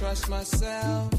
trust myself.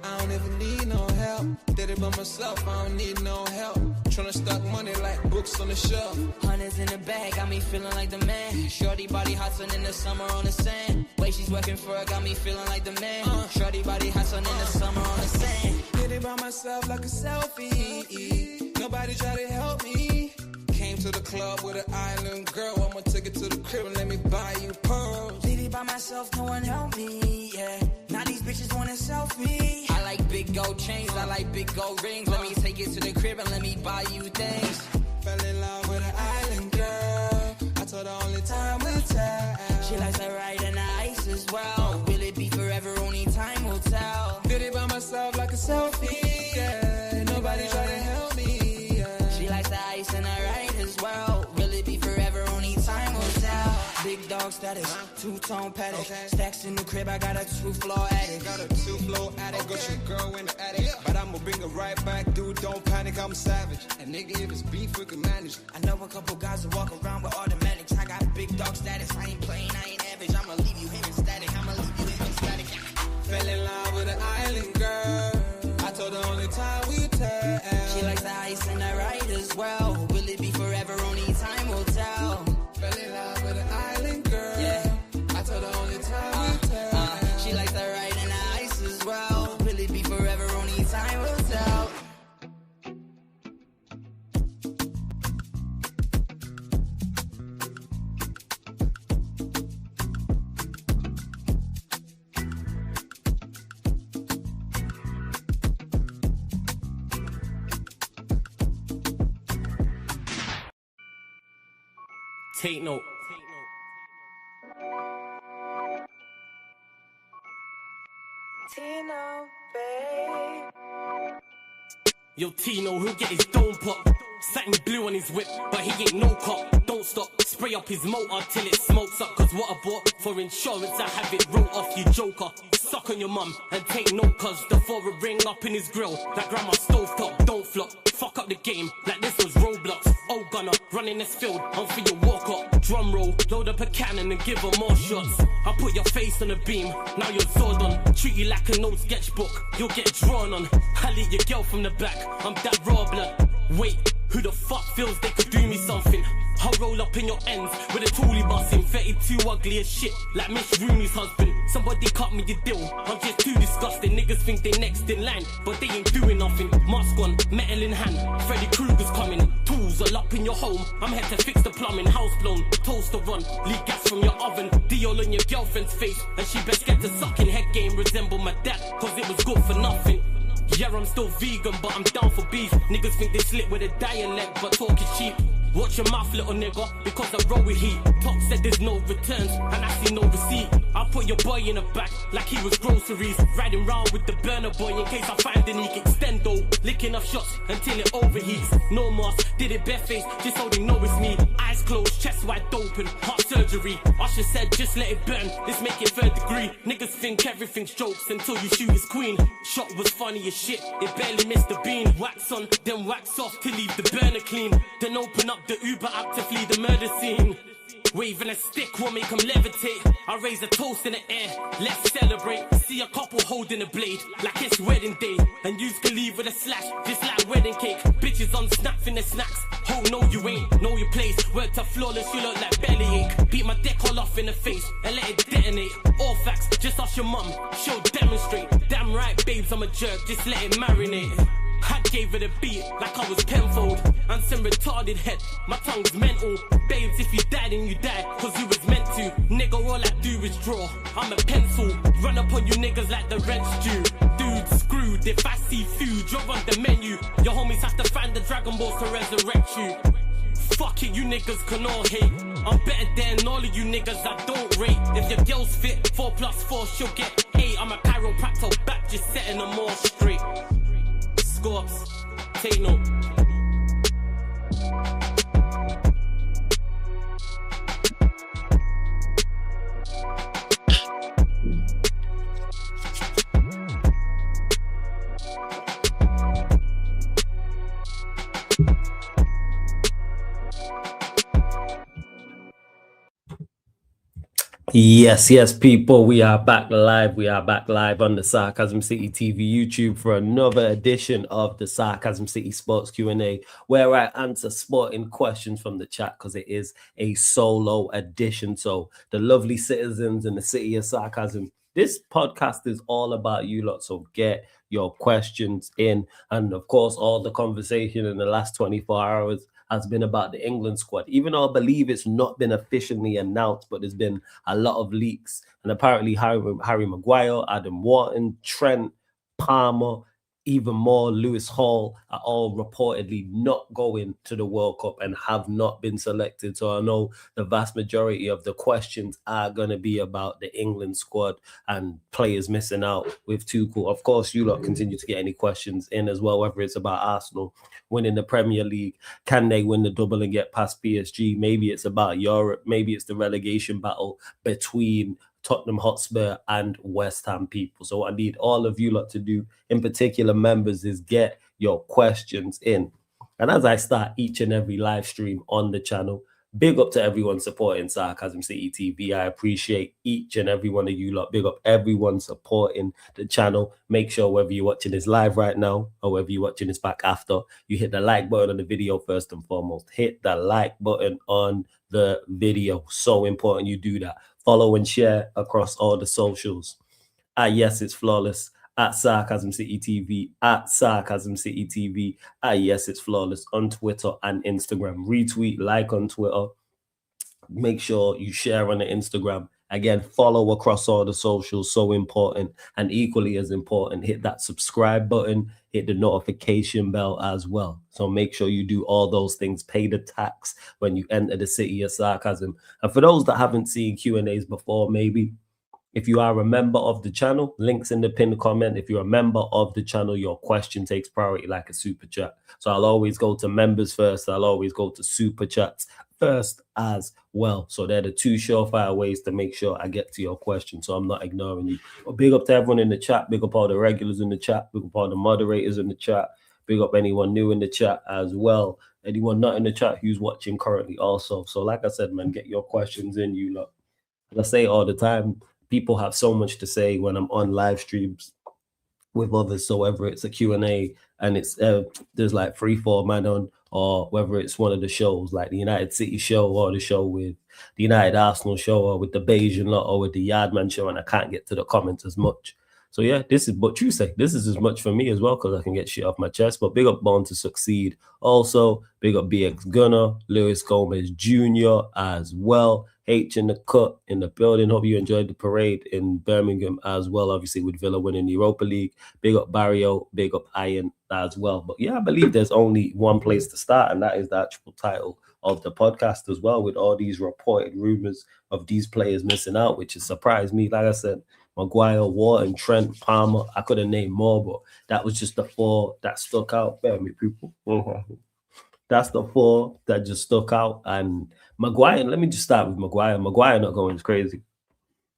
I don't ever need no help. Did it by myself, I don't need no help. Tryna stack money like books on the shelf. Hundreds in the bag, got me feeling like the man. Shorty body hustling in the summer on the sand. Way she's working for it, got me feeling like the man. Shorty body hustling in the summer on the sand. Did it by myself like a selfie. Nobody try to help me. Came to the club with an island girl. I'ma take it to the crib and let me buy you pearls. Did it by myself, no one helped me, yeah. Now these bitches want a selfie. I like big gold chains, I like big gold rings. Let me take it to the crib and let me buy you things. Fell in love with an island girl. I told her only time will tell. She likes to ride in the ice as well. Will it be forever? Only time will tell. Did it by myself like a selfie, yeah. Nobody try to help me, yeah. She likes the ice and the ride as well. Will it be forever? Only time will tell. Big dog status, two-tone paddock. Okay. Stacks in the crib, I got a two-floor attic. Got a two-floor attic, okay. Got your girl in the attic, but I'ma bring her right back, dude. Don't panic, I'm savage. And nigga, if it's beef, we can manage. I know a couple guys who walk around with automatics. I got big dog status, I ain't playing, I ain't average. I'ma leave you here in static, I'ma leave you here in static. Fell in love with an island girl. I told her only time we tell. She likes the ice and the ride as well. Will it be forever? Only time will tell. Fell in love with an island girl. Yeah. I told her only time we tell. She likes the ride and the ice as well. Will it be forever? Only time will tell. Take note. Tino, babe. Yo, Tino, he'll get his dome pop. Satin blue on his whip, but he ain't no cop. Don't stop, spray up his motor till it smokes up. Cause what I bought for insurance, I have it wrote off, you joker. Suck on your mum and take note, cause the a ring up in his grill. That grandma stovetop, don't flop. Fuck up the game like this was Roblox. Oh gunner, running this field, I'm for your walk up. Drum roll, load up a cannon and give her more shots. I put your face on a beam, now you're Zordon. Treat you like an old sketchbook, you'll get drawn on. I lead your girl from the back, I'm that raw blood. Wait, who the fuck feels they could do me something? I'll roll up in your ends with a toolie busting. 32 ugly as shit, like Miss Rooney's husband. Somebody cut me a deal, I'm just too disgusting. Niggas think they next in line, but they ain't doing nothing. Mask on, metal in hand, Freddy Krueger's coming. Tools all up in your home, I'm here to fix the plumbing. House blown, toaster run, leak gas from your oven. Diol on your girlfriend's face, and she best get to sucking. Head game resemble my dad, cause it was good for nothing. Yeah, I'm still vegan, but I'm down for beef. Niggas think they slip with a dialect, but talk is cheap. Watch your mouth, little nigga, because I roll with heat. Top said there's no returns, and I see no receipt. I put your boy in the back, like he was groceries. Riding round with the burner boy in case I find any extendo. Licking up shots until it overheats. No mask, did it barefaced, just so they know it's me. Eyes closed, chest wide open, heart surgery. Usher said just let it burn, let's make it third degree. Niggas think everything's jokes until you shoot his queen. Shot was funny as shit, it barely missed the bean. Wax on, then wax off to leave the burner clean. Then open up the Uber app to flee the murder scene. Waving a stick will make them levitate. I raise a toast in the air, let's celebrate. See a couple holding a blade, like it's wedding day. And you can leave with a slash, just like wedding cake. Bitches on snap in the snacks. Oh no you ain't, know your place. Word to flawless, you look like bellyache. Beat my dick all off in the face, and let it detonate. All facts, just ask your mum, she'll demonstrate. Damn right babes, I'm a jerk, just let it marinate. I gave it a beat like I was Penfold. And some retarded head, my tongue's mental. Babes, if you died then you died, cause you was meant to. Nigga, all I do is draw, I'm a pencil. Run up on you niggas like the rent's due. Dude, screwed, if I see food, you're on the menu. Your homies have to find the Dragon Balls to resurrect you. Fuck it, you niggas can all hate. I'm better than all of you niggas I don't rate. If your girl's fit, 4 plus 4, she'll get 8. I'm a chiropractor back, just setting them all straight. Scorps, take note. Yes, people, we are back live. We are back live on the Sarcasm City TV YouTube for another edition of the Sarcasm City Sports Q&A, where I answer sporting questions from the chat because it is a solo edition. So the lovely citizens in the city of Sarcasm, this podcast is all about you lot. So get your questions in. And of course, all the conversation in the last 24 hours has been about the England squad, even though I believe it's not been officially announced, but there's been a lot of leaks. And apparently Harry Maguire, Adam Wharton, Trent, Palmer, even more Lewis Hall are all reportedly not going to the World Cup and have not been selected. So I know the vast majority of the questions are going to be about the England squad and players missing out with Tuchel. Of course, you lot continue to get any questions in as well, whether it's about Arsenal winning the Premier League. Can they win the double and get past PSG? Maybe it's about Europe. Maybe it's the relegation battle between Tottenham Hotspur and West Ham people. So what I need all of you lot to do, in particular members, is get your questions in. And as I start each and every live stream on the channel, big up to everyone supporting Sarcasm City TV. I appreciate each and every one of you lot. Big up everyone supporting the channel. Make sure whether you're watching this live right now or whether you're watching this back after, you hit the like button on the video first and foremost. Hit the like button on the video. So important you do that. Follow and share across all the socials. Yes, it's flawless. At Sarcasm City TV, at Sarcasm City TV. Yes, it's flawless on Twitter and Instagram. Retweet, like on Twitter. Make sure you share on the Instagram. Again, follow across all the socials, so important. And equally as important, hit that subscribe button, hit the notification bell as well. So make sure you do all those things. Pay the tax when you enter the city of Sarcasm. And for those that haven't seen Q&As before, maybe, if you are a member of the channel, links in the pinned comment. If you're a member of the channel, your question takes priority like a super chat. So I'll always go to members first. I'll always go to super chats first as well. So they're the two surefire ways to make sure I get to your question, so I'm not ignoring you. But big up to everyone in the chat. Big up all the regulars in the chat. Big up all the moderators in the chat. Big up anyone new in the chat as well. Anyone not in the chat who's watching currently also. So like I said, man, get your questions in, you lot. As I say all the time, people have so much to say when I'm on live streams with others. So whether it's a Q&A and it's there's like 3-4 man on, or whether it's one of the shows like the United City show or the show with the United Arsenal show or with the Bayesian lot or with the Yardman show, and I can't get to the comments as much. So yeah, this is what you say. This is as much for me as well because I can get shit off my chest. But big up Born to Succeed. Also, big up BX Gunner, Lewis Gomez Jr. as well. H in the cut in the building. Hope you enjoyed the parade in Birmingham as well. Obviously, with Villa winning the Europa League. Big up Barrio. Big up Iron as well. But yeah, I believe there's only one place to start, and that is the actual title of the podcast as well, with all these reported rumors of these players missing out, which has surprised me. Like I said, Maguire, Wharton, Trent, Palmer. I could have named more, but that was just the 4 that stuck out. Bear me, people. That's the 4 that just stuck out. And Maguire, let me just start with Maguire. Maguire not going crazy.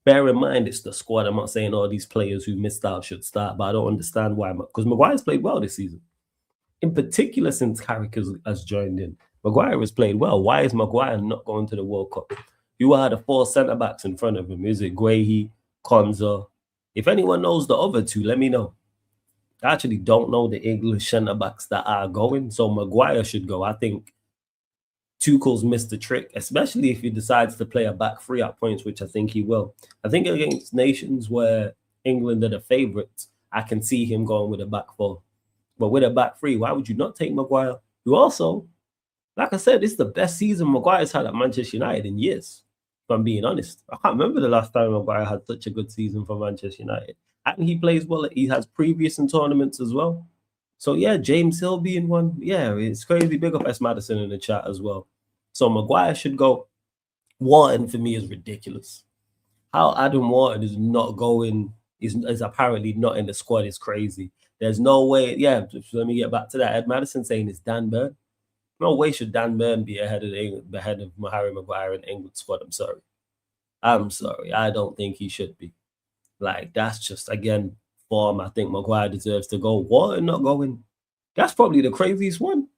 Bear in mind, it's the squad. I'm not saying all these players who missed out should start, but I don't understand why. Because Maguire's played well this season. In particular, since Carrick has joined in. Maguire has played well. Why is Maguire not going to the World Cup? You are the 4 centre-backs in front of him. Is it Guehi, Konza? If anyone knows the other 2, let me know. I actually don't know the English centre-backs that are going, so Maguire should go. I think Tuchel's missed the trick, especially if he decides to play a back 3 at points, which I think he will. I think against nations where England are the favourites, I can see him going with a back 4. But with a back 3, why would you not take Maguire? Who also, like I said, this is the best season Maguire's had at Manchester United in years, if I'm being honest. I can't remember the last time Maguire had such a good season for Manchester United. And he plays well. He has previous in tournaments as well. So, yeah, James Hill being one. Yeah, it's crazy. Big up S. Madison in the chat as well. So, Maguire should go. Wharton, for me, is ridiculous. How Adam Wharton is not going, is apparently not in the squad is crazy. There's no way. Yeah, let me get back to that. Ed Madison saying it's Dan Burn. No way should Dan Burn be ahead of Harry Maguire in the England squad. I'm sorry. I don't think he should be. Like, that's just, again, form. I think Maguire deserves to go. Wharton not going. That's probably the craziest one.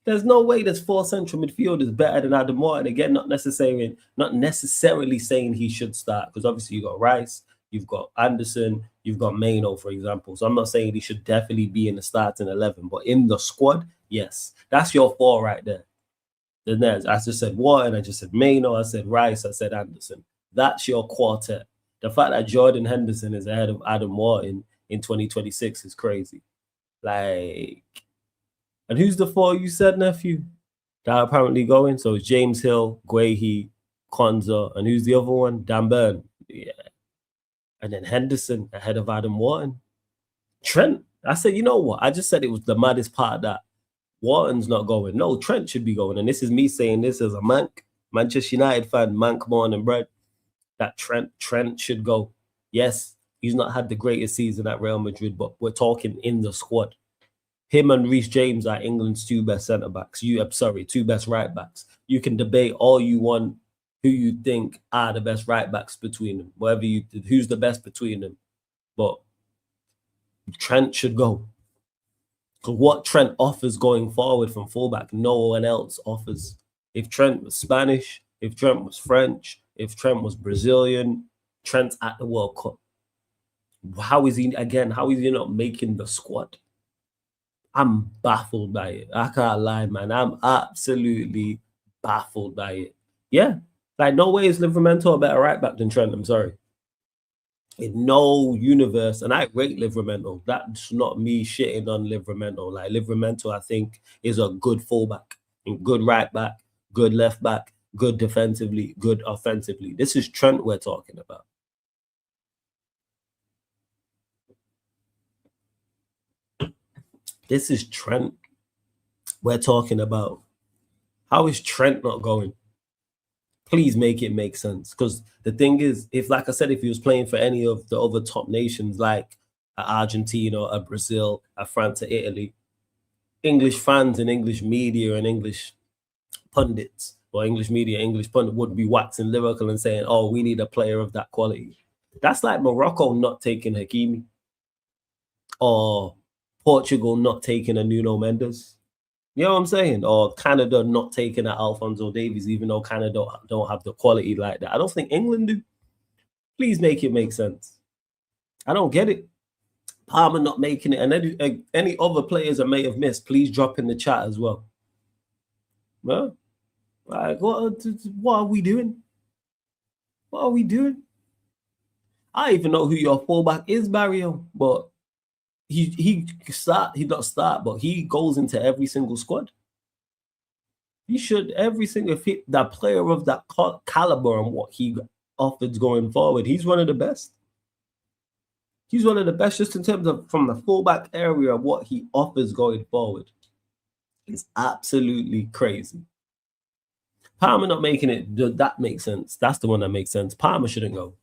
There's no way there's 4 central midfielders better than Adam Wharton. Again, not necessarily saying he should start, because obviously you've got Rice, you've got Anderson, you've got Maino, for example. So I'm not saying he should definitely be in the starting 11, but in the squad, yes. That's your 4 right there. Then there's, I just said Wharton, I just said Maino, I said Rice, I said Anderson. That's your quartet. The fact that Jordan Henderson is ahead of Adam Wharton in 2026 is crazy. Like, and who's the 4 you said, nephew, that are apparently going? So it's James Hill, Guehi, Konza, and who's the other one? Dan Burn. Yeah. And then Henderson ahead of Adam Wharton. Trent, I said, you know what? I just said it was the maddest part that Wharton's not going. No, Trent should be going. And this is me saying this as a Manchester United fan, Mank born and bred, that Trent should go. Yes, he's not had the greatest season at Real Madrid, but we're talking in the squad. Him and Reece James are England's 2 best centre-backs. 2 best right-backs. You can debate all you want who you think are the best right-backs between them. Who's the best between them. But Trent should go. Because what Trent offers going forward from fullback, no one else offers. If Trent was Spanish, if Trent was French, if Trent was Brazilian, Trent's at the World Cup. How is he not making the squad? I'm baffled by it. I can't lie, man. I'm absolutely baffled by it. Yeah. Like, no way is Livramento a better right back than Trent. I'm sorry. In no universe, and I rate Livramento. That's not me shitting on Livramento. Like, Livramento, I think, is a good fullback, good right back, good left back, good defensively, good offensively. This is Trent we're talking about. This is Trent we're talking about. How is Trent not going? Please make it make sense. Because the thing is, like I said, if he was playing for any of the other top nations like Argentina, Brazil, France, Italy, English fans and English media and English pundits, or English media, English pundit would be waxing lyrical and saying, oh, we need a player of that quality. That's like Morocco not taking Hakimi, or Portugal not taking a Nuno Mendes. You know what I'm saying? Or Canada not taking an Alphonso Davies, even though Canada don't have the quality like that. I don't think England do. Please make it make sense. I don't get it. Palmer not making it. And any other players I may have missed, please drop in the chat as well. Well, like, what are we doing? What are we doing? I even know who your fullback is, Barrio, but he not start, but he goes into every single squad. He should that player of that caliber and what he offers going forward. He's one of the best. He's one of the best just in terms of from the fullback area of what he offers going forward. It's absolutely crazy. Palmer not making it, that makes sense. That's the one that makes sense. Palmer shouldn't go.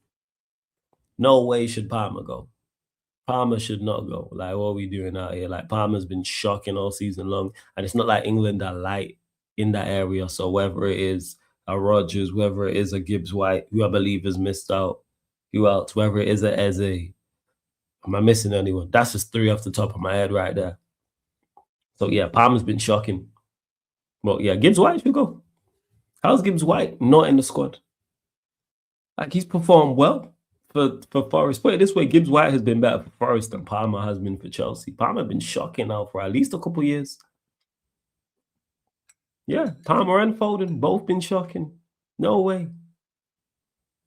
No way should Palmer go. Palmer should not go. Like, what are we doing out here? Like, Palmer's been shocking all season long. And it's not like England are light in that area. So whether it is a Rodgers, whether it is a Gibbs White, who I believe has missed out, who else? Whether it is a Eze. Am I missing anyone? That's just 3 off the top of my head right there. So, yeah, Palmer's been shocking. Well, yeah, Gibbs White should go. How's Gibbs White not in the squad? Like, he's performed well for Forest. Put it this way, Gibbs White has been better for Forest than Palmer has been for Chelsea. Palmer has been shocking now for at least a couple years. Yeah, Palmer and Foden both been shocking. No way.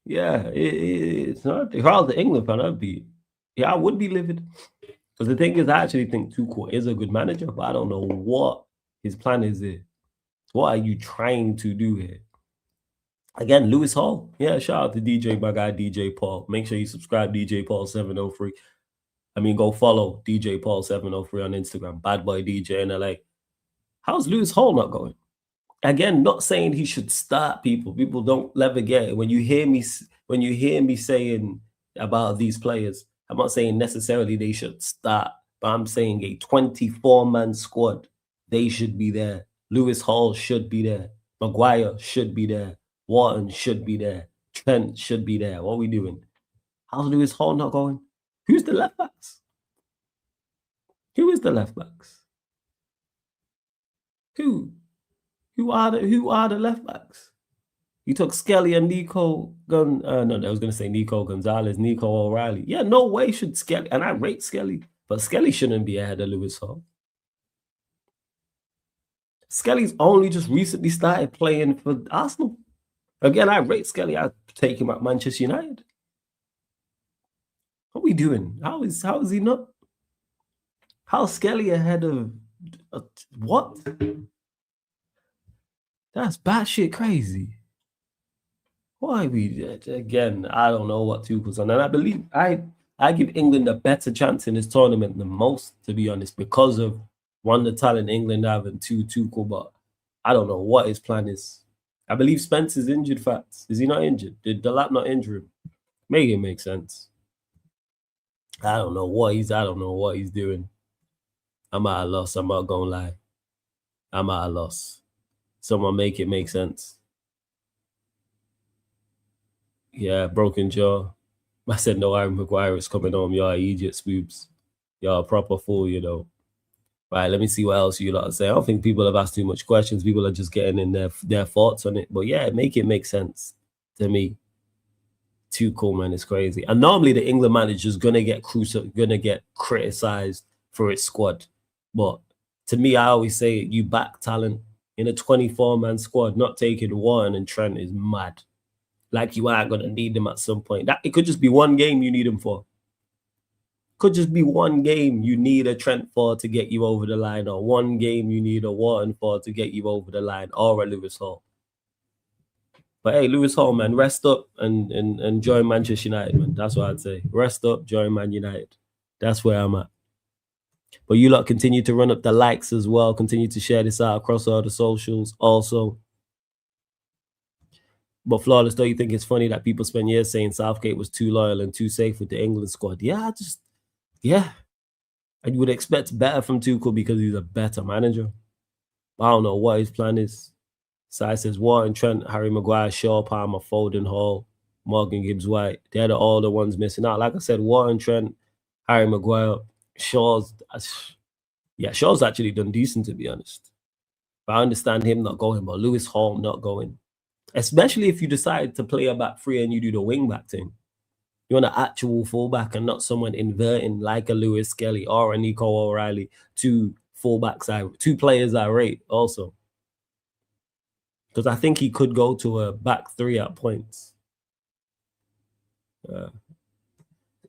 Yeah, it's not. If I was the England fan, I would be livid. Because the thing is, I actually think Tuchel is a good manager, but I don't know what his plan is here. What are you trying to do here? Again, Lewis Hall. Yeah, shout out to DJ, my guy, DJ Paul. Make sure you subscribe, DJ Paul 703. I mean, go follow DJ Paul 703 on Instagram. Bad boy DJ in LA. How's Lewis Hall not going? Again, not saying he should start people. People don't ever get it. When you hear me saying about these players, I'm not saying necessarily they should start, but I'm saying a 24-man squad, they should be there. Lewis Hall should be there. Maguire should be there. Wharton should be there. Trent should be there. What are we doing? How's Lewis Hall not going? Who's the left backs? Who is the left backs? Who are the left backs? You took Skelly and Nico no, I was gonna say Nico Gonzalez, Nico O'Reilly. Yeah, no way should Skelly, and I rate Skelly, but Skelly shouldn't be ahead of Lewis Hall. Skelly's only just recently started playing for Arsenal. Again, I rate Skelly. I take him at Manchester United. What are we doing? How is he not? How's Skelly ahead of what? That's batshit crazy. Why we again? I don't know what Tuchel's on, and I believe I give England a better chance in this tournament than most, to be honest, because of one, the talent England have, and two, Tuchel. But I don't know what his plan is. I believe Spencer's injured. Facts. Is he not injured? Did Delap not injure him? Make it make sense. I don't know what he's doing. I'm at a loss. I'm not gonna lie. I'm at a loss. Someone make it make sense. Yeah, broken jaw. I said no, Maguire is coming home. Y'all idiot spoobs. Y'all a proper fool, you know. Right, let me see what else you lot are saying. I don't think people have asked too much questions. People are just getting in their thoughts on it. But yeah, make it make sense to me. Tuchel, man, it's crazy. And normally the England manager is gonna get criticized for its squad. But to me, I always say you back talent in a 24-man squad. Not taking Wharton and Trent is mad. Like you are gonna need them at some point. That it could just be one game you need them for. Could just be one game you need a Trent for to get you over the line, or one game you need a Wharton for to get you over the line, or a Lewis Hall. But hey, Lewis Hall, man, rest up and join Manchester United, man. That's what I'd say. Rest up, join Man United. That's where I'm at. But you lot continue to run up the likes as well. Continue to share this out across all the socials also. But Flawless, don't you think it's funny that people spend years saying Southgate was too loyal and too safe with the England squad? Yeah, and you would expect better from Tuchel because he's a better manager. I don't know what his plan is. Sai says Wharton, Trent, Harry Maguire, Shaw, Palmer, Foden, Hall, Morgan, Gibbs-White. They're all the ones missing out. Like I said, Wharton, Trent, Harry Maguire, Shaw's actually done decent, to be honest. But I understand him not going, but Lewis Hall not going. Especially if you decide to play a back three and you do the wing back thing. You want an actual fullback and not someone inverting like a Lewis Skelly or a Nico O'Reilly. Two players I rate also. Because I think he could go to a back three at points.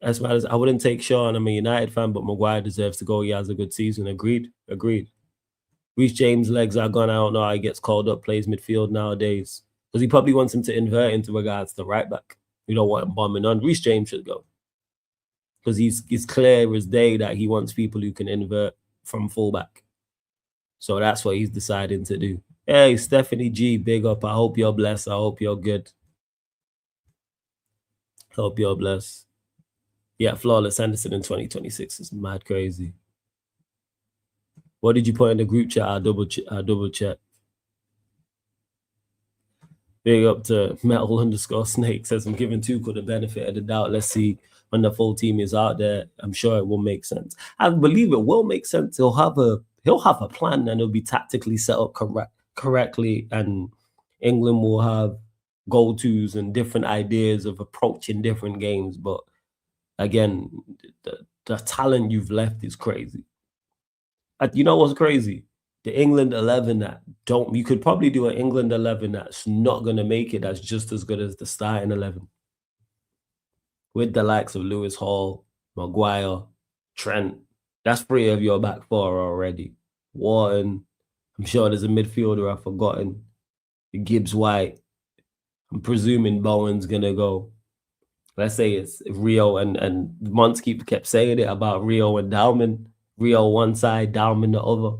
As well as I wouldn't take Sean. I'm a United fan, but Maguire deserves to go. He has a good season. Agreed. Reece James' legs are gone. I don't know how he gets called up, plays midfield nowadays. Because he probably wants him to invert into regards to right back. You don't want him bombing on. Reece James should go. Because he's clear as day that he wants people who can invert from fullback. So that's what he's deciding to do. Hey, Stephanie G, big up. I hope you're blessed. I hope you're good. Hope you're blessed. Yeah, Flawless Henderson in 2026 is mad crazy. What did you put in the group chat? I'll double check. Big up to Metal_Snake says I'm giving Tuchel the benefit of the doubt. Let's see when the full team is out there. I'm sure it will make sense. I believe it will make sense. He'll have a plan and it'll be tactically set up correctly, and England will have go-tos and different ideas of approaching different games. But again, the talent you've left is crazy. You know what's crazy? The England 11 you could probably do an England 11 that's not going to make it, that's just as good as the starting 11. With the likes of Lewis Hall, Maguire, Trent. That's 3 of your back 4 already. Wharton. I'm sure there's a midfielder I've forgotten. Gibbs-White. I'm presuming Bowen's going to go. Let's say it's Rio and Monskeep kept saying it about Rio and Dowman. Rio one side, Dowman the other.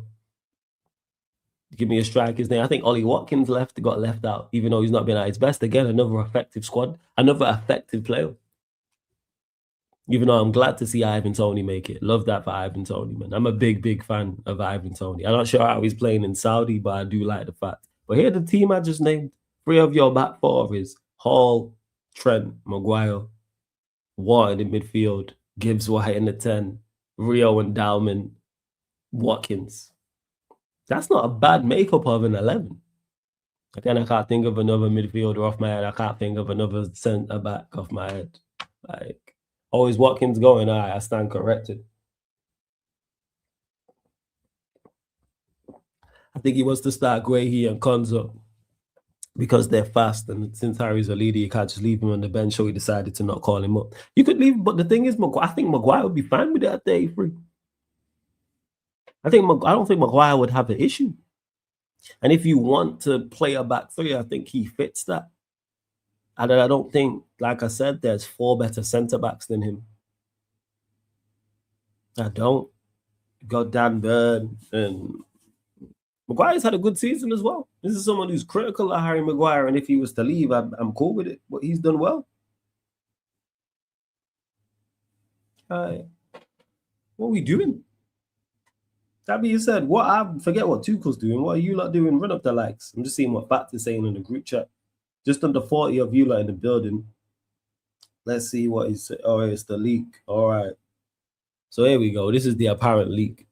Give me a striker's name. I think Ollie Watkins got left out, even though he's not been at his best. Again, another effective squad, another effective player. Even though I'm glad to see Ivan Toney make it. Love that for Ivan Toney, man. I'm a big fan of Ivan Toney. I'm not sure how he's playing in Saudi, but I do like the fact. But here, the team I just named, 3 of your back 4 is Hall, Trent, Maguire, Wharton in midfield, Gibbs-White in the 10, Rio and Dowman, Watkins. That's not a bad makeup of an 11. Again, I can't think of another midfielder off my head. I can't think of another centre back off my head. Like, always Watkins going, all right, I stand corrected. I think he wants to start Guehi and Konzo because they're fast. And since Harry's a leader, you can't just leave him on the bench. So he decided to not call him up. You could leave, but the thing is, I think Maguire would be fine with it at 33. I don't think Maguire would have an issue. And if you want to play a back three, I think he fits that. And I don't think, like I said, there's 4 better centre backs than him. I don't. You got Dan Burn, and Maguire's had a good season as well. This is someone who's critical of Harry Maguire, and if he was to leave, I'm cool with it. But he's done well. What are we doing? That being said, I forget what Tuchel's doing. What are you lot doing? Run up the likes. I'm just seeing what Fats is saying in the group chat. Just under 40 of you lot in the building. Let's see what he's saying. Oh, it's the leak. All right. So here we go. This is the apparent leak.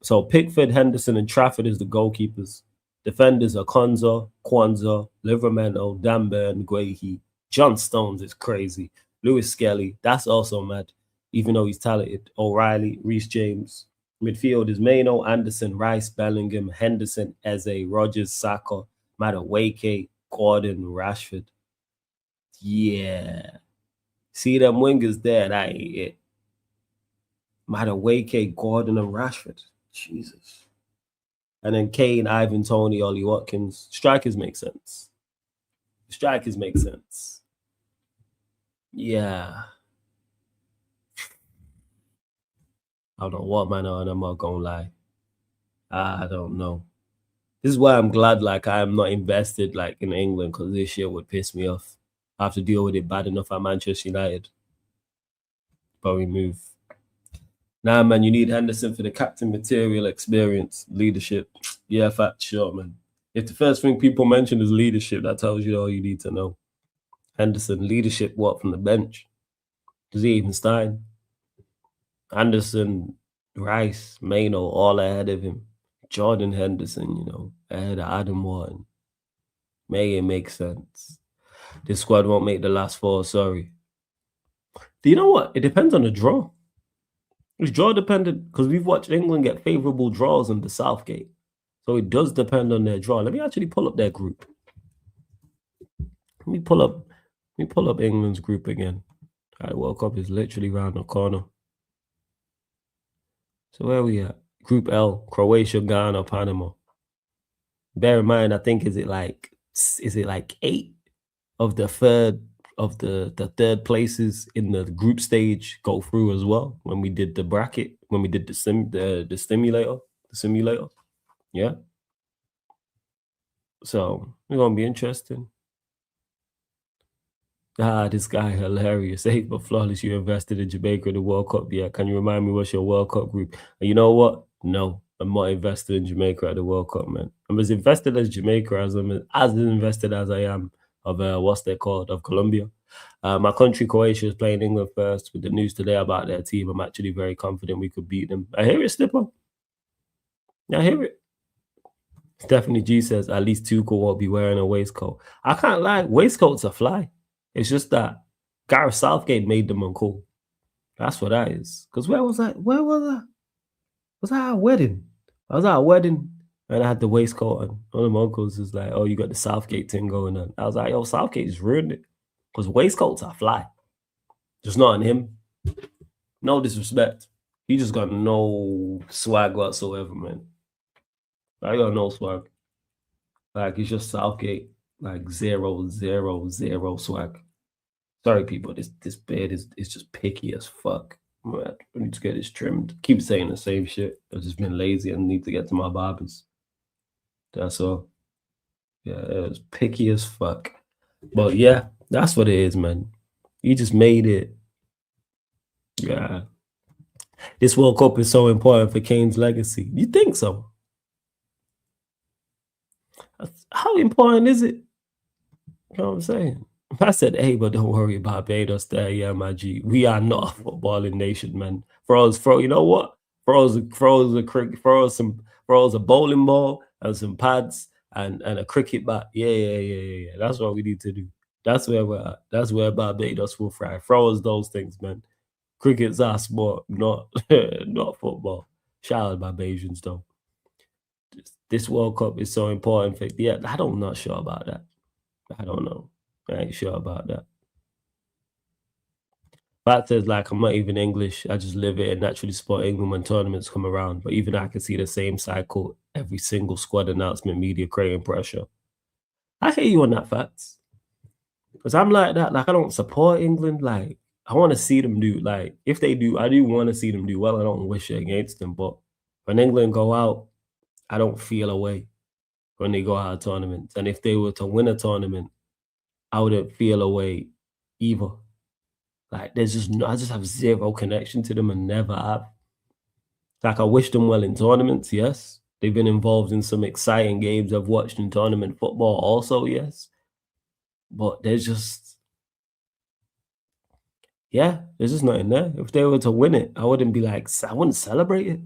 So Pickford, Henderson, and Trafford is the goalkeepers. Defenders are Konza, Kwanzaa, Livermore, Danburn, Guehi. John Stones is crazy. Lewis Skelly, that's also mad, even though he's talented. O'Reilly, Reece James. Midfield is Maino, Anderson, Rice, Bellingham, Henderson, Eze, Rogers, Saka, Madueke, Gordon, Rashford. Yeah. See them wingers there, that ain't it. Madueke, Gordon, and Rashford. Jesus. And then Kane, Ivan, Tony, Ollie Watkins. Strikers make sense. Strikers make sense. Yeah. I don't know what man on, I'm not gonna lie. I don't know. This is why I'm glad like I am not invested like in England, because this shit would piss me off. I have to deal with it bad enough at Manchester United. But we move. Nah, man, you need Henderson for the captain material, experience, leadership. Yeah, fact, sure, man. If the first thing people mention is leadership, that tells you all you need to know. Henderson, leadership, what, from the bench? Does he even Stein? Anderson, Rice, Maino, all ahead of him. Jordan Henderson, you know, ahead of Adam Wharton. May it make sense. This squad won't make the last 4, sorry. Do you know what? It depends on the draw. It's draw dependent, because we've watched England get favourable draws in the Southgate. So it does depend on their draw. Let me actually pull up their group. Let me pull up England's group again. All right, World Cup is literally around the corner. So where are we at? Group L, Croatia, Ghana, Panama. Bear in mind, I think is it like 8 of the third places in the group stage go through as well when we did the bracket, when we did the simulator. Yeah. So it's gonna be interesting. This guy hilarious. Hey, but flawless, you invested in Jamaica in the World Cup. Yeah, can you remind me what's your World Cup group? And you know what? No, I'm not invested in Jamaica at the World Cup, man. I'm as invested as Jamaica as invested as I am of of Colombia. My country, Croatia, is playing England first. With the news today about their team, I'm actually very confident we could beat them. I hear it, Slipper. I hear it. Stephanie G says at least Tuchel won't be wearing a waistcoat. I can't lie, waistcoats are fly. It's just that Gareth Southgate made them uncool. That's what that is. Because where was I? Was I at a wedding? I was at a wedding and I had the waistcoat on. One of my uncles is like, oh, you got the Southgate thing going on. I was like, yo, Southgate just ruined it. Because waistcoats are fly. Just not on him. No disrespect. He just got no swag whatsoever, man. I got no swag. Like, it's just Southgate. Like, 0, 0, 0 swag. Sorry, people. This beard is just picky as fuck. Man, I need to get this trimmed. Keep saying the same shit. I've just been lazy and need to get to my barbers. That's all. Yeah, it's picky as fuck. But yeah, that's what it is, man. You just made it. Yeah. This World Cup is so important for Kane's legacy. You think so? How important is it? You know what I'm saying? I said, hey, but don't worry about Barbados there. Yeah, my G. We are not a footballing nation, man. For us, you know what? throws a bowling ball and some pads and a cricket bat. Yeah. That's what we need to do. That's where we're at. That's where Barbados will thrive. Throw us those things, man. Cricket's our sport, not not football. Shout out Barbadians though. This World Cup is so important for I'm not sure about that. I don't know. I ain't sure about that. Fact is, like, I'm not even English. I just live it and naturally support England when tournaments come around. But even I can see the same cycle every single squad announcement, media creating pressure. I hear you on that, Facts. Because I'm like that. Like, I don't support England. Like, I want to see them do, like, if they do, I do want to see them do well. I don't wish it against them. But when England go out, I don't feel away when they go out of tournaments. And if they were to win a tournament, I wouldn't feel away either. Like, I just have zero connection to them and never have. Like, I wish them well in tournaments, yes. They've been involved in some exciting games I've watched in tournament football also, yes. But there's just nothing there. If they were to win it, I wouldn't celebrate it.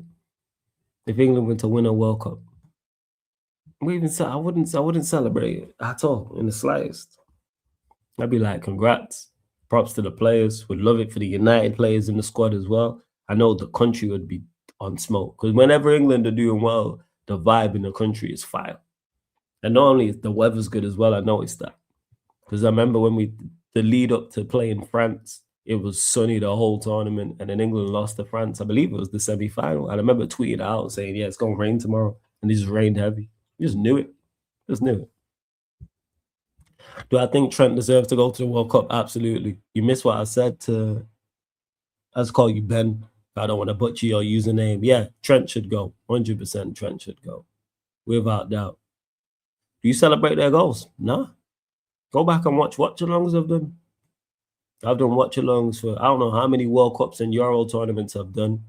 If England were to win a World Cup, I wouldn't celebrate it at all in the slightest. I'd be like, congrats. Props to the players. Would love it for the United players in the squad as well. I know the country would be on smoke because whenever England are doing well, the vibe in the country is fire. And not only is the weather's good as well, I noticed that. Because I remember when the lead up to playing France, it was sunny the whole tournament, and then England lost to France. I believe it was the semi-final. And I remember tweeting out saying, yeah, it's going to rain tomorrow. And it just rained heavy. Just knew it. Do I think Trent deserves to go to the World Cup? Absolutely. You missed what I said I just call you Ben. I don't want to butcher your username. Yeah, Trent should go. 100% Trent should go. Without doubt. Do you celebrate their goals? No. Go back and watch watch-alongs of them. I've done watch-alongs for I don't know how many World Cups and Euro tournaments I've done.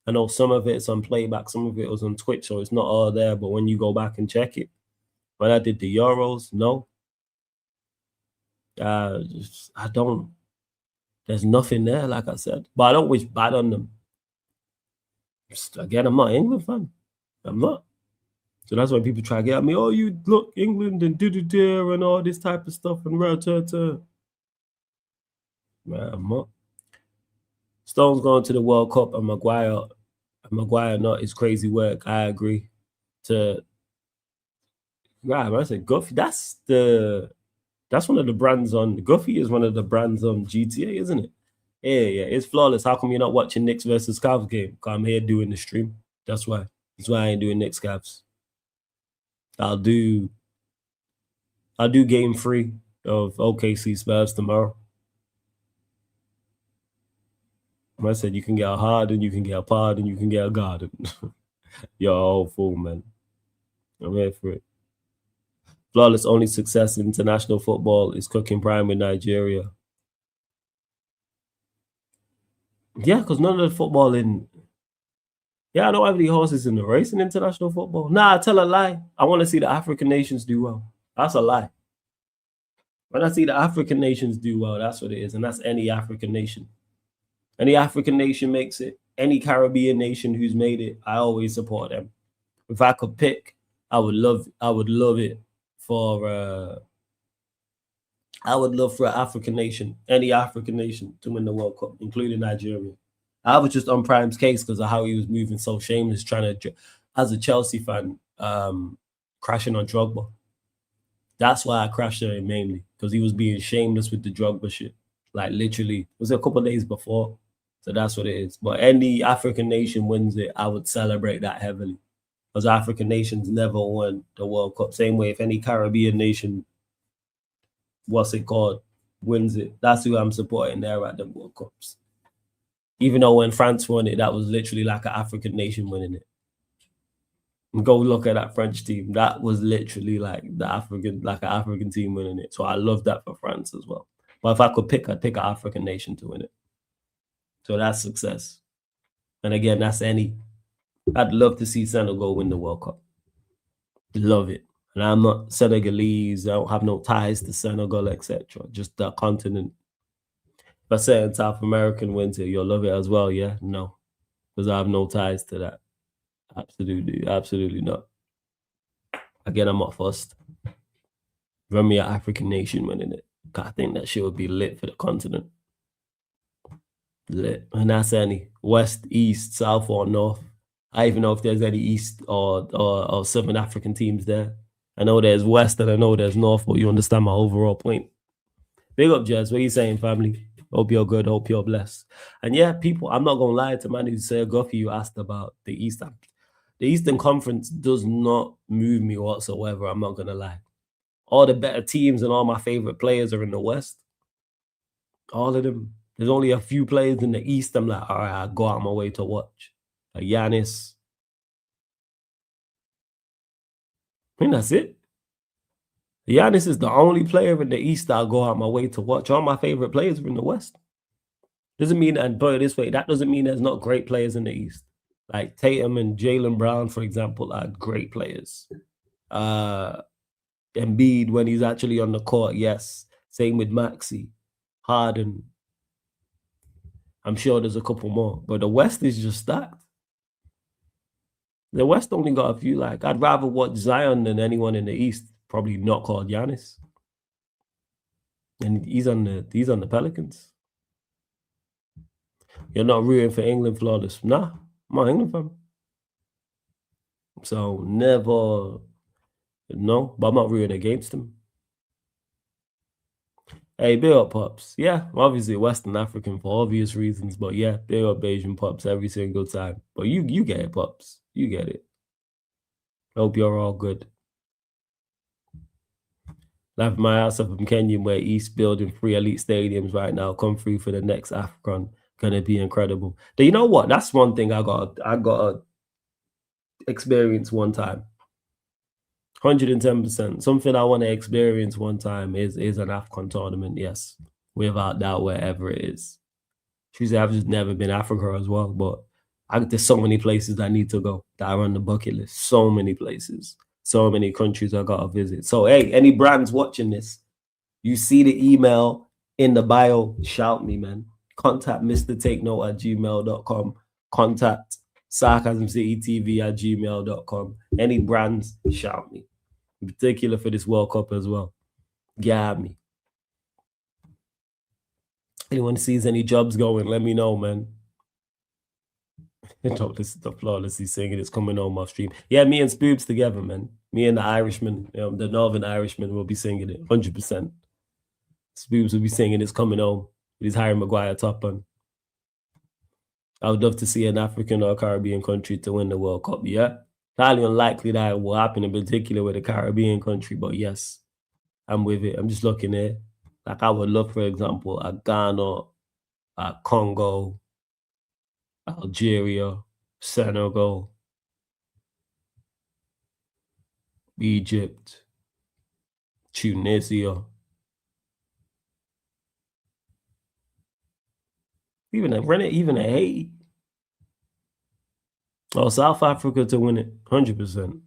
I know some of it's on playback, some of it was on Twitch, so it's not all there. But when you go back and check it, when I did the Euros, no. There's nothing there, like I said. But I don't wish bad on them. Again, I'm not an England fan. I'm not. So that's why people try to get at me, oh, you look England and do and all this type of stuff and Man, I'm not. Stone's going to the World Cup and Maguire not his crazy work. I agree. I said Guffy. That's one of the brands on Guffy is one of the brands on GTA, isn't it? Yeah. It's flawless. How come you're not watching Knicks versus Cavs game? Because I'm here doing the stream. That's why. That's why I ain't doing Knicks Cavs. I'll do game 3 of OKC Spurs tomorrow. I said you can get a Harden, you can get a Pod, and you can get a Garden. You're all fool, man. I'm here for it. Flawless only success in international football is cooking prime with Nigeria. Yeah, because none of the football I don't have any horses in the race in international football. Nah, I tell a lie. I want to see the African nations do well. That's a lie. When I see the African nations do well, that's what it is. And that's any African nation. Any African nation makes it. Any Caribbean nation who's made it, I always support them. If I could pick, I would love it for an African nation, any African nation to win the World Cup, including Nigeria. I was just on Prime's case because of how he was moving so shameless, trying to, as a Chelsea fan, crashing on Drogba. That's why I crashed on him mainly, because he was being shameless with the Drogba shit. Like literally, it was a couple of days before. So that's what it is. But any African nation wins it, I would celebrate that heavily. Because African nations never won the World Cup. Same way if any Caribbean nation, wins it, that's who I'm supporting there at the World Cups. Even though when France won it, that was literally like an African nation winning it. And go look at that French team. That was literally like an African team winning it. So I love that for France as well. But if I could pick, I'd pick an African nation to win it. So that's success. And again, that's any. I'd love to see Senegal win the World Cup. Love it. And I'm not Senegalese. I don't have no ties to Senegal, etc. Just the continent. If I say in South American wins it, you'll love it as well, yeah? No. because I have no ties to that. Absolutely not. Again, I'm not fussed. Run me an African nation winning it. I think that shit would be lit for the continent. Lit. And that's any west, east, south, or north. I even know if there's any east or southern African teams there. I know there's west and I know there's north, but you understand my overall point. Big up, Jez. What are you saying, family? Hope you're good. Hope you're blessed. And yeah, people, I'm not going to lie to man who said, Guffy, you asked about the Eastern. The Eastern Conference does not move me whatsoever. I'm not going to lie. All the better teams and all my favorite players are in the West. All of them. There's only a few players in the East. I'm like, all right, I'll go out my way to watch. Like Giannis. I think that's it. Giannis is the only player in the East I'll go out my way to watch. All my favorite players are in the West. Doesn't mean, and put it this way, that doesn't mean there's not great players in the East. Like Tatum and Jaylen Brown, for example, are great players. Embiid, when he's actually on the court, yes. Same with Maxey, Harden. I'm sure there's a couple more. But the West is just stacked. The West only got a few. Like, I'd rather watch Zion than anyone in the East. Probably not called Giannis. And he's on the Pelicans. You're not rooting for England, Flawless. Nah, I'm not England fan. So never, no, but I'm not rooting against them. Hey, big up Pops. Yeah, obviously Western African for obvious reasons, but yeah, big up Asian Pops every single time. But you get it, Pops. You get it. Hope you're all good. Left my ass up in Kenya where East building 3 elite stadiums right now. Come through for the next AFCON. Gonna be incredible. But you know what? That's one thing I got to experience one time. 110%. Something I want to experience one time is an AFCON tournament, yes. Without doubt, wherever it is. Tuesday, I've just never been Africa as well, but there's so many places I need to go that are on the bucket list. So many places. So many countries I got to visit. So, hey, any brands watching this, you see the email in the bio, shout me, man. Contact mrtakenote@gmail.com. Contact sarcasmcitytv@gmail.com. Any brands, shout me. In particular for this World Cup as well. Get at me. Anyone sees any jobs going, let me know, man. Don't listen to Flawlessly singing. It's coming on my stream. Yeah, me and Spoobs together, man. Me and the Irishman, the Northern Irishman will be singing it, 100%. Spoobs will be singing It's Coming Home with his Harry Maguire top on. I would love to see an African or Caribbean country to win the World Cup, yeah? Highly unlikely that it will happen, in particular with a Caribbean country, but yes, I'm with it. I'm just looking at it. Like, I would love, for example, a Ghana, a Congo, Algeria, Senegal, Egypt, Tunisia, even a Haiti. Oh, South Africa to win it, 100%.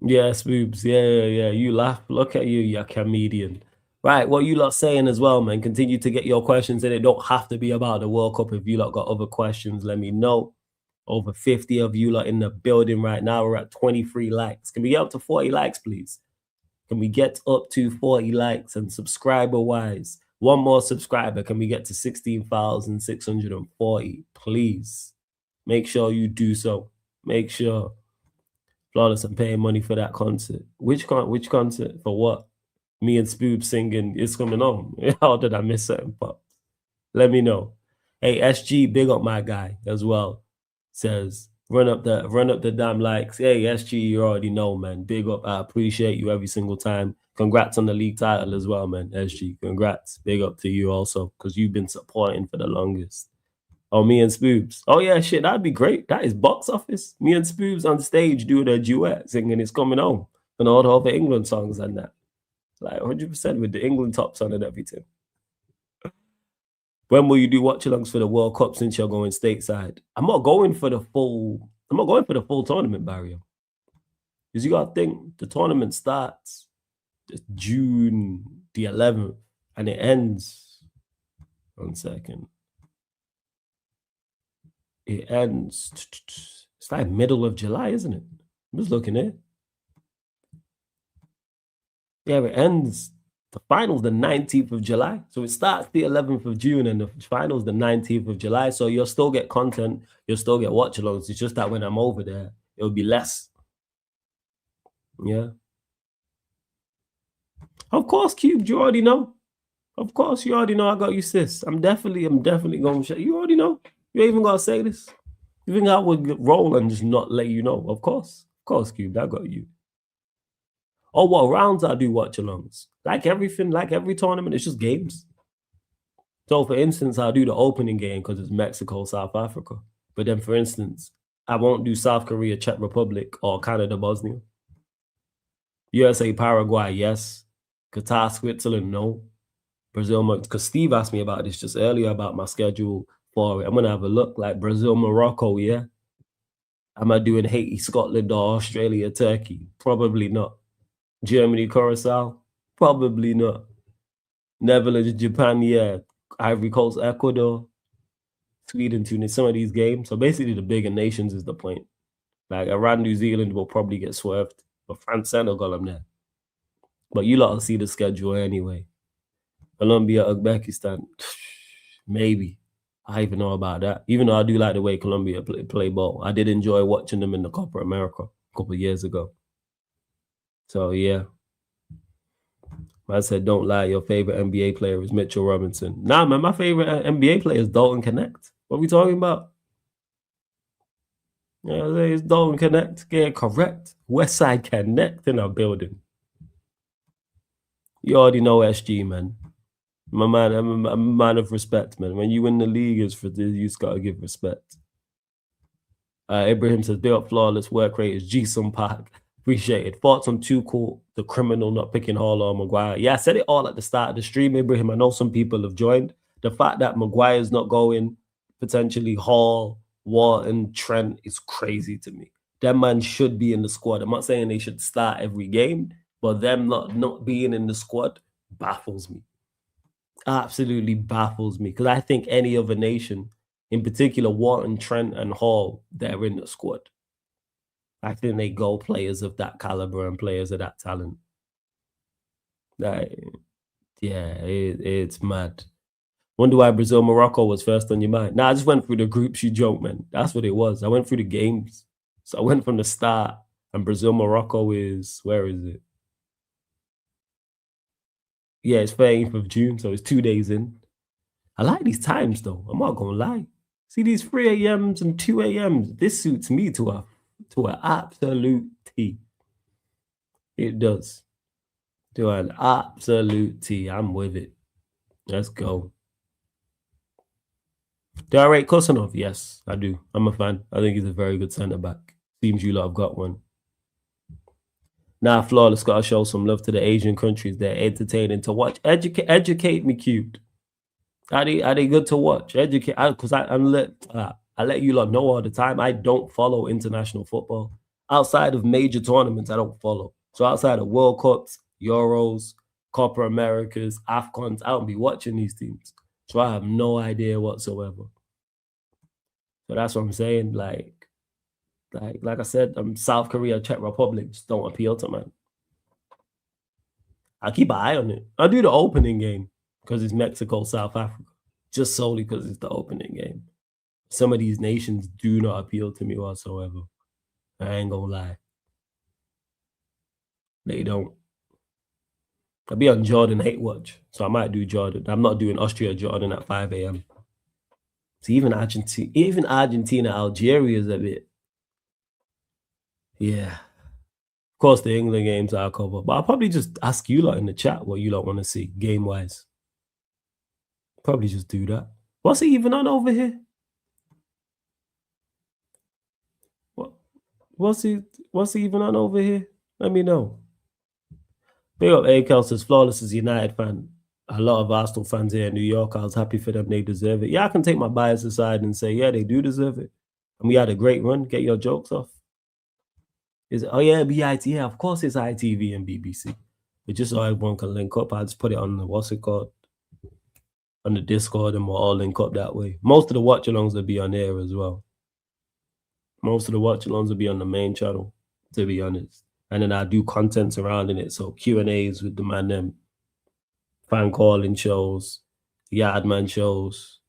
Yeah, Spoobs. Yeah. You laugh. Look at you, you comedian. Right, what you lot saying as well, man. Continue to get your questions in. It don't have to be about the World Cup. If you lot got other questions, let me know. Over 50 of you lot in the building right now. We're at 23 likes. Can we get up to 40 likes, please? Can we get up to 40 likes? And subscriber-wise, one more subscriber. Can we get to 16,640? Please. Make sure you do so. Make sure. Flawless, I'm paying money for that concert. Which concert? For what? Me and Spoob singing It's Coming On. How did I miss something, Pop? Let me know. Hey, SG, big up my guy as well. Says, run up the damn likes. Hey, SG, you already know, man. Big up. I appreciate you every single time. Congrats on the league title as well, man. SG, congrats. Big up to you also, because you've been supporting for the longest. Oh, me and Spoobs. Oh, yeah, shit, that'd be great. That is box office. Me and Spoobs on stage doing a duet, singing It's Coming Home, and all the other England songs and that. Like 100% with the England tops on and everything. When will you do watch-alongs for the World Cup since you're going stateside? I'm not going for the full tournament, Barrio. Because you gotta think the tournament starts June the 11th and it ends. 1 second. It ends. It's like middle of July, isn't it? I'm just looking here. Yeah, it ends. The finals the 19th of July. So it starts the 11th of June and the finals the 19th of July. So you'll still get content. You'll still get watch-alongs. It's just that when I'm over there, it'll be less. Yeah. Of course, Cube, you already know. Of course, you already know I got you, sis. I'm definitely going to show you. Already know. You ain't even got to say this. You think I would roll and just not let you know? Of course, Cube, I got you. Oh, what rounds I do watch-alongs? Like everything, like every tournament, it's just games. So, for instance, I'll do the opening game because it's Mexico, South Africa. But then, for instance, I won't do South Korea, Czech Republic, or Canada, Bosnia. USA, Paraguay, yes. Qatar, Switzerland, no. Brazil, because Steve asked me about this just earlier about my schedule for it. I'm going to have a look like Brazil, Morocco, yeah. Am I doing Haiti, Scotland, or Australia, Turkey? Probably not. Germany, Curacao? Probably not. Netherlands, Japan, yeah. Ivory Coast, Ecuador, Sweden, Tunis, some of these games. So basically the bigger nations is the point. Like Iran, New Zealand will probably get swerved. But France, Senegal, I'm there. But you lot will see the schedule anyway. Colombia, Uzbekistan, maybe. I even know about that. Even though I do like the way Colombia play ball. I did enjoy watching them in the Copa America a couple of years ago. So, yeah. I said, don't lie, your favorite NBA player is Mitchell Robinson. Nah, man, my favorite NBA player is Dalton Connect. What are we talking about? Yeah, it's Dalton Connect. Get it correct. Westside Connect in our building. You already know SG, man. My man, I'm a man of respect, man. When you win the league, it's for this, you just gotta give respect. Ibrahim says, build up flawless work rate is Jason Park. Appreciate it. Thoughts on Tuchel, the criminal not picking Hall or Maguire? Yeah, I said it all at the start of the stream, Ibrahim. I know some people have joined. The fact that Maguire's not going, potentially Hall, Wharton, Trent is crazy to me. Them man should be in the squad. I'm not saying they should start every game, but them not being in the squad baffles me. Absolutely baffles me. Because I think any other nation, in particular Wharton, Trent, and Hall, they're in the squad. I think they go players of that caliber and players of that talent. Yeah, it's mad. Wonder why Brazil, Morocco was first on your mind. Nah, I just went through the groups, you joke, man. That's what it was. I went through the games. So I went from the start, and Brazil, Morocco is, where is it? Yeah, it's 13th of June, so it's 2 days in. I like these times, though. I'm not going to lie. See these 3 a.m.s and 2 a.m.s? This suits me to an absolute T. It does. To an absolute T. I'm with it. Let's go. Do I rate Kosanov? Yes, I do. I'm a fan. I think he's a very good centre-back. Seems you lot have got one. Now, Flawless got to show some love to the Asian countries. They're entertaining to watch. Educate me, cute. Are they good to watch? Educate, because I let you lot know all the time. I don't follow international football. Outside of major tournaments, I don't follow. So outside of World Cups, Euros, Copa Americas, AFCONs, I don't be watching these teams. So I have no idea whatsoever. So that's what I'm saying. Like I said, South Korea, Czech Republic just don't appeal to me. I keep an eye on it. I do the opening game because it's Mexico, South Africa, just solely because it's the opening game. Some of these nations do not appeal to me whatsoever. I ain't gonna lie. They don't. I'll be on Jordan Hate Watch, so I might do Jordan. I'm not doing Austria, Jordan at 5 a.m. See, even Argentina, Algeria is a bit. Yeah. Of course, the England games are covered, but I'll probably just ask you lot in the chat what you lot want to see game-wise. Probably just do that. What's it even on over here? What's it even on over here? Let me know. Big up Akel says, Flawless is a United fan. A lot of Arsenal fans here in New York. I was happy for them. They deserve it. Yeah, I can take my bias aside and say, yeah, they do deserve it. And we had a great run. Get your jokes off. Is it? Oh, yeah, BIT. Yeah, of course it's ITV and BBC. But just so everyone can link up, I'll just put it on the, what's it called? On the Discord, and we'll all link up that way. Most of the watch-alongs will be on there as well. Most of the watch-alongs will be on the main channel, to be honest. And then I do content surrounding it. So Q&As with the man them, fan calling shows, Yardman shows.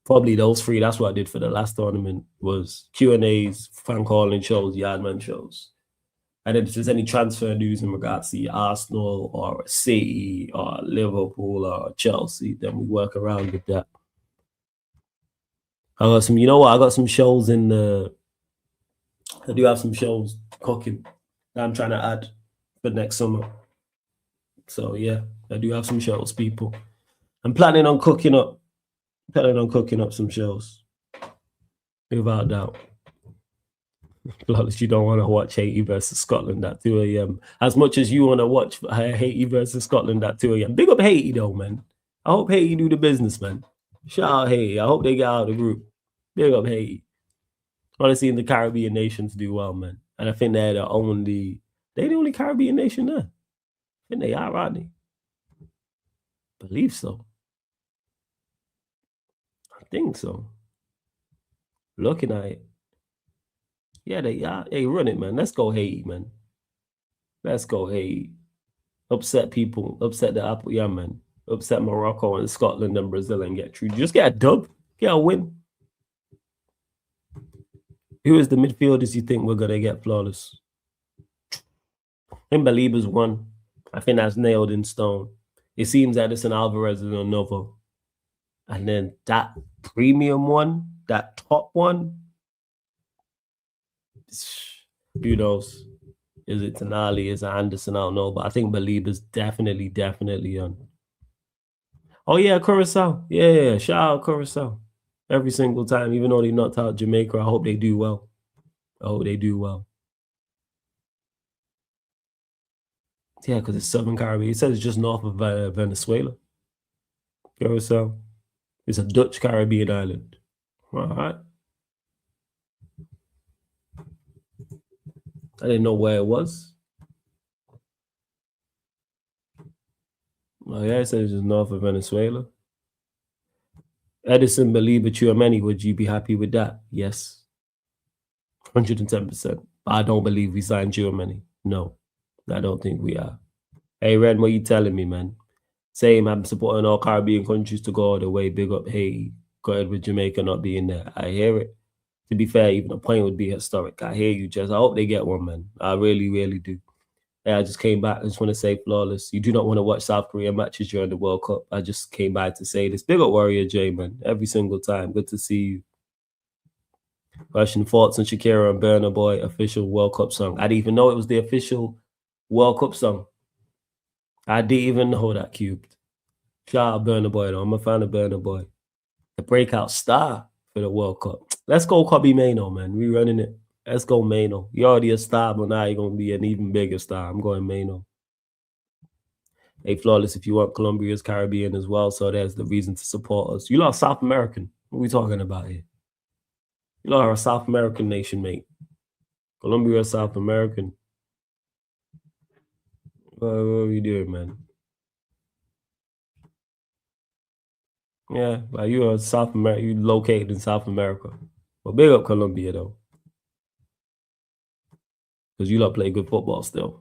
Probably those three. That's what I did for the last tournament was Q&As, fan calling shows, Yardman shows. And then if there's any transfer news in regards to Arsenal or City or Liverpool or Chelsea, then we work around with that. I got some, you know what? I got some shows in the. I do have some shows cooking that I'm trying to add for next summer. So yeah, I do have some shows, people. I'm planning on cooking up some shows. Without doubt. Flawless, you don't want to watch Haiti versus Scotland at 2 a.m. As much as you want to watch Haiti versus Scotland at 2 a.m. Big up Haiti though, man. I hope Haiti do the business, man. Shout out Haiti. I hope they get out of the group. Big up Haiti. Honestly, in the Caribbean nations do well, man. And I think they're the only Caribbean nation there. I think they are, aren't they? Believe so. I think so. Looking at it. Yeah, they are. Hey, run it, man. Let's go Haiti, man. Let's go Haiti. Upset people. Upset the apple. Yeah, man. Upset Morocco and Scotland and Brazil and get through. Just get a dub. Get a win. Who is the midfielders you think we're going to get, Flawless? I think Baliba's one. I think that's nailed in stone. It seems Edison Alvarez is another. And then that premium one, that top one, who knows? Is it Tonali? Is it Anderson? I don't know. But I think Baliba's definitely on. Oh, yeah, Curacao. Yeah, shout out Curacao. Every single time, even though they knocked out Jamaica, I hope they do well. Yeah, because it's Southern Caribbean. It says it's just north of Venezuela. Curacao. It's a Dutch Caribbean island. All right. I didn't know where it was. Oh, yeah, it says it's just north of Venezuela. Edison Baliba Tchouameni, would you be happy with that? Yes. 110%. But I don't believe we signed Tchouameni. No, I don't think we are. Hey, Ren, what you telling me, man? Same, I'm supporting all Caribbean countries to go all the way. Big up Haiti. Go ahead with Jamaica not being there. I hear it. To be fair, even a point would be historic. I hear you, Jess. I hope they get one, man. I really do. Yeah, I just came back. I just want to say, Flawless, you do not want to watch South Korea matches during the World Cup. I just came by to say this. Big up Warrior J, man. Every single time. Good to see you. Question, thoughts on Shakira and Burna Boy official World Cup song. I didn't even know it was the official World Cup song. I didn't even know that, Cubed. Shout out Burna Boy, though. I'm a fan of Burna Boy. The breakout star for the World Cup. Let's go Kobe Mano, man. We running it. Let's go Mano. You're already a star, but now you're going to be an even bigger star. I'm going Mano. Hey, Flawless, if you want Colombia's Caribbean as well, so there's the reason to support us. You lot are South American. What are we talking about here? You lot are a South American nation, mate. Colombia is South American. What are we doing, man? Yeah, like you are South America. You located in South America. Well, big up Colombia, though. Because you lot play good football still.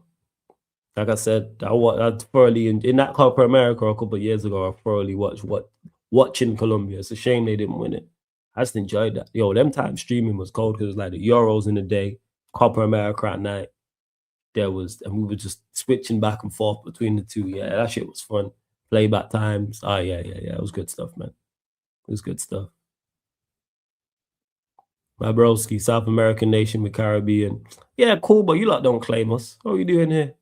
Like I said, I thoroughly in that Copa America a couple of years ago. I thoroughly watching Colombia. It's a shame they didn't win it. I just enjoyed that. Yo, them times streaming was cold because it was like the Euros in the day, Copa America at night. And we were just switching back and forth between the two. Yeah, that shit was fun. Playback times. Oh yeah. It was good stuff, man. It was good stuff. My broski, South American nation with Caribbean. Yeah, cool, but you lot don't claim us. What are you doing here?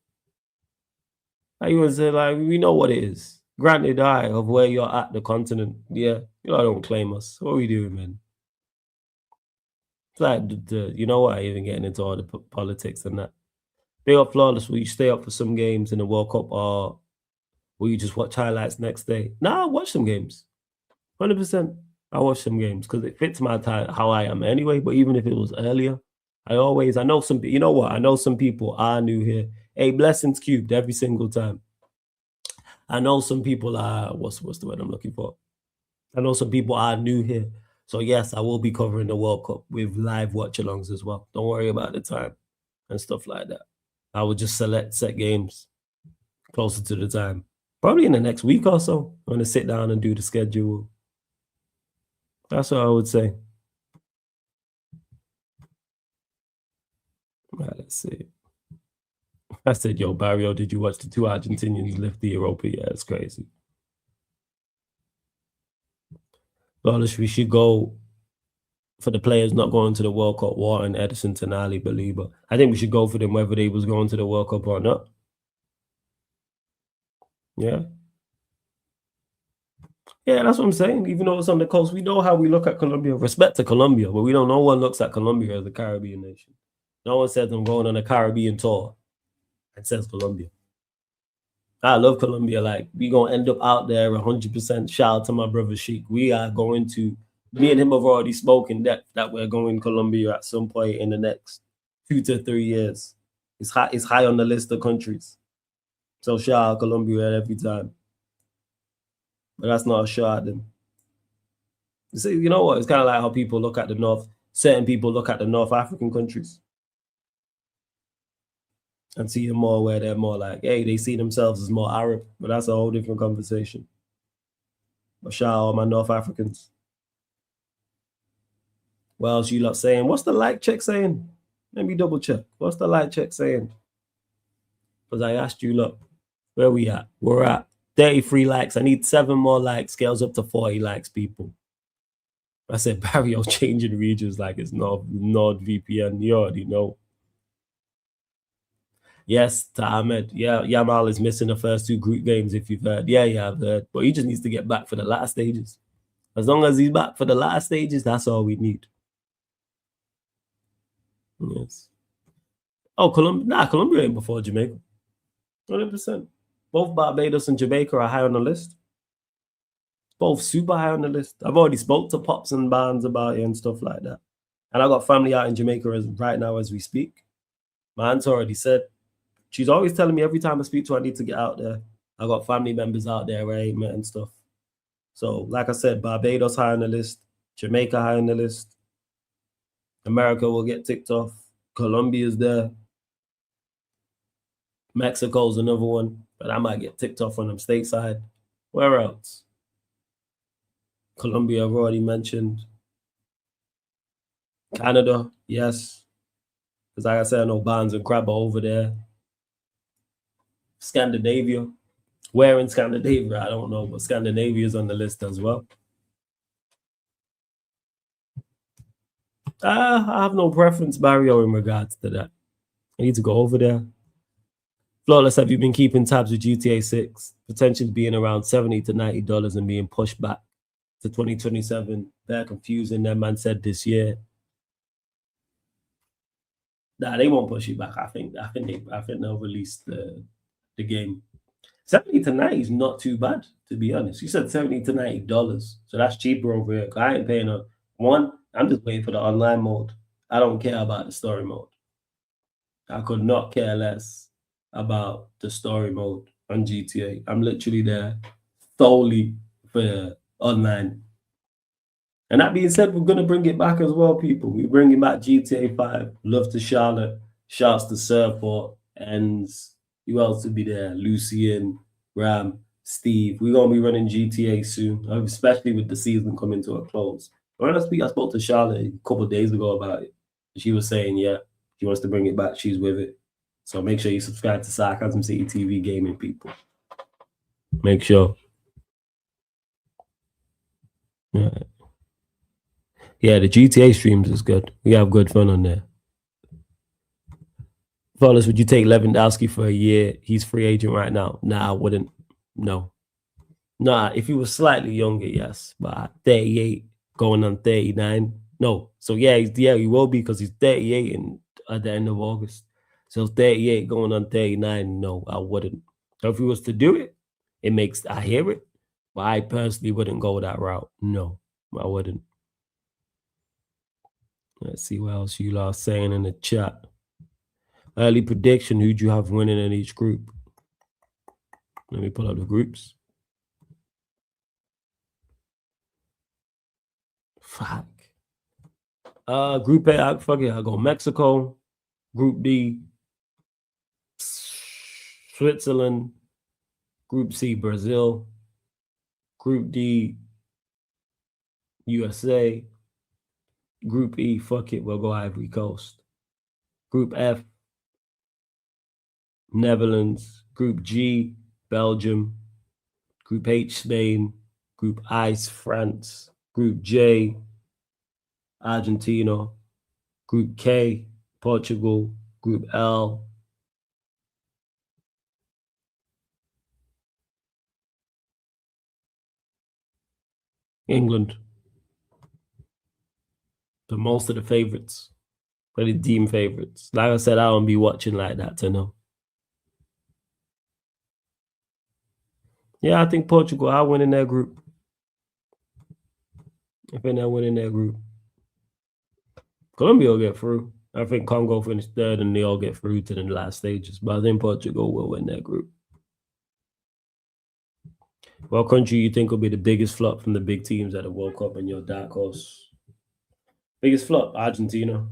Like you would say, like, we know what it is. Granted, of where you're at the continent. Yeah, you lot don't claim us. What are we doing, man? It's like, you know what? I even getting into all the politics and that. Big up Flawless. Will you stay up for some games in the World Cup or will you just watch highlights next day? Nah, I watch some games. 100%. I watch some games because it fits my time, how I am anyway. But even if it was earlier, I know some, you know what? I know some people are new here. Hey, blessings cubed every single time. I know some people are, what's the word I'm looking for? I know some people are new here. So yes, I will be covering the World Cup with live watch-alongs as well. Don't worry about the time and stuff like that. I will just select set games closer to the time. Probably in the next week or so. I'm going to sit down and do the schedule. That's what I would say. Right, let's see. I said, yo, Barrio, did you watch the 2 Argentinians lift the Europa? Yeah, it's crazy. Flawless, we should go for the players not going to the World Cup, Wharton, Edison, Tonali, Belieber. I think we should go for them whether they was going to the World Cup or not. Yeah. Yeah, that's what I'm saying. Even though it's on the coast, we know how we look at Colombia. Respect to Colombia, but we don't. No one looks at Colombia as a Caribbean nation. No one says I'm going on a Caribbean tour and says Colombia. I love Colombia. Like, we going to end up out there 100%. Shout out to my brother Sheik. We are going to, me and him have already spoken that we're going to Colombia at some point in the next 2 to 3 years. It's high on the list of countries. So shout out Colombia every time. But that's not a shot at them. You know what? It's kind of like how people look at the North. Certain people look at the North African countries and see them more where they're more like, hey, they see themselves as more Arab. But that's a whole different conversation. But shout out all my North Africans. What else you lot saying? What's the like check saying? Let me double check. What's the like check saying? Because I asked you, look, where we at? We're at 33 likes. I need 7 more likes. Scales up to 40 likes, people. I said Barrio changing regions like it's NordVPN. You already know. Yes, to Ahmed. Yeah, Yamal is missing the first 2 group games, if you've heard. Yeah, I've heard. But he just needs to get back for the last stages. As long as he's back for the last stages, that's all we need. Yes. Oh, Colombia ain't before Jamaica. 100%. Both Barbados and Jamaica are high on the list. Both super high on the list. I've already spoke to Pops and Barnes about it and stuff like that. And I got family out in Jamaica right now as we speak. My aunt's already said, she's always telling me every time I speak to her, I need to get out there. I got family members out there where I ain't met and stuff. So, like I said, Barbados high on the list. Jamaica high on the list. America will get ticked off. Colombia's there. Mexico's another one, but I might get ticked off on them stateside. Where else? Colombia, I've already mentioned. Canada, yes. Because like I said, I know Barnes and Crab are over there. Scandinavia. Where in Scandinavia? I don't know, but Scandinavia is on the list as well. I have no preference, Barrio, in regards to that. I need to go over there. Flawless, have you been keeping tabs with GTA 6? Potentially being around $70 to $90 and being pushed back to 2027. They're confusing. That man said this year. Nah, they won't push it back. I think they'll release the game. 70 to 90 is not too bad, to be honest. You said $70 to $90, so that's cheaper over here. I ain't paying I'm just waiting for the online mode. I don't care about the story mode. I could not care less about the story mode on GTA. I'm literally there solely for online. And that being said, we're going to bring it back as well, people. We're bringing back GTA 5. Love to Charlotte. Shouts to Surfport. And who else will be there? Lucian, Ram, Steve. We're going to be running GTA soon, especially with the season coming to a close. When I spoke to Charlotte a couple of days ago about it. She was saying, yeah, she wants to bring it back. She's with it. So make sure you subscribe to Sarcasm City TV Gaming, people. Make sure. Yeah, the GTA streams is good. We have good fun on there. Fellas, would you take Lewandowski for a year? He's free agent right now. Nah, I wouldn't. No. Nah, if he was slightly younger, yes. But 38 going on 39. No. So yeah, he will be because he's 38 at the end of August. So 38 going on 39. No, I wouldn't. So if he was to do it, I hear it. But I personally wouldn't go that route. No, I wouldn't. Let's see what else you are saying in the chat. Early prediction, who do you have winning in each group? Let me pull up the groups. Fuck. Group A, fuck it, I'll go Mexico. Group B, Switzerland. Group C, Brazil. Group D, USA. Group E, fuck it, we'll go Ivory Coast. Group F, Netherlands. Group G, Belgium. Group H, Spain. Group I, France. Group J, Argentina. Group K, Portugal. Group L, England. But most of the favorites, but the team favorites. Like I said, I don't be watching like that to know. Yeah, I think Portugal, I'll win in their group. I think they'll win in their group. Colombia will get through. I think Congo finished third and they all get through to the last stages. But I think Portugal will win their group. What country you think will be the biggest flop from the big teams at the World Cup and your dark horse? Biggest flop, Argentina.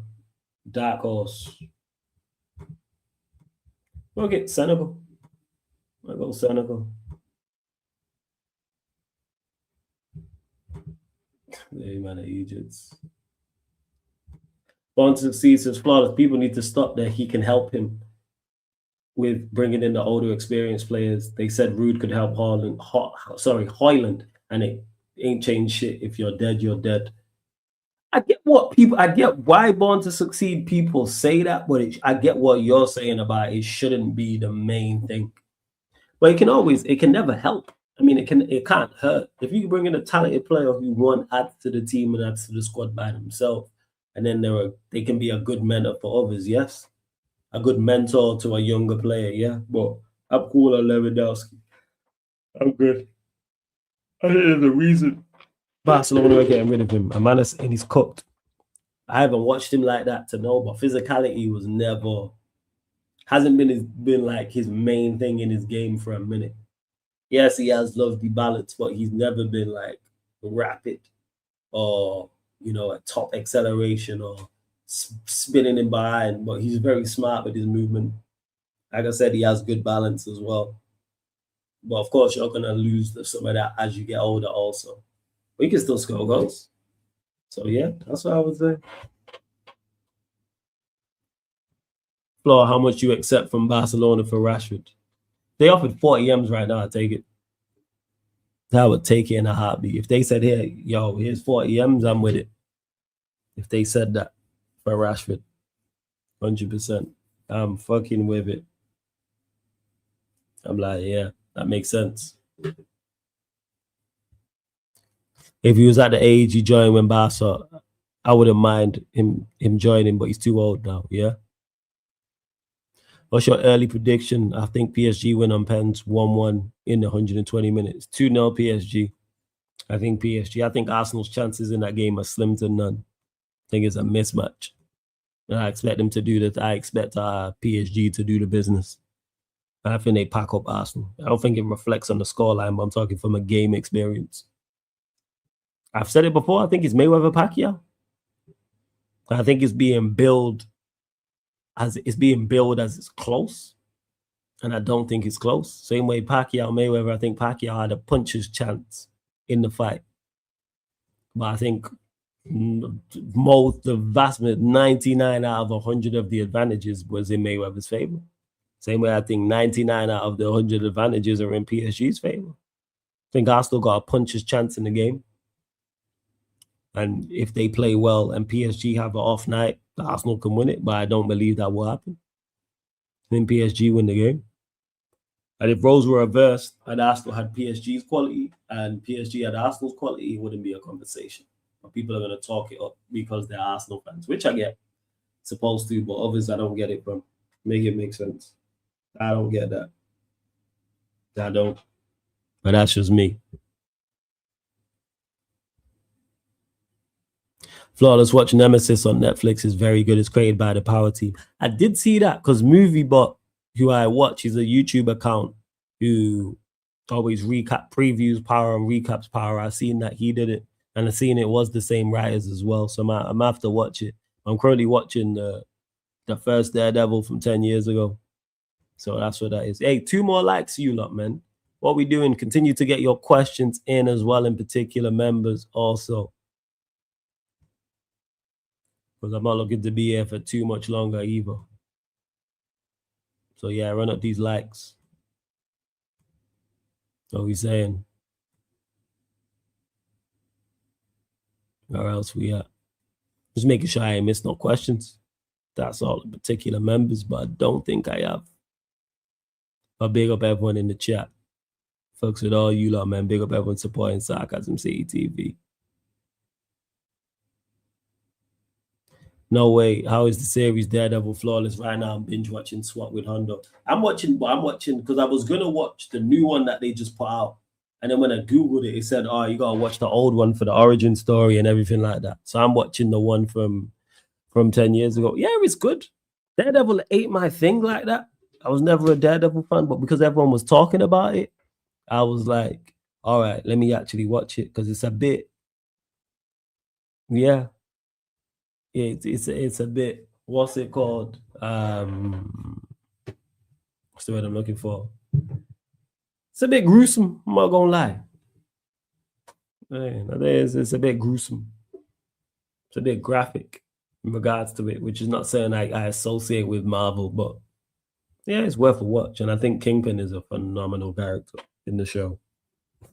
Dark horse. We'll get Senegal. I'll go Senegal. Hey, man, Egypt. Bond succeeds as flawless. People need to stop that. He can help him with bringing in the older, experienced players. They said Rude could help Hoyland, and it ain't changed shit. If you're dead, you're dead. I get why Born to Succeed people say that, but I get what you're saying about it shouldn't be the main thing. But it can never help. I mean, it can't hurt. If you bring in a talented player who one adds to the team and adds to the squad by themselves, and then they can be a good mentor for others, yes. A good mentor to a younger player, yeah. But I'm cool on Lewandowski. I'm good. I think there's a reason Barcelona are getting rid of him. And he's cooked. I haven't watched him like that to know, but physicality hasn't been like his main thing in his game for a minute. Yes, he has loved the balance, but he's never been like rapid or, a top acceleration or spinning in behind. But he's very smart with his movement. Like I said, he has good balance as well. But of course, you're going to lose some of that as you get older also. But you can still score goals. So, yeah, that's what I would say. Flo, how much you accept from Barcelona for Rashford? They offered 40 M's right now, I take it. I would take it in a heartbeat. If they said, here, yo, here's 40 M's, I'm with it. If they said that for Rashford, 100%, I'm fucking with it. I'm like, yeah, that makes sense. If he was at the age he joined when Barca, I wouldn't mind him joining, but he's too old now, yeah? What's your early prediction? I think PSG win on pens 1-1 in the 120 minutes. 2-0 PSG. I think Arsenal's chances in that game are slim to none. I think it's a mismatch. And I expect them to do that. I expect PSG to do the business. I think they pack up Arsenal. I don't think it reflects on the scoreline, but I'm talking from a game experience. I've said it before. I think it's Mayweather-Pacquiao. I think it's being billed as it's close, and I don't think it's close. Same way Pacquiao-Mayweather, I think Pacquiao had a puncher's chance in the fight. But I think the vast 99 out of 100 of the advantages was in Mayweather's favor. Same way I think 99 out of the 100 advantages are in PSG's favor. I think Arsenal got a puncher's chance in the game. And if they play well and PSG have an off night, Arsenal can win it, but I don't believe that will happen. I think PSG win the game. And if roles were reversed and Arsenal had PSG's quality and PSG had Arsenal's quality, it wouldn't be a conversation. But people are going to talk it up because they're Arsenal fans, which I get, supposed to, but others I don't get it from. Make it make sense. I don't get that. I don't. But that's just me. Flawless Watch Nemesis on Netflix is very good. It's created by the Power Team. I did see that because MovieBot, who I watch, is a YouTube account who always previews Power and recaps Power. I've seen that he did it. And I seen it was the same writers as well. So I'm gonna have to watch it. I'm currently watching the first Daredevil from 10 years ago. So that's what that is. Hey, 2 more likes, you lot, man. What we doing? Continue to get your questions in as well, in particular members also. Because I'm not looking to be here for too much longer either. So yeah, run up these likes. What we saying? Where else we at? Just making sure I ain't missed no questions. That's all the particular members, but I don't think I have. But big up everyone in the chat. Folks with all you lot, man. Big up everyone supporting Sarcasm City TV. No way. How is the series Daredevil flawless right now? I'm binge watching SWAT with Hondo. I'm watching because I was gonna watch the new one that they just put out. And then when I Googled it, it said, oh, you gotta watch the old one for the origin story and everything like that. So I'm watching the one from 10 years ago. Yeah, it's good. Daredevil ain't my thing like that. I was never a Daredevil fan, but because everyone was talking about it, I was like, all right, let me actually watch it because it's a bit, yeah, it's a bit, what's it called? What's the word I'm looking for? It's a bit gruesome, I'm not gonna lie. It's a bit gruesome. It's a bit graphic in regards to it, which is not saying I associate with Marvel, but yeah, it's worth a watch. And I think Kingpin is a phenomenal character in the show.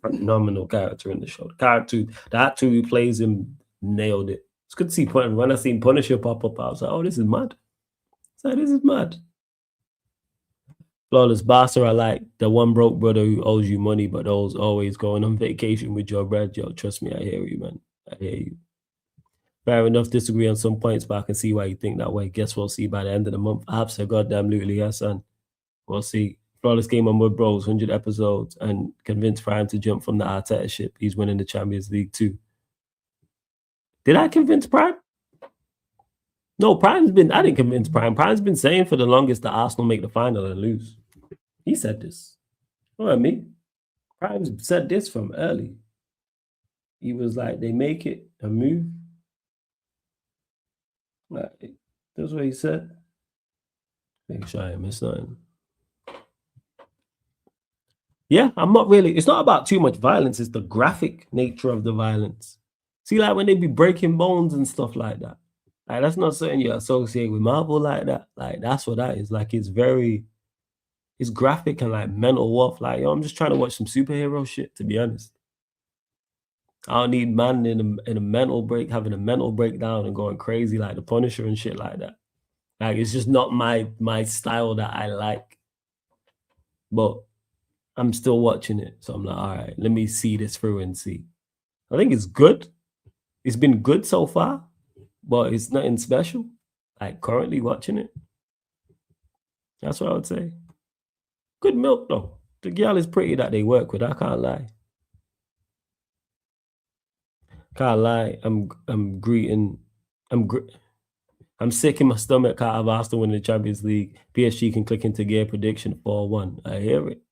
Phenomenal character in the show. The actor who plays him nailed it. It's good to see when I seen Punisher pop up, I was like, oh, this is mad. So this is mad. Flawless Bastard, I like the one broke brother who owes you money, but always going on vacation with your bread. Yo, trust me, I hear you, man. I hear you. Fair enough, disagree on some points, but I can see why you think that way. Guess we'll see by the end of the month. Absolutely, yes, son. We'll see. Flawless Game on Wood Bros, 100 episodes, and convince Prime to jump from the Arteta ship. He's winning the Champions League too. Did I convince Prime? No, I didn't convince Prime. Prime's been saying for the longest that Arsenal make the final and lose. He said this. Not me. Prime said this from early. He was like, they make it and move. Like, that's what he said. Make sure I miss nothing. Yeah, I'm not really. It's not about too much violence. It's the graphic nature of the violence. See, like when they be breaking bones and stuff like that. Like that's not something you associate with Marvel like that. Like that's what that is. Like it's graphic and like mental warfare. Like yo, I'm just trying to watch some superhero shit. To be honest, I don't need man in a mental break having a mental breakdown and going crazy like the Punisher and shit like that. Like it's just not my style that I like. But I'm still watching it, so I'm like, all right, let me see this through and see. I think it's good. It's been good so far, but it's nothing special. Like currently watching it. That's what I would say. Good milk though. The girl is pretty that they work with. I can't lie. Can't lie. I'm sick in my stomach out of Arsenal winning the Champions League. PSG can click into gear prediction 4-1. I hear it.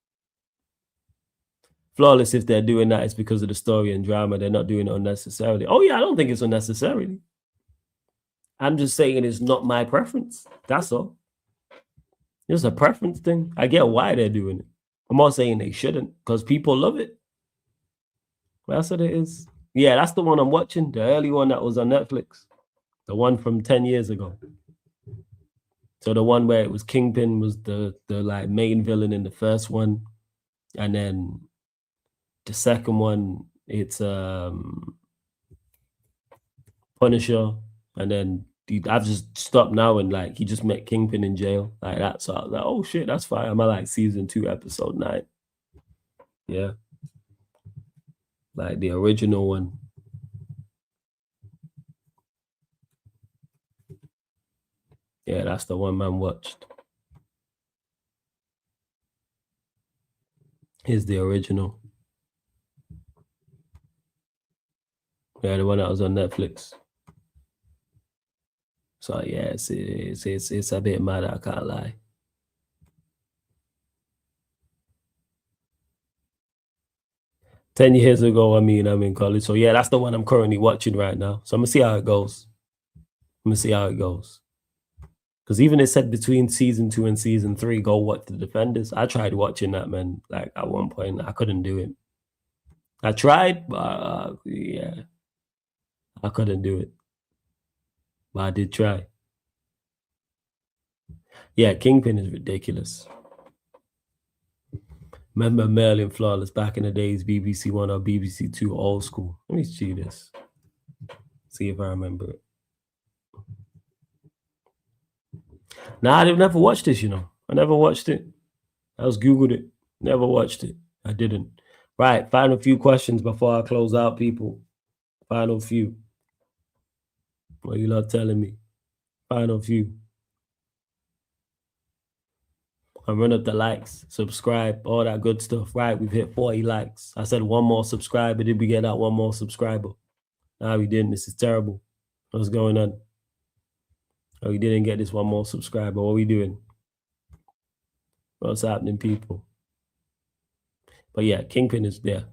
Flawless, if they're doing that, it's because of the story and drama. They're not doing it unnecessarily. Oh, yeah, I don't think it's unnecessarily. I'm just saying it's not my preference. That's all. It's a preference thing. I get why they're doing it. I'm not saying they shouldn't because people love it. That's what it is. Yeah, that's the one I'm watching. The early one that was on Netflix. The one from 10 years ago. So the one where it was Kingpin was the like main villain in the first one. And then the second one, it's Punisher, and then I've just stopped now and like he just met Kingpin in jail like that. So I was like, oh shit, that's fine. I'm at like season 2, episode 9. Yeah, like the original one. Yeah, that's the one man watched. Here's the original. Yeah, the one that was on Netflix. So yeah, it's a bit mad, I can't lie. 10 years ago, I'm in college. So yeah, that's the one I'm currently watching right now. So I'm gonna see how it goes. Because even it said between season 2 and season 3, go watch the Defenders. I tried watching that, man. Like at one point, I couldn't do it. I tried, but yeah, I couldn't do it. But I did try. Yeah, Kingpin is ridiculous. Remember Merlin Flawless back in the days, BBC One or BBC Two, old school. Let me see this. See if I remember it. Nah, I've never watched this, I never watched it. I just Googled it. Never watched it. I didn't. Right, final few questions before I close out, people. Final few. What are you not telling me? Final few. And run up the likes, subscribe, all that good stuff. Right, we've hit 40 likes. I said one more subscriber. Did we get that one more subscriber? No, we didn't. This is terrible. What's going on? Oh, we didn't get this one more subscriber. What are we doing? What's happening, people? But yeah, Kingpin is there.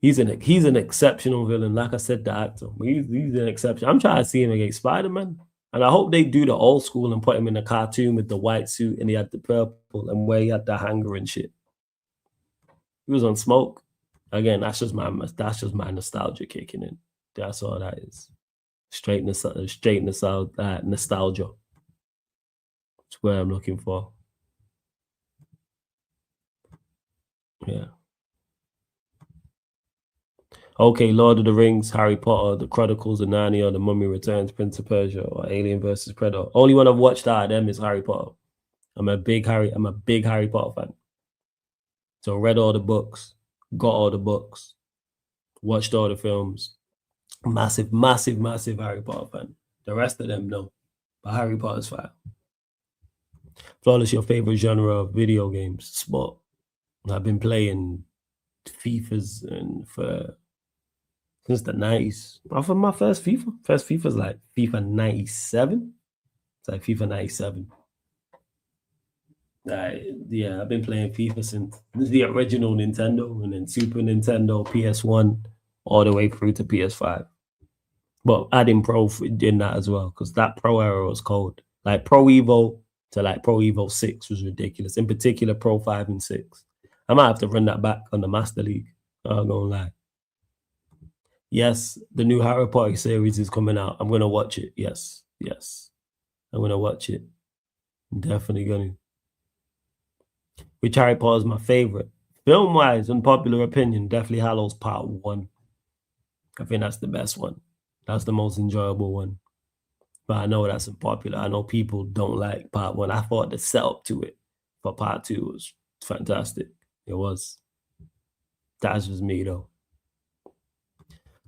He's an exceptional villain. Like I said, the actor. He's an exception. I'm trying to see him against Spider-Man. And I hope they do the old school and put him in a cartoon with the white suit and he had the purple and where he had the hanger and shit. He was on smoke. Again, that's just my nostalgia kicking in. That's all that is. Straight nostalgia. That's what I'm looking for. Yeah. Okay, Lord of the Rings, Harry Potter, The Chronicles of Narnia, The Mummy Returns, Prince of Persia, or Alien vs. Predator. Only one I've watched out of them is Harry Potter. I'm a big Harry Potter fan. So read all the books, got all the books, watched all the films. Massive Harry Potter fan. The rest of them, no. But Harry Potter's fire. Flawless, your favorite genre of video games? Sport. I've been playing FIFAs and since the 90s. Off of my first FIFA. First FIFA's like FIFA 97. It's like FIFA 97. Yeah, I've been playing FIFA since the original Nintendo and then Super Nintendo, PS1, all the way through to PS5. But adding Pro in that as well, because that Pro era was cold. Like Pro Evo to like Pro Evo 6 was ridiculous. In particular, Pro 5 and 6. I might have to run that back on the Master League. I'm not gonna lie. Yes, the new Harry Potter series is coming out. I'm gonna watch it. Yes. I'm gonna watch it. I'm definitely gonna. Which Harry Potter is my favorite? Film-wise, unpopular opinion, Deathly Hallows Part 1. I think that's the best one. That's the most enjoyable one. But I know that's unpopular. I know people don't like Part 1. I thought the setup to it for Part 2 was fantastic. It was. That's just me, though.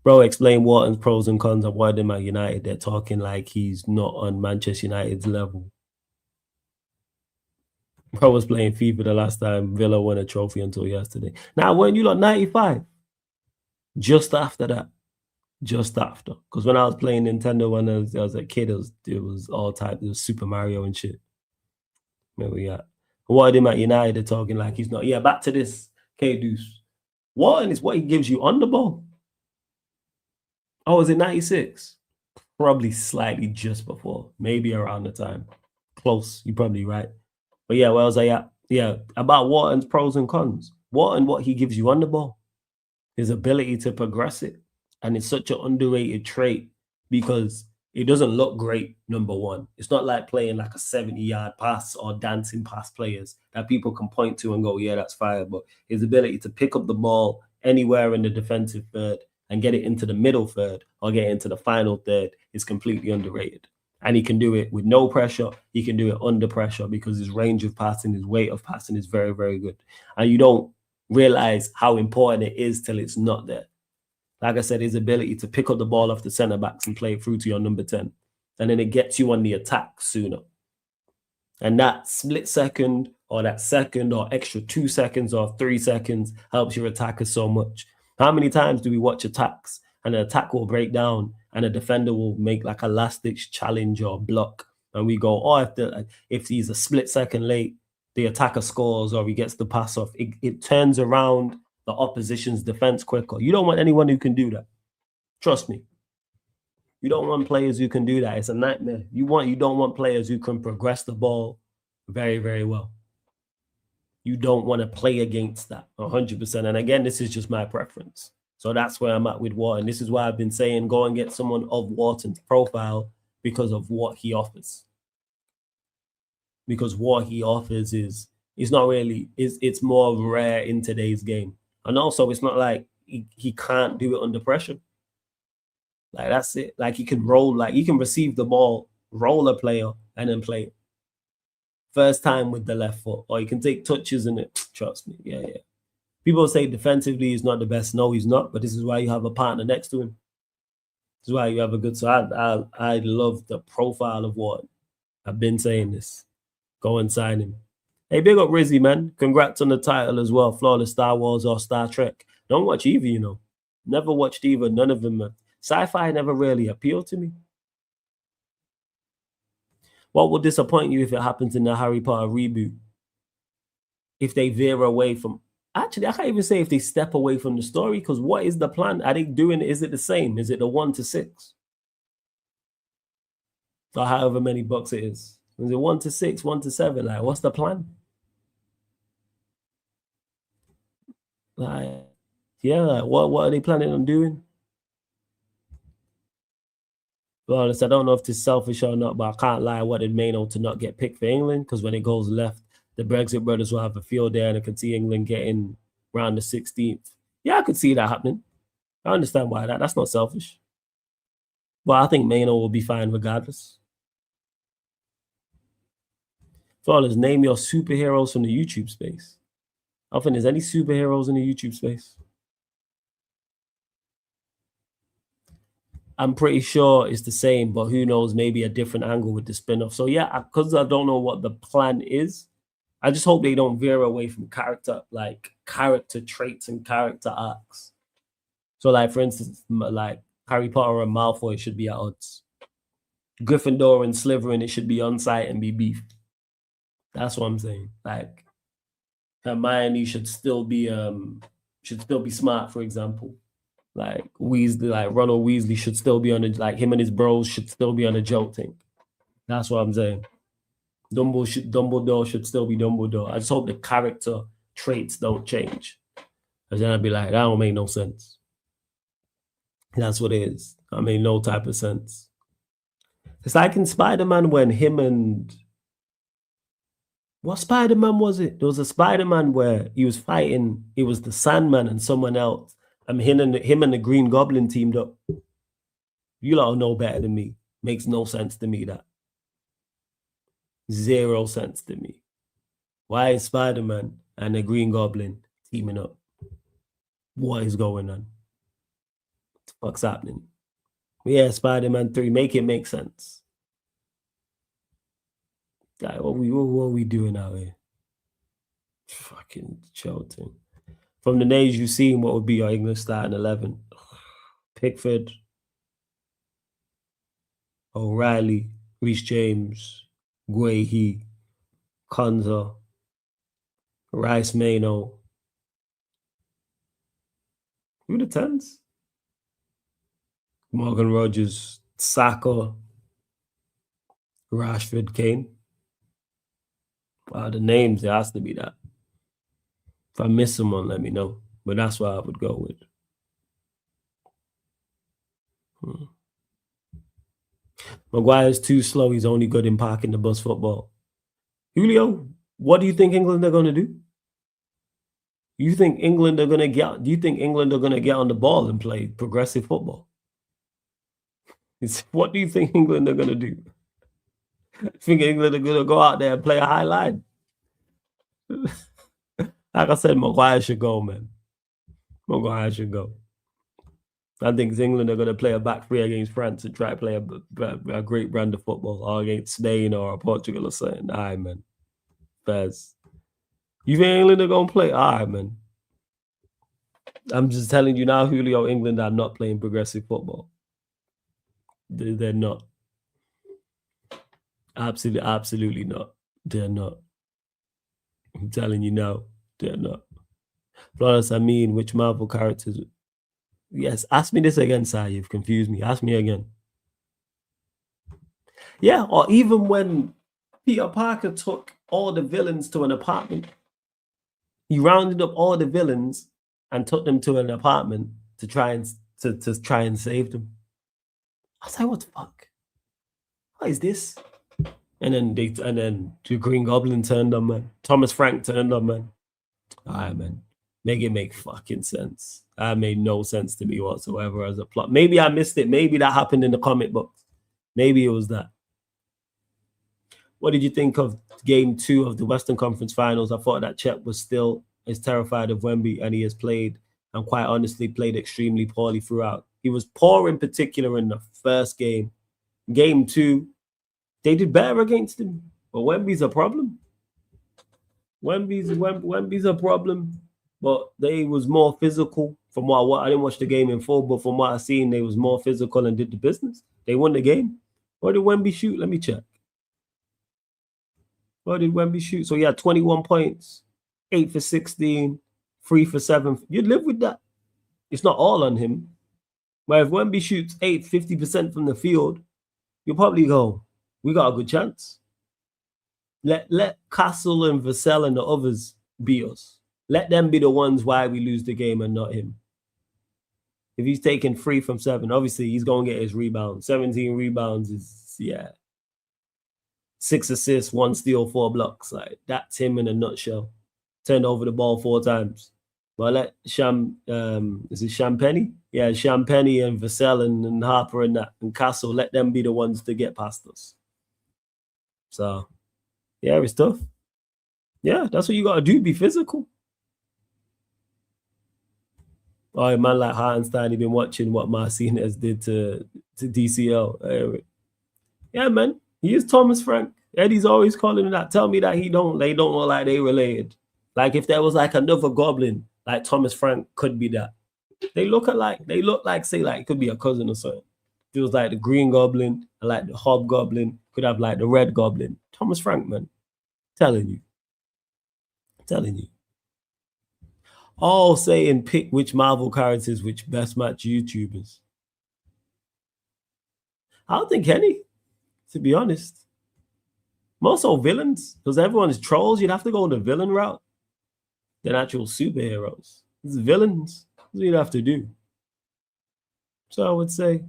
Bro, explain Wharton's pros and cons of why they're at United. They're talking like he's not on Manchester United's level. Bro was playing FIFA the last time Villa won a trophy until yesterday. Now, weren't you like 95? Just after that. Just after. Because when I was playing Nintendo when I was a kid, it was all types. It was Super Mario and shit. Where we at? What him at United, they're talking like he's not. Yeah, back to this. K-Deuce. Wharton is what he gives you on the ball. Oh, is it 96? Probably slightly just before. Maybe around the time. Close. You're probably right. But yeah, where was I at? Yeah, about Wharton's pros and cons. Wharton, what he gives you on the ball. His ability to progress it. And it's such an underrated trait because it doesn't look great, number one. It's not like playing like a 70-yard pass or dancing past players that people can point to and go, yeah, that's fire. But his ability to pick up the ball anywhere in the defensive third and get it into the middle third or get into the final third is completely underrated. And he can do it with no pressure. He can do it under pressure because his range of passing, his weight of passing is very, very good. And you don't realize how important it is till it's not there. Like I said, his ability to pick up the ball off the center backs and play it through to your number 10. And then it gets you on the attack sooner. And that split second or that second or extra 2 seconds or 3 seconds helps your attackers so much. How many times do we watch attacks and an attack will break down and a defender will make like a last-ditch challenge or block and we go, oh, if he's a split second late, the attacker scores or he gets the pass off. It turns around the opposition's defense quicker. You don't want anyone who can do that. Trust me. You don't want players who can do that. It's a nightmare. You don't want players who can progress the ball very, very well. You don't want to play against that 100%. And again, this is just my preference. So that's where I'm at with Wharton. This is why I've been saying go and get someone of Wharton's profile because of what he offers. Because what he offers is not really, it's more rare in today's game. And also, it's not like he can't do it under pressure. Like, that's it. Like, he can roll, like, he can receive the ball, roll a player, and then play it. First time with the left foot. Or he can take touches in it. Trust me. Yeah. People say defensively he's not the best. No, he's not. But this is why you have a partner next to him. This is why you have a good... So I love the profile of Wharton. I've been saying this. Go and sign him. Hey, big up Rizzy, man. Congrats on the title as well. Flawless Star Wars or Star Trek. Don't watch either, you know. Never watched either. None of them, man. Sci-fi never really appealed to me. What would disappoint you if it happens in the Harry Potter reboot? If they veer away from... Actually, I can't even say if they step away from the story, because what is the plan? Are they doing it? Is it the same? Is it the 1 to 6? Or however many books it is. Is it 1 to 6, 1 to 7? Like, what's the plan? Like, yeah, like, what are they planning on doing? Well, I don't know if it's selfish or not, but I can't lie. I wanted Maino to not get picked for England, because when it goes left, the Brexit brothers will have a field there, and I can see England getting around the 16th. Yeah, I could see that happening. I understand why that's not selfish. But I think Maino will be fine regardless. Flawless, name your superheroes from the YouTube space. I don't think there's any superheroes in the YouTube space. I'm pretty sure it's the same, but who knows, maybe a different angle with the spin-off. So yeah, because I don't know what the plan is, I just hope they don't veer away from character traits and character arcs. So like, for instance, like Harry Potter and Malfoy should be at odds. Gryffindor and Slytherin, it should be on site and be beef. That's what I'm saying. Like, Hermione should still be smart, for example. Like Weasley, like Ronald Weasley should still be on it. Like him and his bros should still be on a joke thing. That's what I'm saying. Dumbledore should still be Dumbledore. I just hope the character traits don't change. Because then I'd be like, that don't make no sense. That's what it is. I mean, no type of sense. It's like in Spider-Man when him and... What Spider-Man was it? There was a Spider-Man where he was fighting, it was the Sandman and someone else. And him and the Green Goblin teamed up. You lot know better than me. Makes no sense to me, that. 0 sense to me. Why is Spider-Man and the Green Goblin teaming up? What is going on? What the fuck's happening? Yeah, Spider-Man 3, make it make sense. Like, what are we doing out here? Fucking shouting. From the names you've seen, what would be your English starting 11? Pickford, O'Reilly, Reece James, Guehi, Konza, Rice Maino. Who the 10s? Morgan Rogers, Saka, Rashford, Kane. Wow, the names, there has to be that. If I miss someone, let me know. But that's what I would go with. Maguire's too slow. He's only good in parking the bus football. Julio, what do you think England are going to do? You think England are going to get? Do you think England are going to get on the ball and play progressive football? What do you think England are going to do? Think England are going to go out there and play a high line? Like I said, Maguire should go, man. Maguire should go. I think England are going to play a back three against France and try to play a great brand of football, or against Spain or Portugal or something. All right, man. Faz. You think England are going to play? All right, man. I'm just telling you now, Julio, England are not playing progressive football. They're not. Absolutely not. They're not. I'm telling you now, they're not. Flawless, I mean, which Marvel characters? Yes, ask me this again, Si. You've confused me. Ask me again. Yeah, or even when Peter Parker took all the villains to an apartment, he rounded up all the villains and took them to an apartment to try and save them. I was like, what the fuck? What is this? And then the Green Goblin turned on, man. Thomas Frank turned on, man. All right, man. Make it make fucking sense. That made no sense to me whatsoever as a plot. Maybe I missed it. Maybe that happened in the comic books. Maybe it was that. What did you think of game 2 of the Western Conference Finals? I thought that Chet was still as terrified of Wemby, and he has played, and quite honestly, played extremely poorly throughout. He was poor in particular in the first game. Game 2, they did better against him. But Wemby's a problem. Wemby's a problem. But they was more physical. From what I didn't watch the game in full, but from what I seen, they was more physical and did the business. They won the game. What did Wemby shoot? Let me check. What did Wemby shoot? So he had 21 points, 8 for 16, 3 for 7. You'd live with that. It's not all on him. But if Wemby shoots 50% from the field, you'll probably go, we got a good chance. Let Castle and Vassell and the others beat us. Let them be the ones why we lose the game and not him. If he's taking 3 from 7, obviously he's going to get his rebound. 17 rebounds is, yeah. 6 assists, 1 steal, 4 blocks. Like, that's him in a nutshell. Turned over the ball 4 times. But let is it Champagny? Yeah, Champagny and Vassell and Harper and that and Castle, let them be the ones to get past us. So, yeah, it's tough. Yeah, that's what you got to do, be physical. Oh, man like Hartenstein, he been watching what Marcinez did to DCL. Yeah, man, he is Thomas Frank. Eddie's always calling him that. Tell me that they don't look like they related. Like if there was like another goblin, like Thomas Frank could be that. They look like, say, like it could be a cousin or something. If it was like the Green Goblin, and like the Hobgoblin, could have like the Red Goblin. Thomas Frank, man. Telling you. All saying pick which Marvel characters, which best match YouTubers. I don't think any, to be honest. More so villains, because everyone is trolls. You'd have to go the villain route than actual superheroes. It's villains. That's what you'd have to do. So I would say,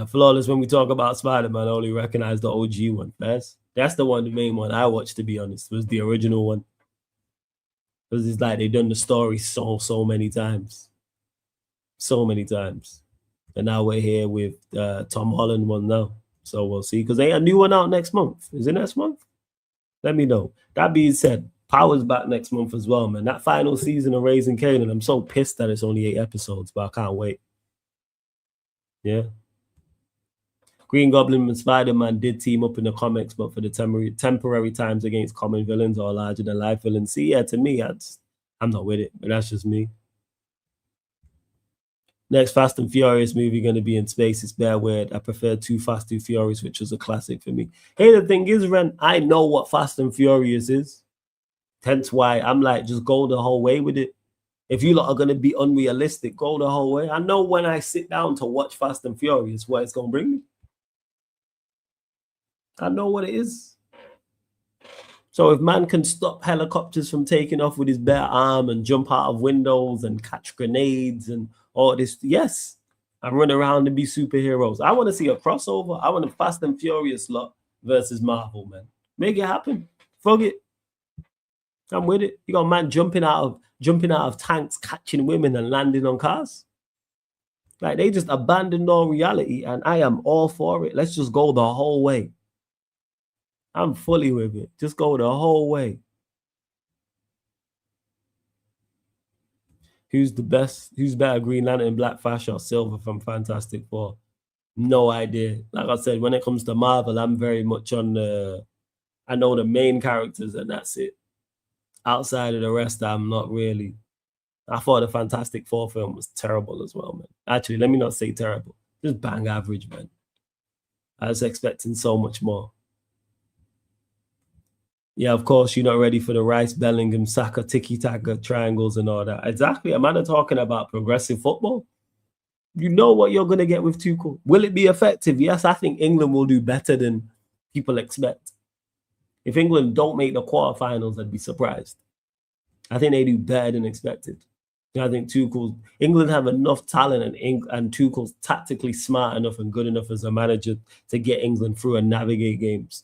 Flawless, when we talk about Spider-Man, I only recognize the OG one. That's the main one I watched, to be honest, was the original one. Because it's like they've done the story so many times. So many times. And now we're here with Tom Holland one now. So we'll see. Because they a new one out next month. Is it next month? Let me know. That being said, Power's back next month as well, man. That final season of Raising Kanan, I'm so pissed that it's only 8 episodes, but I can't wait. Yeah. Green Goblin and Spider-Man did team up in the comics, but for the temporary times against common villains or larger-than-life villains. See, yeah, to me, I'm not with it, but that's just me. Next Fast and Furious movie going to be in space. It's bare weird. I prefer 2 Fast, 2 Furious, which was a classic for me. Hey, the thing is, Ren, I know what Fast and Furious is. Hence why I'm like, just go the whole way with it. If you lot are going to be unrealistic, go the whole way. I know when I sit down to watch Fast and Furious, what it's going to bring me. I know what it is. So if man can stop helicopters from taking off with his bare arm and jump out of windows and catch grenades and all this, yes, and run around and be superheroes. I want to see a crossover. I want a Fast and Furious lot versus Marvel, man. Make it happen. Fuck it. I'm with it. You got a man jumping out of tanks, catching women and landing on cars. Like they just abandoned all reality, and I am all for it. Let's just go the whole way. I'm fully with it. Just go the whole way. Who's the best? Who's better, Green Lantern, Black Flash, or Silver from Fantastic Four? No idea. Like I said, when it comes to Marvel, I'm very much on I know the main characters and that's it. Outside of the rest, I'm not really. I thought the Fantastic Four film was terrible as well, man. Actually, let me not say terrible. Just bang average, man. I was expecting so much more. Yeah, of course, you're not ready for the Rice, Bellingham, Saka, tiki-taka, triangles and all that. Exactly. I'm not talking about progressive football. You know what you're going to get with Tuchel. Will it be effective? Yes, I think England will do better than people expect. If England don't make the quarterfinals, I'd be surprised. I think they do better than expected. I think England have enough talent and Tuchel's tactically smart enough and good enough as a manager to get England through and navigate games.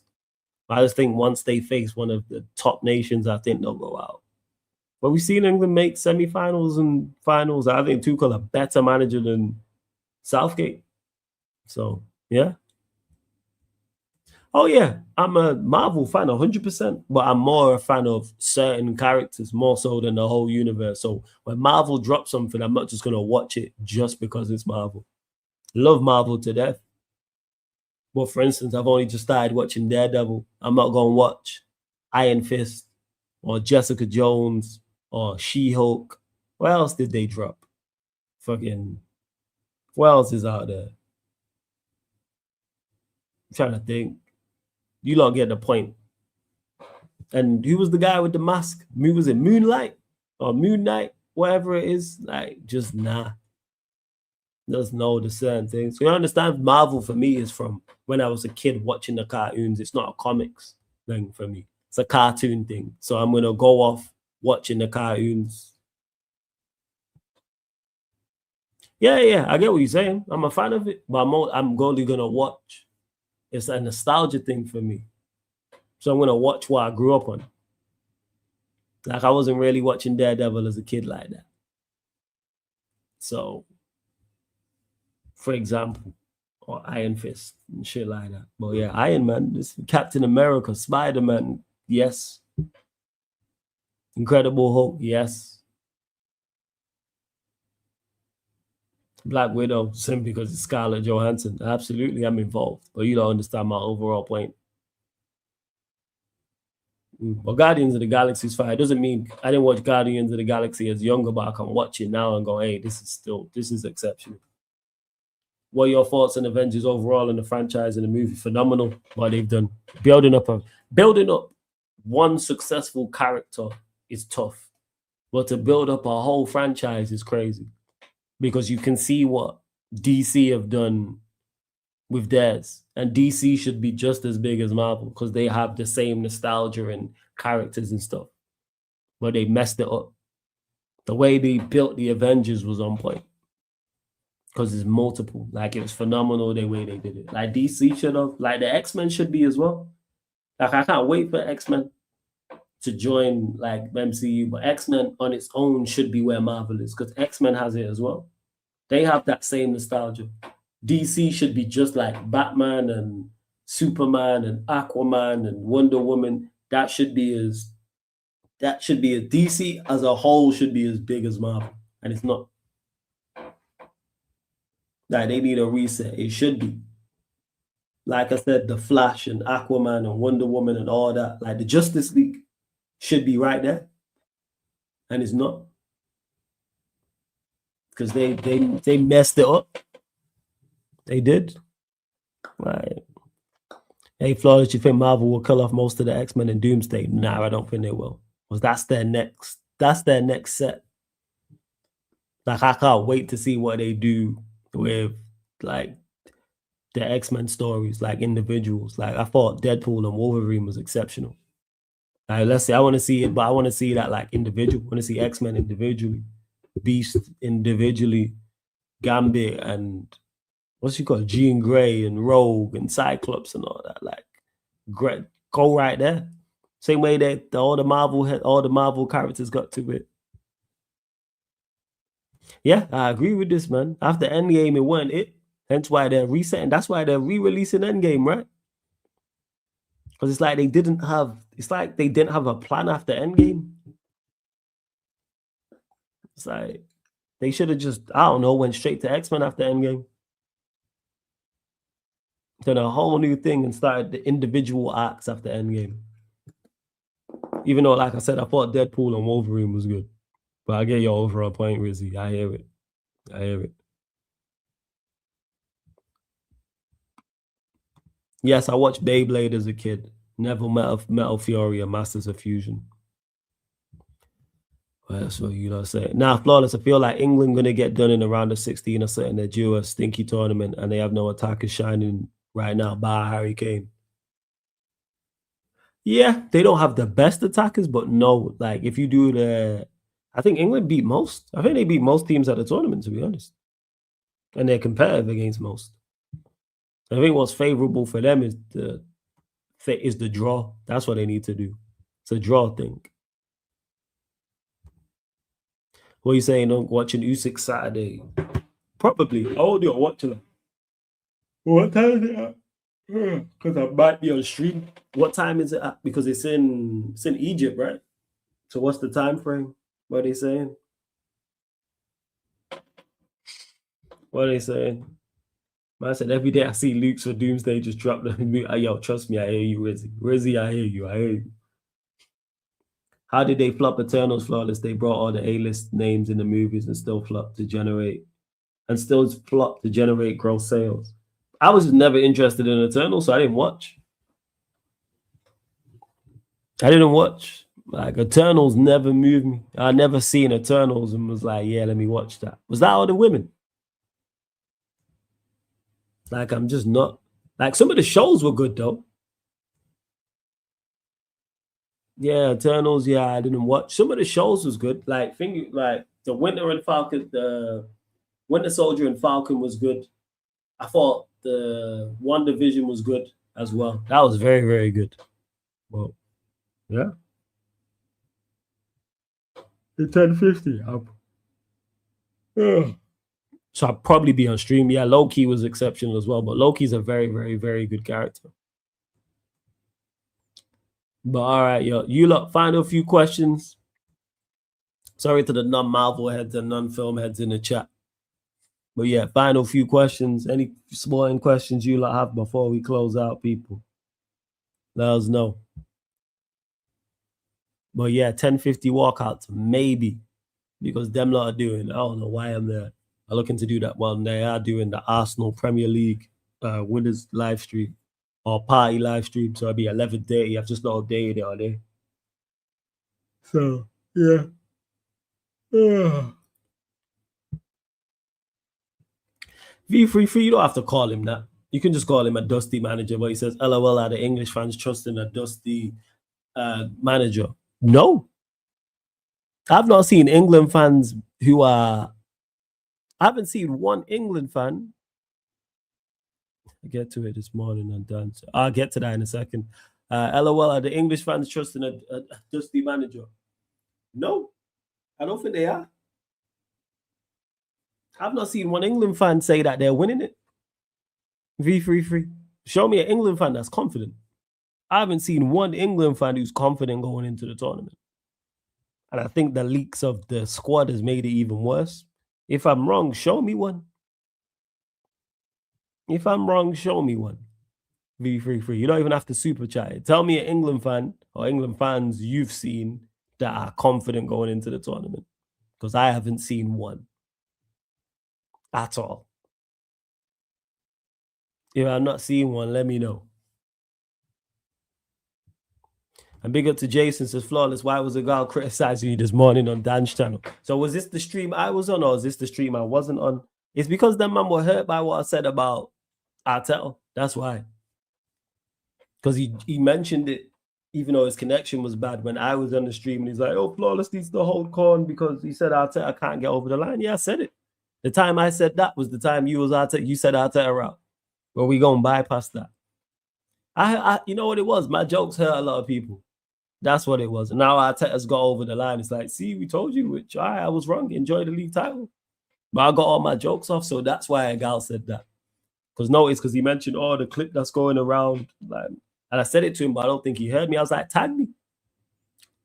I just think once they face one of the top nations, I think they'll go out. But we've seen England make semi-finals and finals. I think Tuchel a better manager than Southgate. So, yeah. Oh, yeah. I'm a Marvel fan, 100%. But I'm more a fan of certain characters, more so than the whole universe. So when Marvel drops something, I'm not just going to watch it just because it's Marvel. Love Marvel to death. But for instance, I've only just started watching Daredevil. I'm not going to watch Iron Fist or Jessica Jones or She-Hulk. What else did they drop? What else is out there? I'm trying to think. You lot get the point. And who was the guy with the mask? Was it Moonlight or Moon Knight? Whatever it is. Like, just nah. There's no the certain things. So you understand, Marvel for me is from when I was a kid watching the cartoons. It's not a comics thing for me. It's a cartoon thing. So I'm going to go off watching the cartoons. Yeah, I get what you're saying. I'm a fan of it, but I'm only going to watch. It's a nostalgia thing for me. So I'm going to watch what I grew up on. Like, I wasn't really watching Daredevil as a kid like that. So, for example, or Iron Fist and shit like that. But yeah, Iron Man, this Captain America, Spider-Man, yes. Incredible Hulk, yes. Black Widow, simply because it's Scarlett Johansson. Absolutely, I'm involved. But you don't understand my overall point. But Guardians of the Galaxy is fine. It doesn't mean I didn't watch Guardians of the Galaxy as younger, but I can watch it now and go, hey, this is exceptional. What are your thoughts on Avengers overall in the franchise and the movie? Phenomenal. What they've done. Building up one successful character is tough. But to build up a whole franchise is crazy. Because you can see what DC have done with theirs. And DC should be just as big as Marvel because they have the same nostalgia and characters and stuff. But they messed it up. The way they built the Avengers was on point. Because it's multiple. Like, it was phenomenal the way they did it. Like, DC should have. Like, the X-Men should be as well. Like, I can't wait for X-Men to join, like, MCU. But X-Men on its own should be where Marvel is. Because X-Men has it as well. They have that same nostalgia. DC should be just like Batman and Superman and Aquaman and Wonder Woman. That should be DC as a whole should be as big as Marvel. And it's not. Like, they need a reset. It should be. Like I said, the Flash and Aquaman and Wonder Woman and all that. Like, the Justice League should be right there. And it's not. Because they messed it up. They did. Right. Hey, Flores, you think Marvel will kill off most of the X-Men in Doomsday? Nah, I don't think they will. Because that's their next set. Like, I can't wait to see what they do with, like, the X-Men stories, like, individuals. Like, I thought Deadpool and Wolverine was exceptional. Like, let's say I want to see it, but I want to see that, like, individual. I want to see X-Men individually, Beast individually, Gambit and what's she called? Jean Grey and Rogue and Cyclops and all that. Like, great, go right there. Same way that all the Marvel characters got to it. Yeah, I agree with this, man. After Endgame, it wasn't it. Hence why they're resetting. That's why they're re-releasing Endgame, right? Because it's like they didn't have a plan after Endgame. It's like they should have just, I don't know, went straight to X-Men after Endgame. Done a whole new thing and started the individual arcs after Endgame. Even though, like I said, I thought Deadpool and Wolverine was good. But I get your overall point, Rizzy. I hear it. Yes, I watched Beyblade as a kid. Neville Metal Fury and Masters of Fusion. Well, that's what you know say. Now, Flawless, I feel like England going to get done in a round of 16 or something. They're due a stinky tournament and they have no attackers shining right now, bar Harry Kane. Yeah, they don't have the best attackers, but no, like if you do I think England beat most. I think they beat most teams at the tournament, to be honest. And they're competitive against most. I think what's favorable for them is the draw. That's what they need to do. It's a draw thing. What are you saying on watching Usyk Saturday? Probably. How old are you watching it? What time is it at? Because I might be on stream. What time is it at? Because it's in Egypt, right? So what's the time frame? What are they saying? What are they saying? Man, I said every day I see Luke's for Doomsday just drop them. Yo, trust me, I hear you, Rizzy. Rizzy, I hear you. How did they flop Eternals Flawless? They brought all the A-list names in the movies and still flopped to generate gross sales. I was never interested in Eternals, so I didn't watch. Like Eternals never moved me. I never seen Eternals and was like, yeah, let me watch that. Was that all the women? Like I'm just not. Like some of the shows were good though. Yeah, Eternals. Yeah, I didn't watch. Some of the shows was good. Like the Winter and Falcon, the Winter Soldier and Falcon was good. I thought the WandaVision was good as well. That was very, very good. Well, yeah. The 1050 up. Yeah. So I'll probably be on stream. Yeah, Loki was exceptional as well, but Loki's a very, very, very good character. But all right, yo, you lot, final few questions. Sorry to the non-Marvel heads and non-film heads in the chat. But yeah, final few questions. Any sporting questions you lot have before we close out, people? Let us know. But yeah, 1050 walkouts, maybe. Because them lot are doing, I don't know why I'm there. I'm looking to do that one. They are doing the Arsenal Premier League winners live stream or party live stream. So it'll be 11:30. I've just not updated it on there. So, yeah. V33, you don't have to call him that. You can just call him a dusty manager. But he says, LOL, are the English fans trusting a dusty manager? No. I've not seen England fans who are... I haven't seen one England fan. I'll get to it this morning and done. So I'll get to that in a second. LOL, are the English fans trusting a dusty manager? No, I don't think they are. I've not seen one England fan say that they're winning it. V33. Show me an England fan that's confident. I haven't seen one England fan who's confident going into the tournament. And I think the leaks of the squad has made it even worse. If I'm wrong, show me one. If I'm wrong, show me one. V33. You don't even have to super chat it. Tell me an England fan or England fans you've seen that are confident going into the tournament. Because I haven't seen one. At all. If I'm not seeing one, let me know. And big up to Jason, says Flawless, why was a girl criticizing you this morning on Dan's channel? So was this the stream I was on or is this the stream I wasn't on? It's because them man were hurt by what I said about Arteta. That's why. Because he mentioned it, even though his connection was bad when I was on the stream. And he's like, oh, Flawless needs to hold corn because he said Arteta can't get over the line. Yeah, I said it. The time I said that was the time you said Arteta out. But we going to bypass that. I you know what it was? My jokes hurt a lot of people. That's what it was. And now Arteta's got over the line. It's like, see, we told you, which I was wrong. Enjoy the league title. But I got all my jokes off, so that's why a gal said that. Because he mentioned, the clip that's going around. Like, and I said it to him, but I don't think he heard me. I was like, tag me.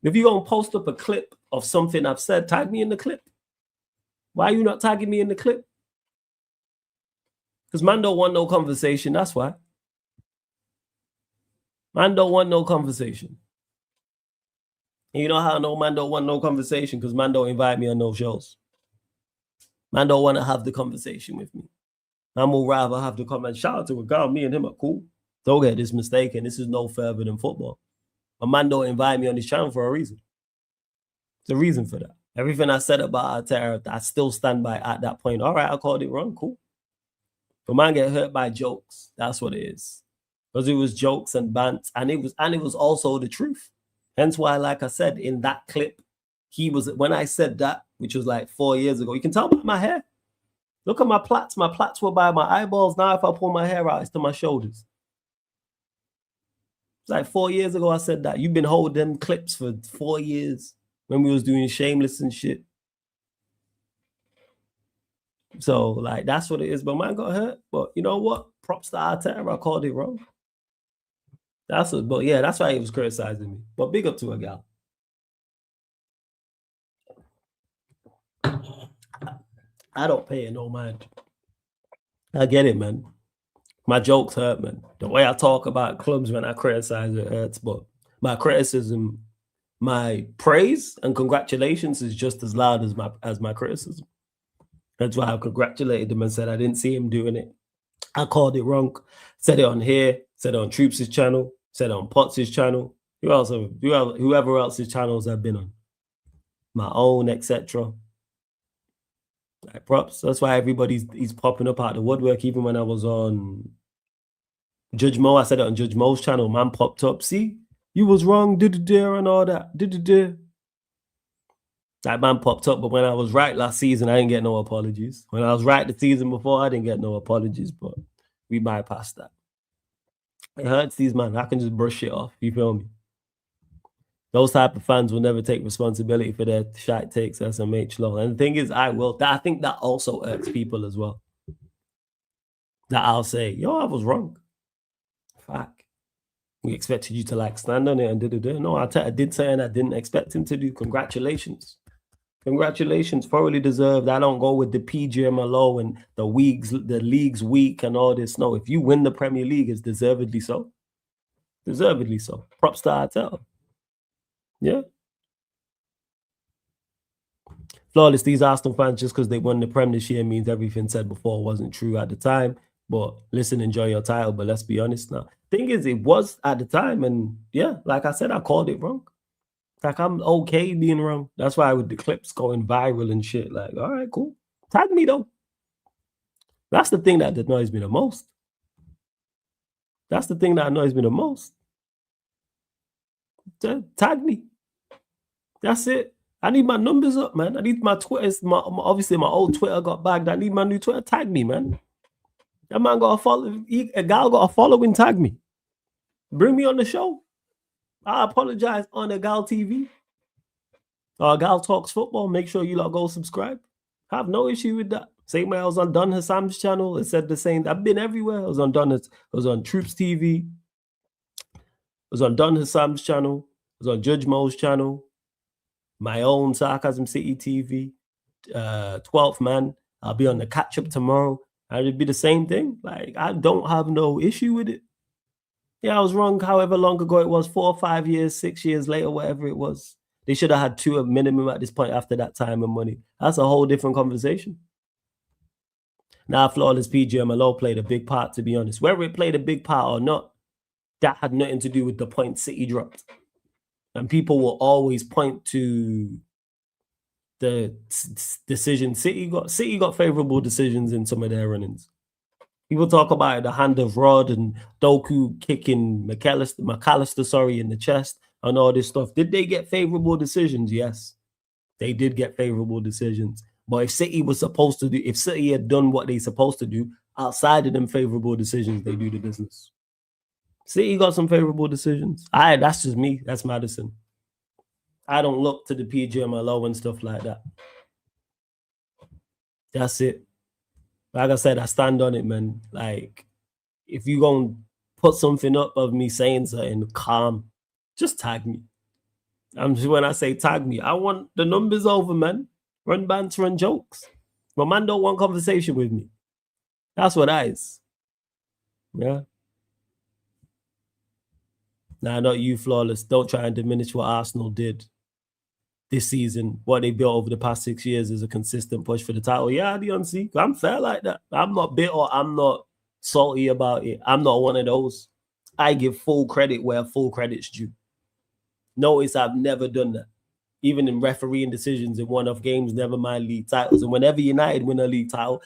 If you're going to post up a clip of something I've said, tag me in the clip. Why are you not tagging me in the clip? Because man don't want no conversation. That's why. Man don't want no conversation. And you know how no man don't want no conversation? Because man don't invite me on no shows. Man don't want to have the conversation with me. Man will rather have the comment. Shout out to a girl. Me and him are cool. Don't get this mistaken. This is no further than football. A man don't invite me on this channel for a reason. There's a reason for that. Everything I said about Arteta, I still stand by at that point. All right, I called it wrong. Cool. But man get hurt by jokes. That's what it is. Because it was jokes and bants, and it was also the truth. Hence why, like I said, in that clip, when I said that, which was like 4 years ago, you can tell by my hair. Look at my plaits. My plaits were by my eyeballs. Now if I pull my hair out, it's to my shoulders. It's like 4 years ago I said that. You've been holding them clips for 4 years when we was doing Shameless and shit. So, like, that's what it is. But man got hurt. But you know what? Props to Arteta. I called it wrong. But yeah, that's why he was criticizing me. But big up to a gal. I don't pay it no mind. I get it, man. My jokes hurt, man. The way I talk about clubs when I criticize it hurts. But my criticism, my praise and congratulations is just as loud as my criticism. That's why I congratulated him and said I didn't see him doing it. I called it wrong. Said it on here. Said it on Troops' channel. Said it on Potts' channel. Whoever else's channels I've been on. My own, etc. Like props. That's why he's popping up out the woodwork. Even when I was on Judge Mo, I said it on Judge Mo's channel. Man popped up. See, you was wrong. And all that. That man popped up. But when I was right last season, I didn't get no apologies. When I was right the season before, I didn't get no apologies. But we bypassed that. It hurts these man. I can just brush it off. You feel me? Those type of fans will never take responsibility for their shite takes SMH low. And the thing is, I will. I think that also irks people as well. That I'll say, yo, I was wrong. Fuck. We expected you to like stand on it and da-da-da. No, I did say and I didn't expect him to do. Congratulations. Congratulations. Thoroughly deserved. I don't go with the PGMLO and the league's weak and all this. No, if you win the Premier League, it's deservedly so. Deservedly so. Props to Arteta. Yeah. Flawless, these Arsenal fans, just because they won the Prem this year means everything said before wasn't true at the time. But listen, enjoy your title. But let's be honest now. Thing is, it was at the time. And yeah, like I said, I called it wrong. Like, I'm okay being wrong. That's why with the clips going viral and shit. Like, all right, cool. Tag me, though. That's the thing that annoys me the most. That's the thing that annoys me the most. Tag me. That's it. I need my numbers up, man. I need my Twitter. Obviously, my old Twitter got bagged. I need my new Twitter. Tag me, man. That man got a follow. A gal got a following. Tag me. Bring me on the show. I apologize on a gal TV. Gal Talks Football. Make sure you lot go subscribe. I have no issue with that. Same way I was on Don Hassam's channel. It said the same. I've been everywhere. I was on Troops TV. I was on Don Hassam's channel. I was on Judge Mo's channel. My own Sarcasm City TV. 12th Man. I'll be on the catch up tomorrow. And it'd be the same thing. Like, I don't have no issue with it. Yeah, I was wrong however long ago it was. 4 or 5 years, 6 years later, whatever it was. They should have had 2 at minimum at this point after that time and money. That's a whole different conversation. Now, Flawless PGMLO played a big part, to be honest. Whether it played a big part or not, that had nothing to do with the point City dropped. And people will always point to the decision City got. City got favorable decisions in some of their runnings. People talk about the hand of Rod and Doku kicking McAllister, in the chest and all this stuff. Did they get favorable decisions? Yes, they did get favorable decisions. But if City had done what they supposed to do outside of them favorable decisions, they do the business. City got some favorable decisions. That's just me. That's Madison. I don't look to the PGMLO and stuff like that. That's it. Like I said, I stand on it, man. Like, if you gonna put something up of me saying something calm, just tag me. When I say tag me, I want the numbers over, man. Run banter, run jokes. My man don't want conversation with me. That's what that is. Yeah. Nah, not you, Flawless. Don't try and diminish what Arsenal did this season. What they built over the past 6 years is a consistent push for the title. Yeah, I'm fair like that. I'm not bitter. I'm not salty about it. I'm not one of those. I give full credit where full credit's due. Notice I've never done that. Even in refereeing decisions in one-off games, never mind league titles. And whenever United win a league title,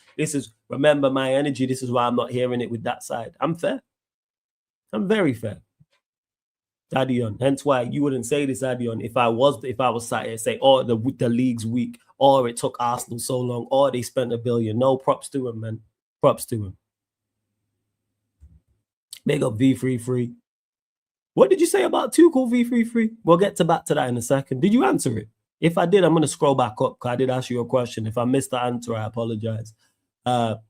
remember my energy. This is why I'm not hearing it with that side. I'm fair. I'm very fair. Adion. Hence why you wouldn't say this, Adion, if I was sat here say, oh, the league's weak, or it took Arsenal so long, or they spent $1 billion. No, props to him, man. Props to him. Big up V33. What did you say about Tuchel V33? We'll get back to that in a second. Did you answer it? If I did, I'm going to scroll back up because I did ask you a question. If I missed the answer, I apologize.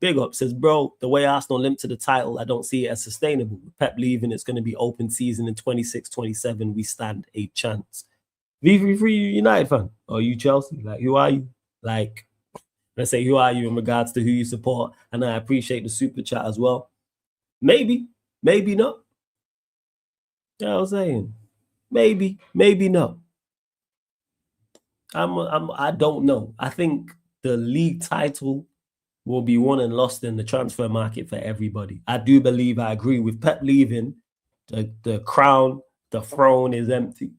Big up says, bro, the way Arsenal limped to the title, I don't see it as sustainable. With Pep leaving, it's going to be open season in 26-27. We stand a chance. V33, you United fan? Or you Chelsea? Like, who are you? Like, let's say, who are you in regards to who you support? And I appreciate the super chat as well. Maybe not. You know what I'm saying? Maybe not. I don't know. I think the league title will be won and lost in the transfer market for everybody. I do believe, I agree with Pep leaving, the crown, the throne is empty.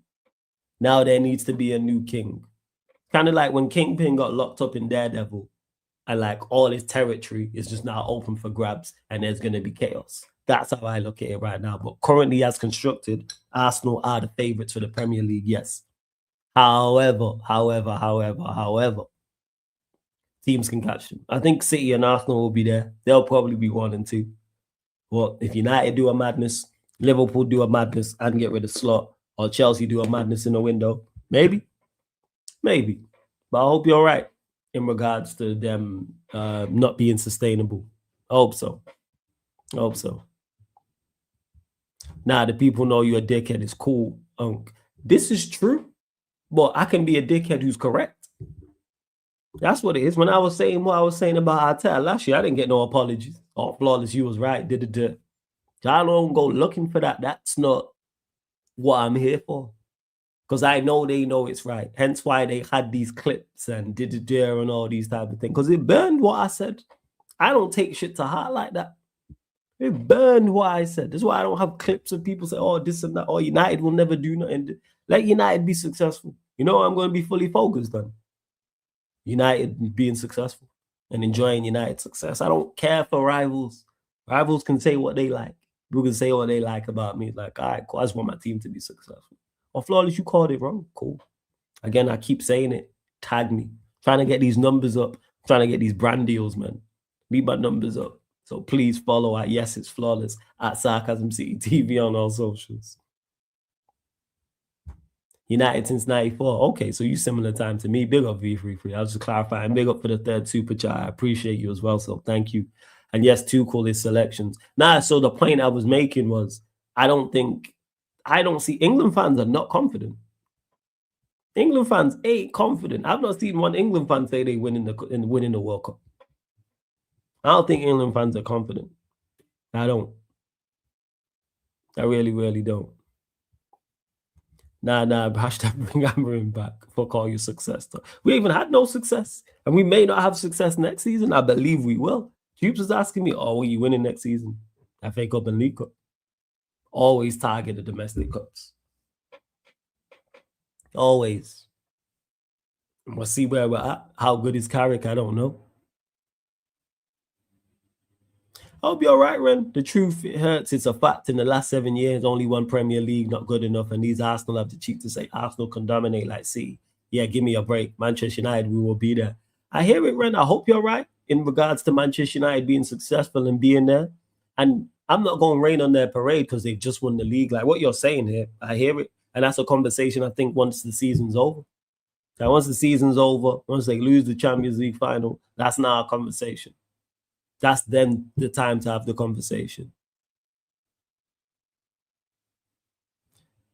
Now there needs to be a new king. Kind of like when Kingpin got locked up in Daredevil and like all his territory is just now open for grabs and there's going to be chaos. That's how I look at it right now. But currently, as constructed, Arsenal are the favourites for the Premier League, yes. However, teams can catch them. I think City and Arsenal will be there. They'll probably be 1 and 2. Well, if United do a madness, Liverpool do a madness and get rid of Slot, or Chelsea do a madness in the window, maybe. But I hope you're right in regards to them not being sustainable. I hope so. Nah, the people know you're a dickhead. It's cool. This is true, but I can be a dickhead who's correct. That's what it is. When I was saying what I was saying about Arteta last year, I didn't get no apologies. Oh, flawless, you was right. I don't go looking for that. That's not what I'm here for. Because I know they know it's right. Hence why they had these clips and and all these type of things. Because it burned what I said. I don't take shit to heart like that. It burned what I said. That's why I don't have clips of people say, oh, this and that. Oh, United will never do nothing. Let United be successful. You know, I'm going to be fully focused on United being successful and enjoying United's success. I don't care for rivals. Rivals can say what they like. People can say what they like about me. It's like, all right, cool. I just want my team to be successful. Or flawless, you called it wrong. Cool. Again, I keep saying it. Tag me. Trying to get these numbers up. Trying to get these brand deals, man. Need my numbers up. So please follow at Yes It's Flawless at Sarcasm City TV on all socials. United since 94. Okay, so you similar time to me. Big up V33. I was just clarifying. Big up for the third super chat. I appreciate you as well. So thank you. And yes, Tuchel his selections. So the point I was making was I don't see England fans are not confident. England fans ain't confident. I've not seen one England fan say they winning the World Cup. I don't think England fans are confident. I don't. I really, really don't. Nah, hashtag bring Amorim back. Fuck all your success. We even had no success. And we may not have success next season. I believe we will. Tubes was asking me, will you winning next season? FA Cup and League Cup. Always target the domestic cups. Always. We'll see where we're at. How good is Carrick? I don't know. I'll be all right, Ren. The truth, it hurts. It's a fact. In the last 7 years, only one Premier League, not good enough. And these Arsenal have the cheek to say Arsenal can dominate like City. Yeah, give me a break. Manchester United, we will be there. I hear it, Ren. I hope you're right in regards to Manchester United being successful and being there. And I'm not going to rain on their parade because they've just won the league. Like what you're saying here, I hear it. And that's a conversation, I think, once the season's over. Now, once the season's over, once they lose the Champions League final, that's now a conversation. That's then the time to have the conversation.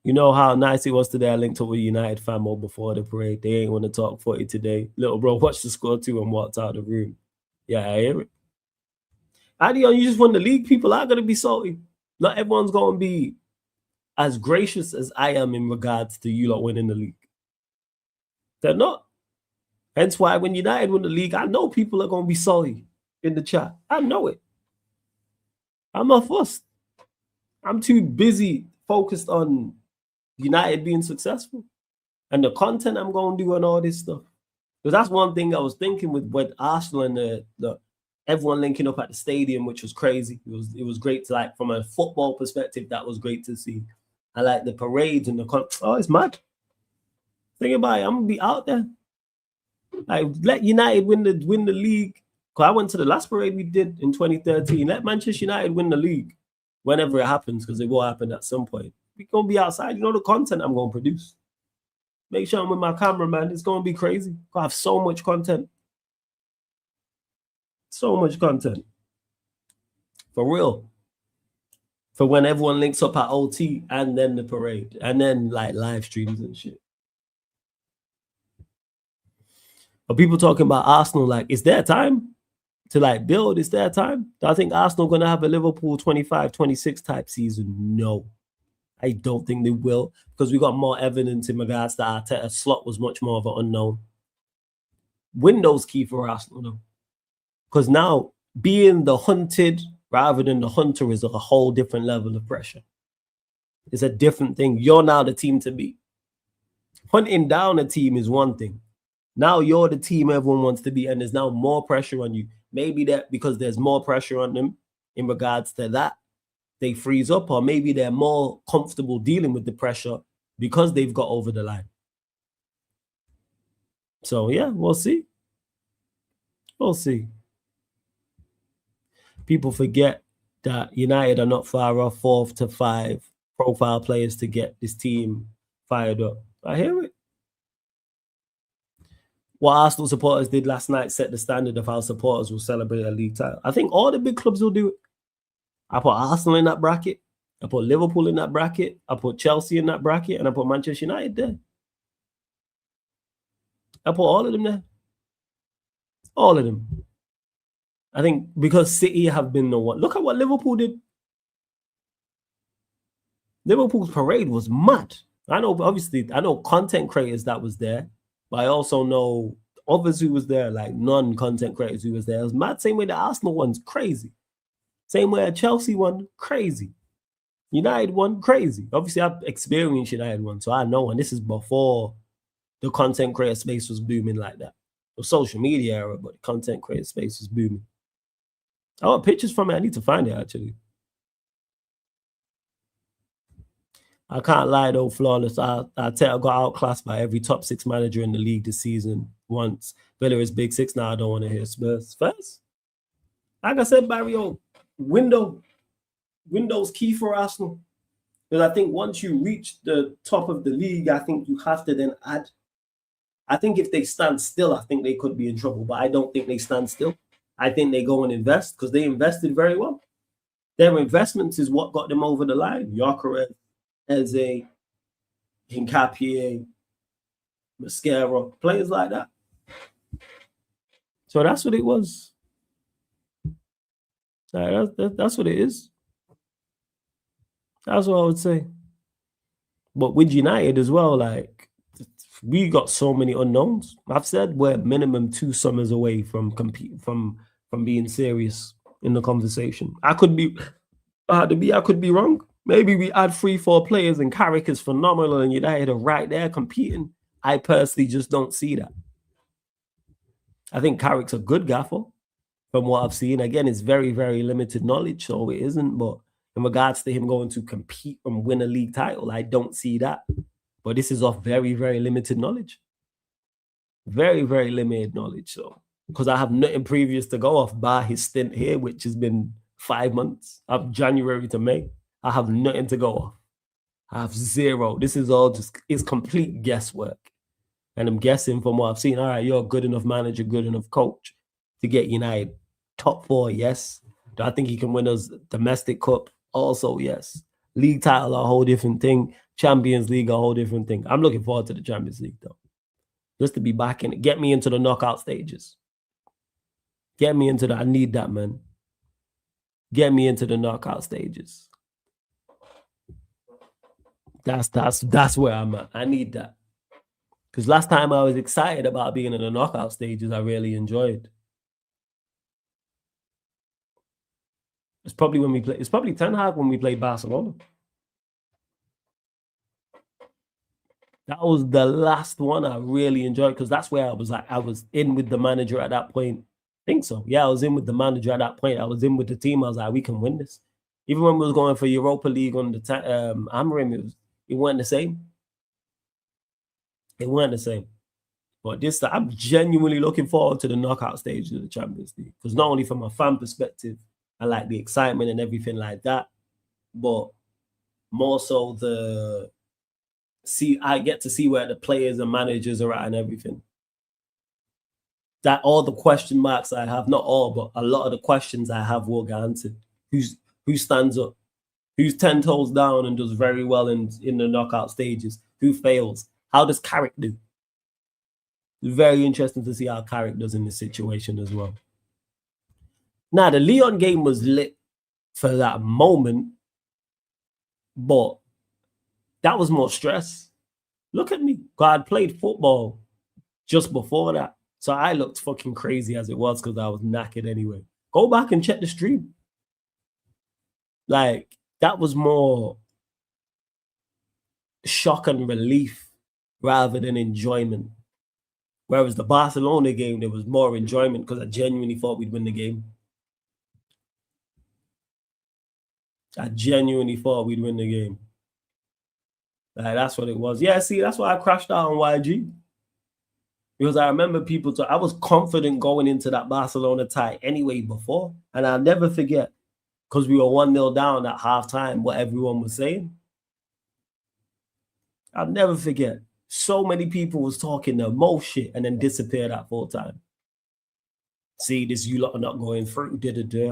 You know how nice it was today. I linked up with United fan mode before the parade. They ain't want to talk footy today. Little bro watched the score too and walked out of the room. Yeah, I hear it. Adion, you just won the league. People are going to be salty. Not everyone's going to be as gracious as I am in regards to you lot winning the league. They're not. Hence why when United win the league, I know people are going to be salty in the chat. I know it. I'm not fussed. I'm too busy focused on United being successful and the content I'm going to do and all this stuff. Because that's one thing I was thinking with Arsenal and the everyone linking up at the stadium, which was crazy. It was great to, like, from a football perspective, that was great to see. I like the parades and it's mad. Think about it, I'm gonna be out there. Like, let United win the league. Because I went to the last parade we did in 2013. Let Manchester United win the league whenever it happens, because it will happen at some point. We're gonna be outside. You know the content I'm gonna produce. Make sure I'm with my camera, man. It's gonna be crazy. I have so much content. So much content. For real. For when everyone links up at OT and then the parade. And then, like, live streams and shit. But people talking about Arsenal, like, is there time to, like, build? Is there time? Do I think Arsenal going to have a Liverpool 25-26 type season? No. I don't think they will, because we got more evidence in regards to Arteta's slot was much more of an unknown. Window's key for Arsenal, though. Because now, being the hunted rather than the hunter is a whole different level of pressure. It's a different thing. You're now the team to beat. Hunting down a team is one thing. Now you're the team everyone wants to be, and there's now more pressure on you. Maybe that because there's more pressure on them in regards to that, they freeze up, or maybe they're more comfortable dealing with the pressure because they've got over the line. So, yeah, we'll see. We'll see. People forget that United are not far off 4 to 5 profile players to get this team fired up. I hear it. What Arsenal supporters did last night set the standard of how supporters will celebrate a league title. I think all the big clubs will do it. I put Arsenal in that bracket. I put Liverpool in that bracket. I put Chelsea in that bracket. And I put Manchester United there. I put all of them there. All of them. I think because City have been the one. Look at what Liverpool did. Liverpool's parade was mad. I know content creators that was there, but I also know others who was there, like non-content creators who was there. It was mad. Same way the Arsenal one's crazy. Same way a Chelsea one, crazy. United one, crazy. Obviously, I've experienced United one, so I know. And this is before the content creator space was booming like that. The social media era, but the content creator space was booming. I want pictures from it. I need to find it, actually. I can't lie, though, Flawless. Arteta got outclassed by every top 6 manager in the league this season once. Villa is big 6 now. I don't want to hear Spurs. First, like I said, Barrio, Window's key for Arsenal. Because I think once you reach the top of the league, I think you have to then add. I think if they stand still, I think they could be in trouble. But I don't think they stand still. I think they go and invest because they invested very well. Their investments is what got them over the line. Gyökeres, Eze, Hincapié, Mascara, players like that. So that's what it was. That's what it is. That's what I would say. But with United as well, like, we got so many unknowns. I've said we're minimum 2 summers away from being serious in the conversation. I could be wrong. Maybe we add 3-4 players and Carrick is phenomenal and United are right there competing. I personally just don't see that. I think Carrick's a good gaffer from what I've seen. Again, it's very, very limited knowledge, so it isn't. But in regards to him going to compete and win a league title, I don't see that. But this is off very, very limited knowledge. Very, very limited knowledge. So, because I have nothing previous to go off bar his stint here, which has been 5 months, of January to May. I have nothing to go off. I have zero. This is all it's complete guesswork. And I'm guessing from what I've seen, all right, you're a good enough manager, good enough coach to get United top 4, yes. Do I think he can win us domestic cup? Also, yes. League title, a whole different thing. Champions League, a whole different thing. I'm looking forward to the Champions League, though. Just to be back in it. Get me into the knockout stages. Get me into I need that, man. Get me into the knockout stages. That's where I'm at. I need that. Because last time I was excited about being in the knockout stages, I really enjoyed. It's probably when we play. It's probably Ten Hag when we played Barcelona. That was the last one I really enjoyed because that's where I was in with the manager at that point. I think so. Yeah, I was in with the manager at that point. I was in with the team. I was like, we can win this. Even when we was going for Europa League on the Amorim, it weren't the same. It weren't the same. But this time, I'm genuinely looking forward to the knockout stage of the Champions League because not only from a fan perspective, I like the excitement and everything like that, but more so I get to see where the players and managers are at and everything. That all the question marks I have, not all, but a lot of the questions I have will get answered. Who stands up? Who's 10 toes down and does very well in the knockout stages? Who fails? How does Carrick do? Very interesting to see how Carrick does in this situation as well. Now, the Lyon game was lit for that moment, but that was more stress. Look at me. God played football just before that. So I looked fucking crazy as it was because I was knackered anyway. Go back and check the stream. Like, that was more shock and relief rather than enjoyment. Whereas the Barcelona game, there was more enjoyment because I genuinely thought we'd win the game. I genuinely thought we'd win the game. Like, that's what it was. Yeah, see, that's why I crashed out on YG. Because I remember I was confident going into that Barcelona tie anyway before. And I'll never forget, because we were 1-0 down at halftime, what everyone was saying. I'll never forget. So many people was talking the most shit and then disappeared at full time. See, this you lot are not going through.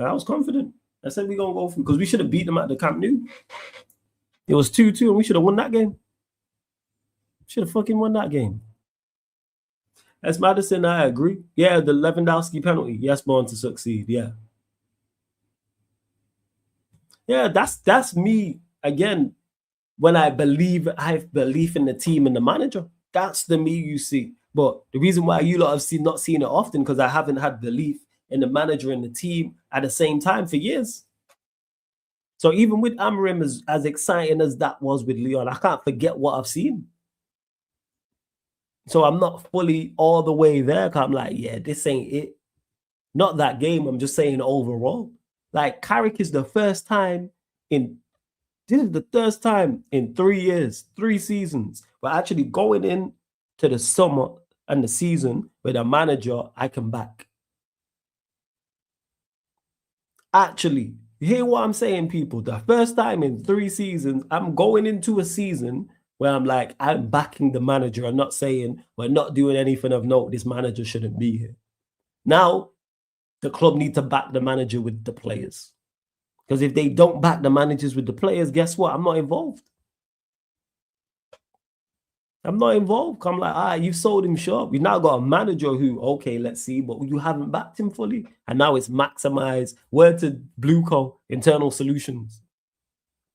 I was confident. I said we're going to go through because we should have beat them at the Camp Nou. It was 2-2 and we should have won that game. Should have fucking won that game. As Madison, I agree. Yeah, the Lewandowski penalty. Yes, born to succeed. Yeah. Yeah, that's me again. When I have belief in the team and the manager. That's the me you see. But the reason why you lot have not seen it often because I haven't had belief in the manager and the team at the same time for years. So even with Amorim, as exciting as that was with Lyon, I can't forget what I've seen. So I'm not fully all the way there. I'm like, yeah, this ain't it. Not that game. I'm just saying overall. Like, Carrick is the first time this is the third time in 3 years, 3 seasons, we're actually going in to the summer and the season with a manager I can back. Actually, you hear what I'm saying, people? The first time in 3 seasons, I'm going into a season where I'm like, I'm backing the manager. I'm not saying we're not doing anything of note. This manager shouldn't be here. Now, the club need to back the manager with the players. Because if they don't back the managers with the players, guess what? I'm not involved. I'm not involved. I'm like, you've sold him short. We've now got a manager who, okay, let's see, but you haven't backed him fully. And now it's maximize. Word to Blueco, internal solutions.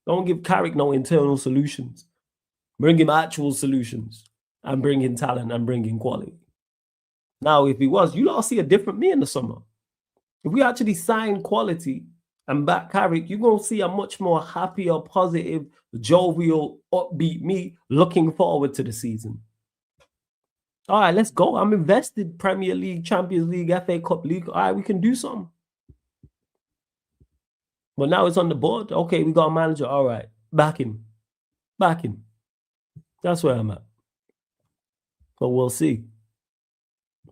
Don't give Carrick no internal solutions. Bring him actual solutions. And bring in talent and bring in quality. Now, if he was, you lot see a different me in the summer. If we actually sign quality and back Carrick, you're going to see a much more happier, positive, jovial, upbeat me looking forward to the season. All right, let's go. I'm invested. Premier League, Champions League, FA Cup League. All right, we can do something. But now it's on the board. Okay, we got a manager. All right, back him. Back him. That's where I'm at. But we'll see.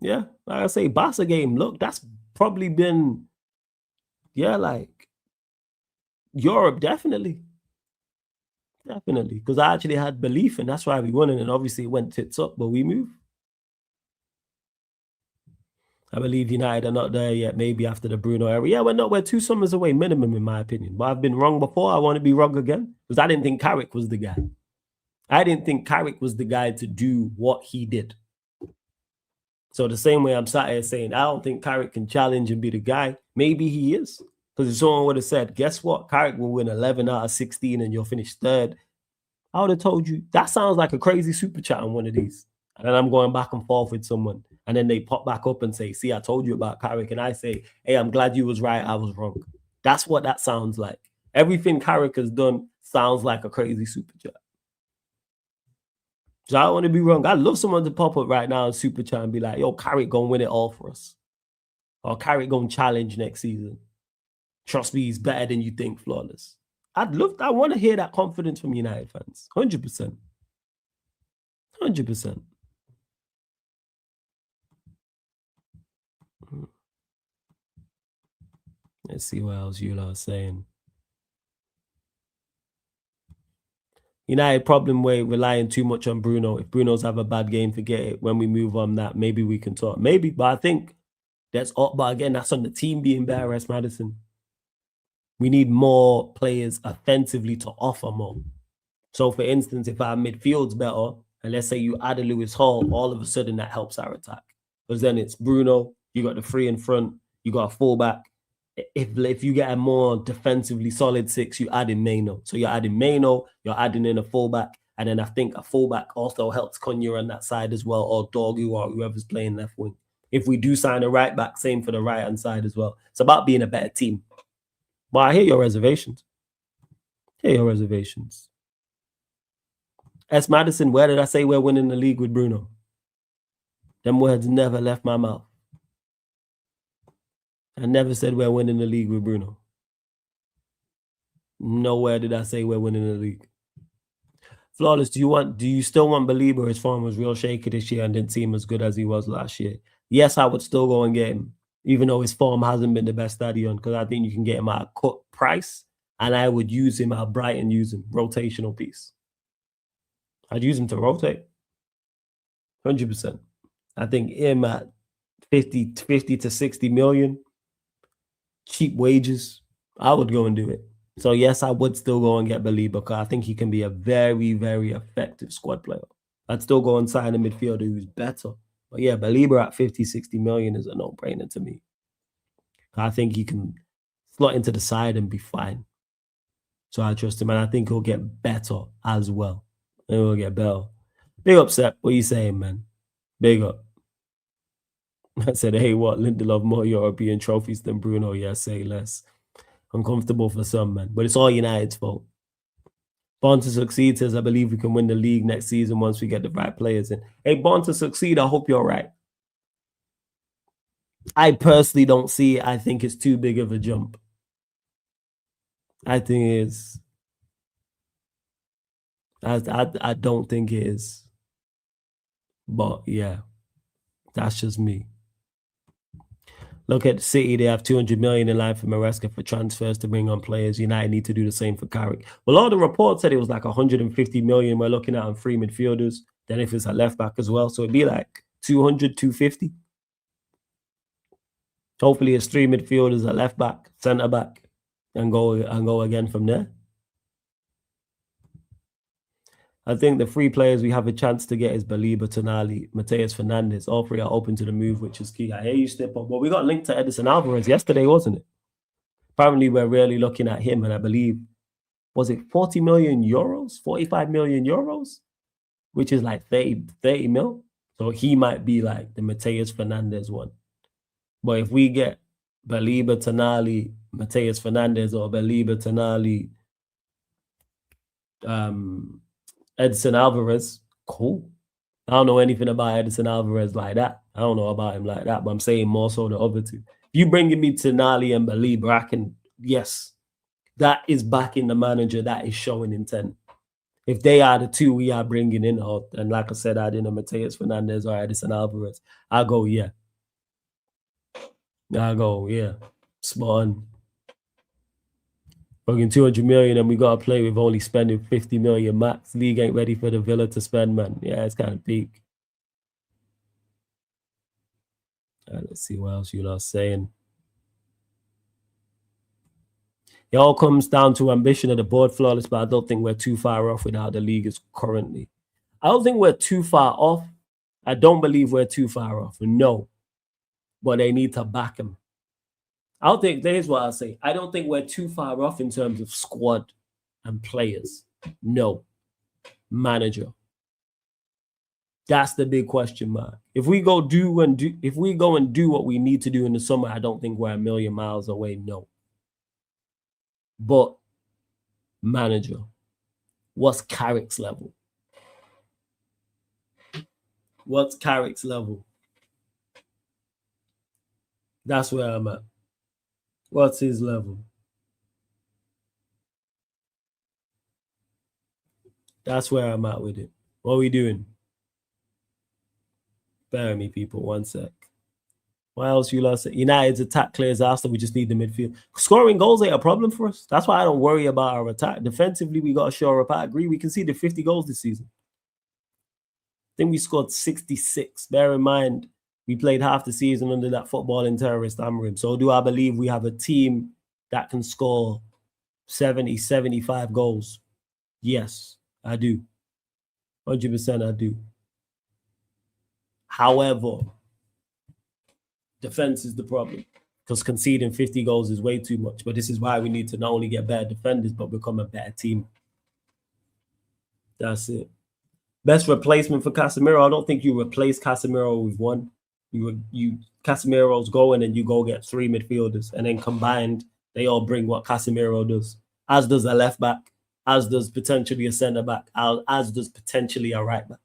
Yeah, like I say, Barca game, look, that's probably been, like, Europe, definitely. Definitely. Because I actually had belief, and that's why we won it. And obviously it went tits up, but we move. I believe United are not there yet, maybe after the Bruno era. Yeah, we're 2 summers away, minimum, in my opinion. But I've been wrong before. I want to be wrong again. Because I didn't think Carrick was the guy. I didn't think Carrick was the guy to do what he did. So the same way I'm sat here saying, I don't think Carrick can challenge and be the guy. Maybe he is. Because if someone would have said, guess what? Carrick will win 11 out of 16 and you'll finish 3rd. I would have told you, that sounds like a crazy super chat on one of these. And then I'm going back and forth with someone. And then they pop back up and say, see, I told you about Carrick. And I say, hey, I'm glad you was right. I was wrong. That's what that sounds like. Everything Carrick has done sounds like a crazy super chat. So I don't want to be wrong. I'd love someone to pop up right now and super chat and be like, yo, Carrick gonna win it all for us. Or Carrick gonna challenge next season. Trust me, he's better than you think, flawless. I want to hear that confidence from United fans. 100%. 100%. Let's see what else you lot are saying. United problem with relying too much on Bruno. If Bruno's have a bad game, forget it. When we move on that, maybe we can talk. Maybe, but I think that's up. But again, that's on the team being better as Maddison. We need more players offensively to offer more. So, for instance, if our midfield's better, and let's say you add a Lewis Hall, all of a sudden that helps our attack. Because then it's Bruno, you got the three in front, you got a fullback. If you get a more defensively solid six, you add in Maino. So you're adding Maino, you're adding in a fullback, and then I think a fullback also helps Cunha on that side as well, or Dorgu, or whoever's playing left wing. If we do sign a right back, same for the right-hand side as well. It's about being a better team. But I hear your reservations. S. Maddison, where did I say we're winning the league with Bruno? Them words never left my mouth. I never said we're winning the league with Bruno. Nowhere did I say we're winning the league. Flawless, do you still want Belieber? His form was real shaky this year and didn't seem as good as he was last year. Yes, I would still go and get him, even though his form hasn't been the best that he on, because I think you can get him at a cut price, and I would use him at Brighton, rotational piece. I'd use him to rotate. 100%. I think him at 50 to 60 million, cheap wages, I would go and do it. So yes, I would still go and get Belieber because I think he can be a very, very effective squad player. I'd still go and sign a midfielder who's better. But yeah, Belieber at 50, 60 million is a no-brainer to me. I think he can slot into the side and be fine. So I trust him, and I think he'll get better as well. And he'll get better. Big up, Sep. What are you saying, man? Big up. I said, hey, what? Lindelof more European trophies than Bruno? Yeah, say less. Uncomfortable for some, man. But it's all United's fault. Born to Succeed says, I believe we can win the league next season once we get the right players in. Hey, Born to Succeed, I hope you're right. I personally don't see it. I think it's too big of a jump. I think it is. I don't think it is. But yeah, that's just me. Look at City. They have 200 million in line for Maresca for transfers to bring on players. United need to do the same for Carrick. Well, all the reports said it was like 150 million we're looking at on three midfielders. Then if it's a left back as well. So it'd be like 200, 250. Hopefully it's three midfielders, a left back, centre back, and go again from there. I think the three players we have a chance to get is Belieber, Tonali, Mateus Fernandes. All three are open to the move, which is key. I hear you, Step Up. Well, we got linked to Edison Alvarez yesterday, wasn't it? Apparently, we're really looking at him, and I believe, was it 40 million euros, 45 million euros, which is like 30 mil. So he might be like the Mateus Fernandes one. But if we get Belieber, Tonali, Mateus Fernandes, or Belieber, Tonali, Edson Alvarez, cool. I don't know anything about Edson Alvarez like that. I don't know about him like that, but I'm saying more so the other two. If you bringing me Tonali and Belieber, I can, yes, that is backing the manager. That is showing intent. If they are the two we are bringing in, and like I said, add in a Mateus Fernandes or Edison Alvarez, I'll go, yeah. Spot on. Fucking 200 million and we got to play with only spending 50 million max. League ain't ready for the Villa to spend, man. Yeah, it's kind of peak. Let's see what else you are saying. It all comes down to ambition of the board, Flawless, but I don't think we're too far off with how the league is currently. I don't think we're too far off. I don't believe we're too far off. No. But they need to back him. I don't think, here's what I'll say. I don't think we're too far off in terms of squad and players. No. Manager. That's the big question mark. If we go and do what we need to do in the summer, I don't think we're a million miles away. No. But manager, what's Carrick's level? What's Carrick's level? That's where I'm at. What's his level? That's where I'm at with it. What are we doing? Bear with me, people. 1 sec. What else you lost? United's attack clears after. We just need the midfield. Scoring goals ain't a problem for us. That's why I don't worry about our attack. Defensively, we got to shore up. I agree. We conceded 50 goals this season. I think we scored 66. Bear in mind, we played half the season under that footballing terrorist Amorim. So do I believe we have a team that can score 70, 75 goals? Yes, I do. 100% I do. However, defense is the problem because conceding 50 goals is way too much. But this is why we need to not only get better defenders, but become a better team. That's it. Best replacement for Casemiro. I don't think you replace Casemiro with one. Casemiro's going and you go get 3 midfielders, and then combined, they all bring what Casemiro does. As does a left back, as does potentially a centre back, as does potentially a right back.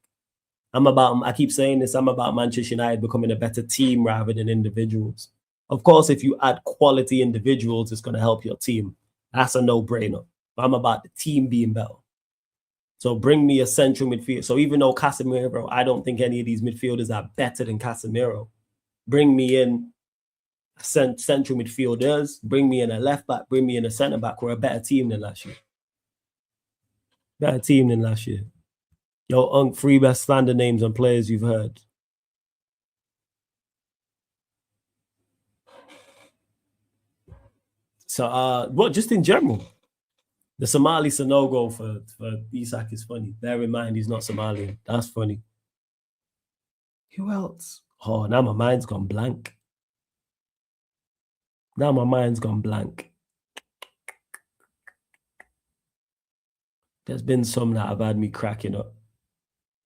I keep saying this, I'm about Manchester United becoming a better team rather than individuals. Of course, if you add quality individuals, it's going to help your team. That's a no-brainer. But I'm about the team being better. So bring me a central midfield. So even though Casemiro, I don't think any of these midfielders are better than Casemiro. Bring me in central midfielders. Bring me in a left back. Bring me in a centre back. We're a better team than last year. Better team than last year. Yo, 3 best slander names on players you've heard. So, what? Just in general, the Somali Sanogo for Isak is funny. Bear in mind, he's not Somalian. That's funny. Who else? Oh, now my mind's gone blank. There's been some that have had me cracking up.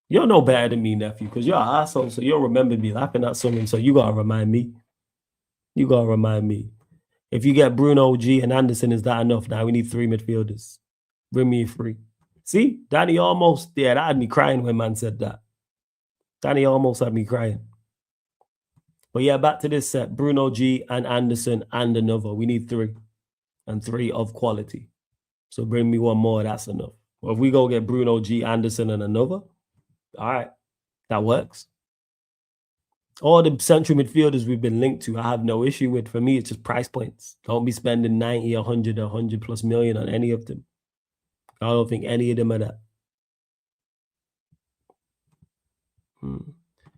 You're no better than me, nephew, because you're an asshole, so you'll remember me laughing at something, so you got to remind me. If you get Bruno, G, and Anderson, is that enough? Now we need 3 midfielders. Bring me 3. See? Danny almost, that had me crying when man said that. Danny almost had me crying. But yeah, back to this set. Bruno, G, and Anderson, and another. We need 3. And 3 of quality. So bring me 1 more, that's enough. Well, if we go get Bruno, G, Anderson, and another, all right, that works. All the central midfielders we've been linked to, I have no issue with. For me, it's just price points. Don't be spending 90, 100 plus million on any of them. I don't think any of them are that.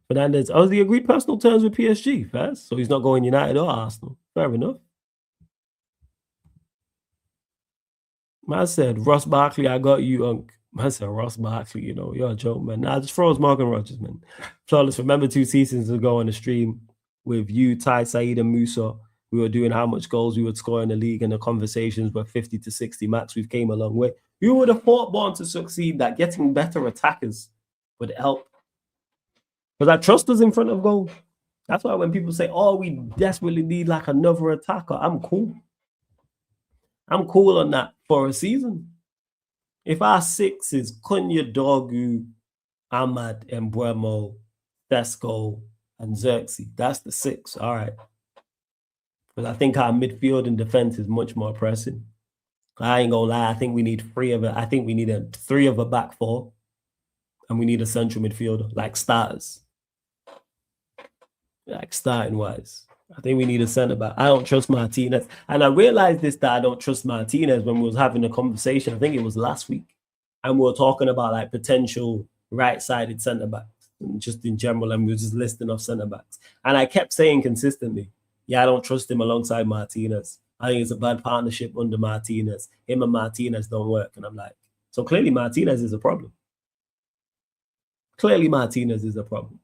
Fernandez, he agreed personal terms with PSG first, so he's not going United or Arsenal. Fair enough. Man said, Ross Barkley, I got you, Unc. Man said, Ross Barkley, you're a joke, man. Nah, just froze Morgan Rogers, man. Flawless, remember 2 seasons ago on the stream with you, Ty, Saeed, and Musa, we were doing how much goals we would score in the league, and the conversations were 50 to 60 max. We've came a long way. You would have thought, Born to succeed, that getting better attackers would help. Because I trust us in front of goal. That's why when people say, we desperately need like another attacker, I'm cool. I'm cool on that for a season. If our 6 is Kunya, Dogu, Ahmad, Mbeumo, Thesco, and Xerxes, that's the 6. All right. But I think our midfield and defense is much more pressing. I ain't gonna lie. I think we need 3 of it. I think we need 3 of a back 4, and we need a central midfielder, like starters, like starting wise. I think we need a centre back. I don't trust Martinez. And I realized that I don't trust Martinez when we was having a conversation. I think it was last week. And we were talking about like potential right-sided centre backs, just in general. And we were just listing off centre backs. And I kept saying consistently, I don't trust him alongside Martinez. I think it's a bad partnership under Martinez. Him and Martinez don't work. And I'm like, so clearly Martinez is a problem. Clearly Martinez is a problem.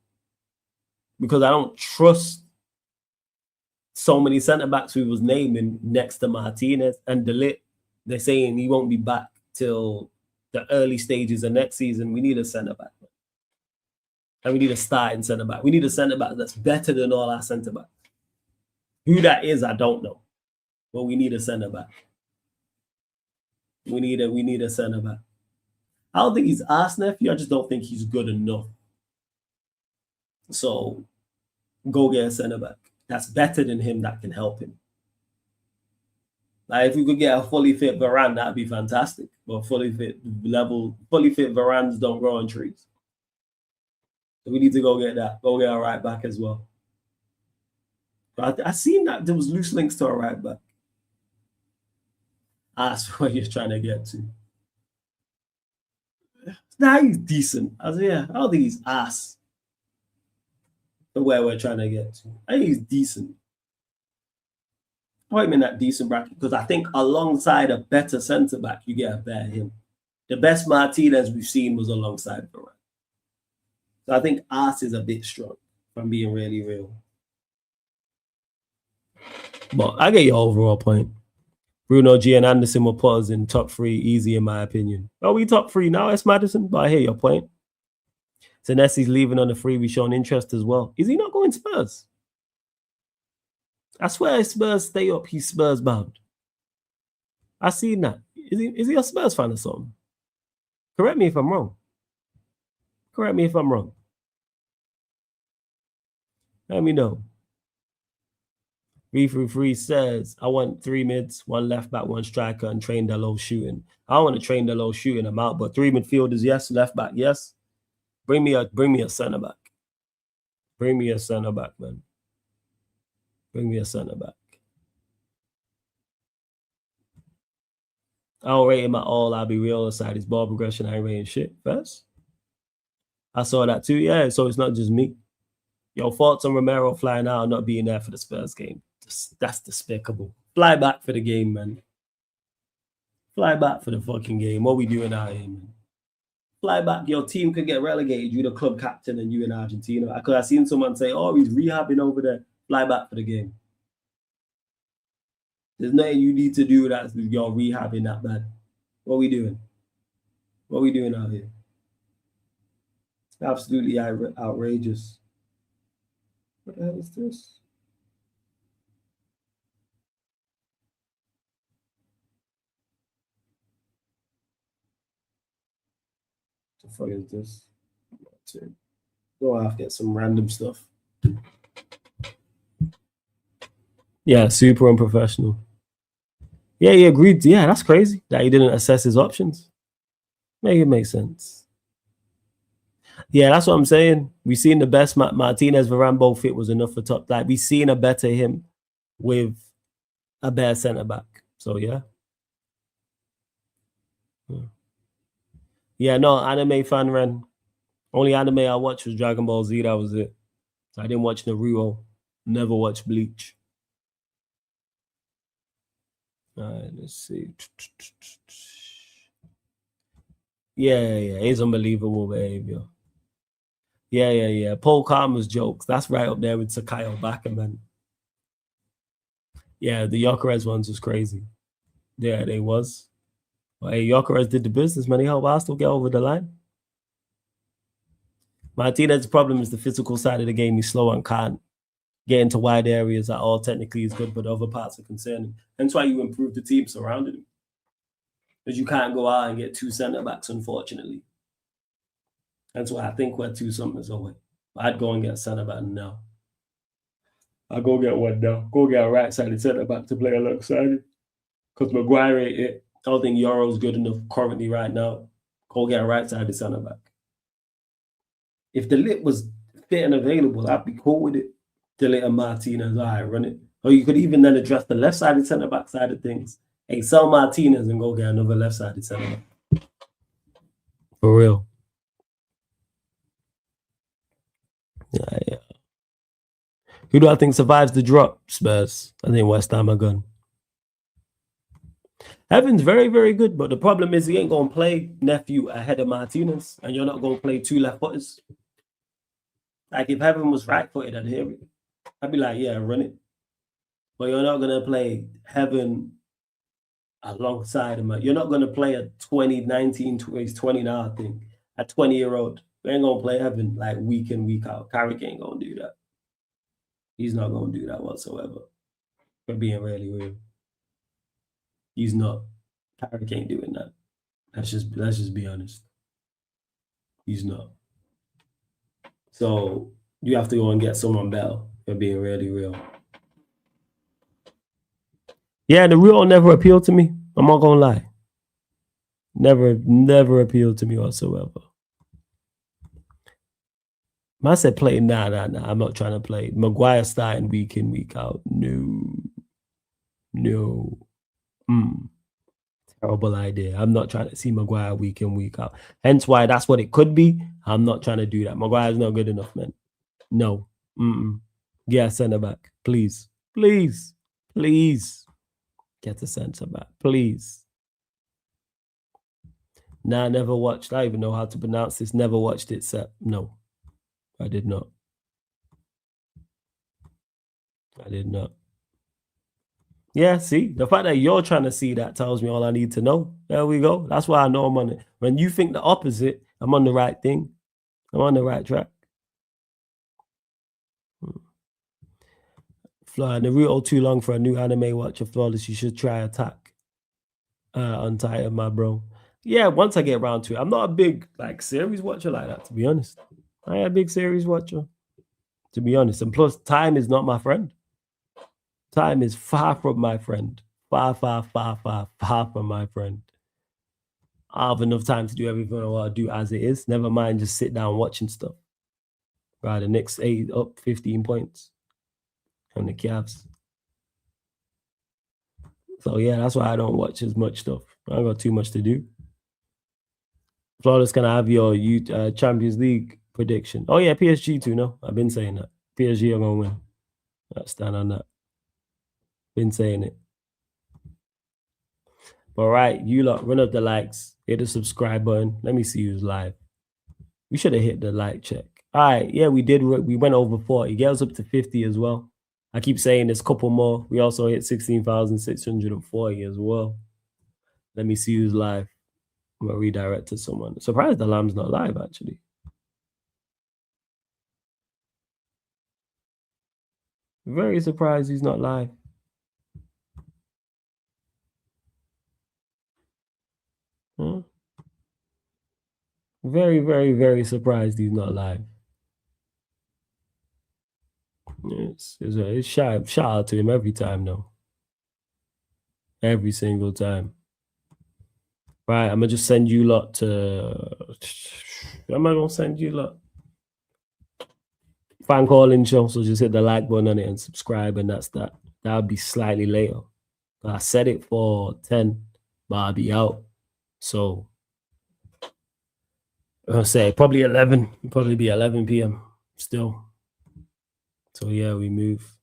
Because I don't trust so many centre-backs we was naming next to Martinez and De Ligt. They're saying he won't be back till the early stages of next season. We need a centre-back. And we need a starting centre-back. We need a centre-back that's better than all our centre-backs. Who that is, I don't know. But we need a centre-back. We need a centre back. I don't think he's ass nephew. I just don't think he's good enough. So go get a centre back that's better than him that can help him. Like if we could get a fully fit Varane, that'd be fantastic. But fully fit Varanes don't grow on trees. So we need to go get that. Go get a right back as well. But I seen that there was loose links to a right back. That's what you're trying to get to. Nah, he's decent. I said, yeah, I don't think he's ass. The way we're trying to get to. I think he's decent. Put him in that decent bracket because I think alongside a better centre back, you get a better him. The best Martinez we've seen was alongside Varane. So I think ass is a bit strong, if I'm being really real. But I get your overall point. Bruno G and Anderson will put us in top 3 easy, in my opinion. Are we top 3 now? It's Madison, but I hear your point. Senesi's leaving on the free. We've shown interest as well. Is he not going Spurs? I swear if Spurs stay up, he's Spurs bound. I seen that. Is he a Spurs fan or something? Correct me if I'm wrong. Correct me if I'm wrong. Let me know. 333 says, I want 3 mids, 1 left back, 1 striker, and train the low shooting. I want to train the low shooting amount, but 3 midfielders, yes. Left back, yes. Bring me a centre back. Bring me a centre back, man. Bring me a centre back. I don't rate him at all. I'll be real aside his ball progression. I ain't rating shit. First, I saw that too. Yeah, so it's not just me. Your thoughts on Romero flying out and not being there for the Spurs game. That's despicable. Fly back for the game, man. Fly back for the fucking game. What we doing out here, man? Fly back. Your team could get relegated. You the club captain and you in Argentina. Because I seen someone say, oh, he's rehabbing over there. Fly back for the game. There's nothing you need to do that's you're rehabbing that bad. What we doing? What we doing out here? Absolutely outrageous. What the hell is this? What the fuck is this? Go off, get some random stuff. Yeah, super unprofessional. Yeah, he agreed. Yeah, that's crazy that he didn't assess his options. Make it make sense. Yeah, that's what I'm saying. We've seen the best Martinez Varane both fit was enough for top. Like we've seen a better him with a better centre back. So yeah. Yeah, no, anime fan ran. Only anime I watched was Dragon Ball Z. That was it. I didn't watch Naruto. Never watched Bleach. All right, let's see. Yeah, it's unbelievable behavior. Yeah. Paul Karma's jokes. That's right up there with Sakayo Baka, man. Yeah, the Jokeres ones was crazy. Yeah, they was. But hey, Jokeres did the business, man. He helped Arsenal get over the line. Martinez's problem is the physical side of the game. He's slow and can't get into wide areas that all technically is good, but other parts are concerning. That's why you improve the team surrounding him. Because you can't go out and get 2 centre-backs, unfortunately. That's why I think we're 2 summers away. I'd go and get a centre-back now. I'll go get one now. Go get a right-sided centre-back to play alongside him. Because Maguire ain't it. I don't think Euro's good enough currently right now. Go get a right-sided centre-back. If the lit was fit and available, I'd be cool with it. Delete and Martinez, all right, run it. Or you could even then address the left-sided centre-back side of things. Hey, sell Martinez and go get another left-sided centre-back. For real. Yeah. Who do I think survives the drop? Spurs. I think West Ham are gone. Heaven's very, very good, but the problem is he ain't going to play nephew ahead of Martinez, and you're not going to play 2 left-footers. Like, if Heaven was right-footed, I'd hear it. I'd be like, yeah, run it. But you're not going to play Heaven alongside him. You're not going to play a 2019, he's 20 now, I think, a 20-year-old. You ain't going to play Heaven like week in, week out. Carrick ain't going to do that. He's not going to do that whatsoever. For being really real. He's not. Carrick ain't doing that. Let's just be honest. He's not. So you have to go and get someone better. You're being really real. Yeah, the real never appealed to me. I'm not gonna lie. Never appealed to me whatsoever. I said play. Nah. I'm not trying to play. Maguire starting week in, week out. No. Terrible idea. I'm not trying to see Maguire week in, week out. Hence why that's what it could be. I'm not trying to do that. Maguire's not good enough, man. No. Yeah, centre back. Please. Get a centre back. Please. Nah, never watched. I don't even know how to pronounce this. Never watched it set. No. I did not. Yeah, see, the fact that you're trying to see that tells me all I need to know. There we go. That's why I know I'm on it. When you think the opposite, I'm on the right thing. I'm on the right track. Naruto too long for a new anime watcher. Flawless, you should try Attack on Titan, my bro. Yeah, once I get around to it. I'm not a big series watcher like that, to be honest. I am a big series watcher, to be honest. And plus, time is not my friend. Time is far from my friend. Far from my friend. I have enough time to do everything I want to do as it is. Never mind just sit down watching stuff. Right, the next 8 up 15 points on the Cavs. So yeah, that's why I don't watch as much stuff. I got too much to do. Flawless, can I have your Champions League prediction? Oh yeah, PSG too. No, I've been saying that. PSG are gonna win. I stand on that. Been saying it. All right, you lot, run up the likes, hit the subscribe button. Let me see who's live. We should have hit the like check. All right, yeah, we did. We went over 40. Get us up to 50 as well. I keep saying there's a couple more. We also hit 16,640 as well. Let me see who's live. I'm gonna redirect to someone. Surprised the Lamb's not live, actually. Very surprised he's not live. Huh? Very surprised he's not live. Yes, it's shout out to him every time, though. Every single time. Right, I'm gonna just send you lot to. Am I gonna send you lot? Fan calling show, so just hit the like button on it and subscribe, and that's that. That'll be slightly later. I set it for 10, but I'll be out. So I'll say probably 11. It'll probably be 11 p.m. still. So yeah, we move.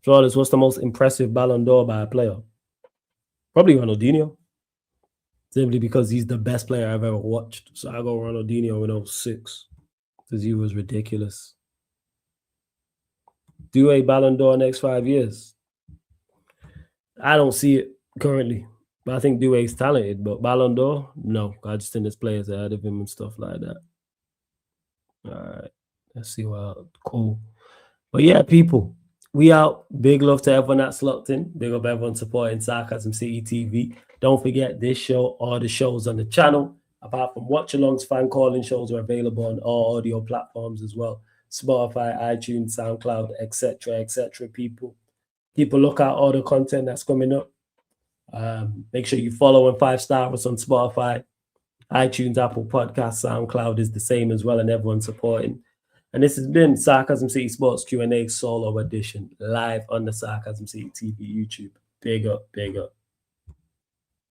Flawless, what's the most impressive Ballon d'Or by a player? Probably Ronaldinho. Simply because he's the best player I've ever watched. So I go Ronaldinho in 06. Because he was ridiculous. Do a Ballon d'Or next 5 years? I don't see it currently. But I think Doué's talented. But Ballon d'Or? No. I just think there's players ahead of him and stuff like that. All right. Let's see what. Cool. But yeah, people. We out. Big love to everyone that's locked in. Big up everyone supporting Sarcasm City TV. Don't forget this show, all the shows on the channel. Apart from watch-alongs, fan calling shows are available on all audio platforms as well. Spotify, iTunes, SoundCloud, etc. People look at all the content that's coming up. Make sure you follow and 5-star us on Spotify, iTunes, Apple Podcasts, SoundCloud is the same as well, and everyone's supporting. And this has been Sarcasm City Sports Q&A solo edition live on the Sarcasm City TV YouTube. Big up.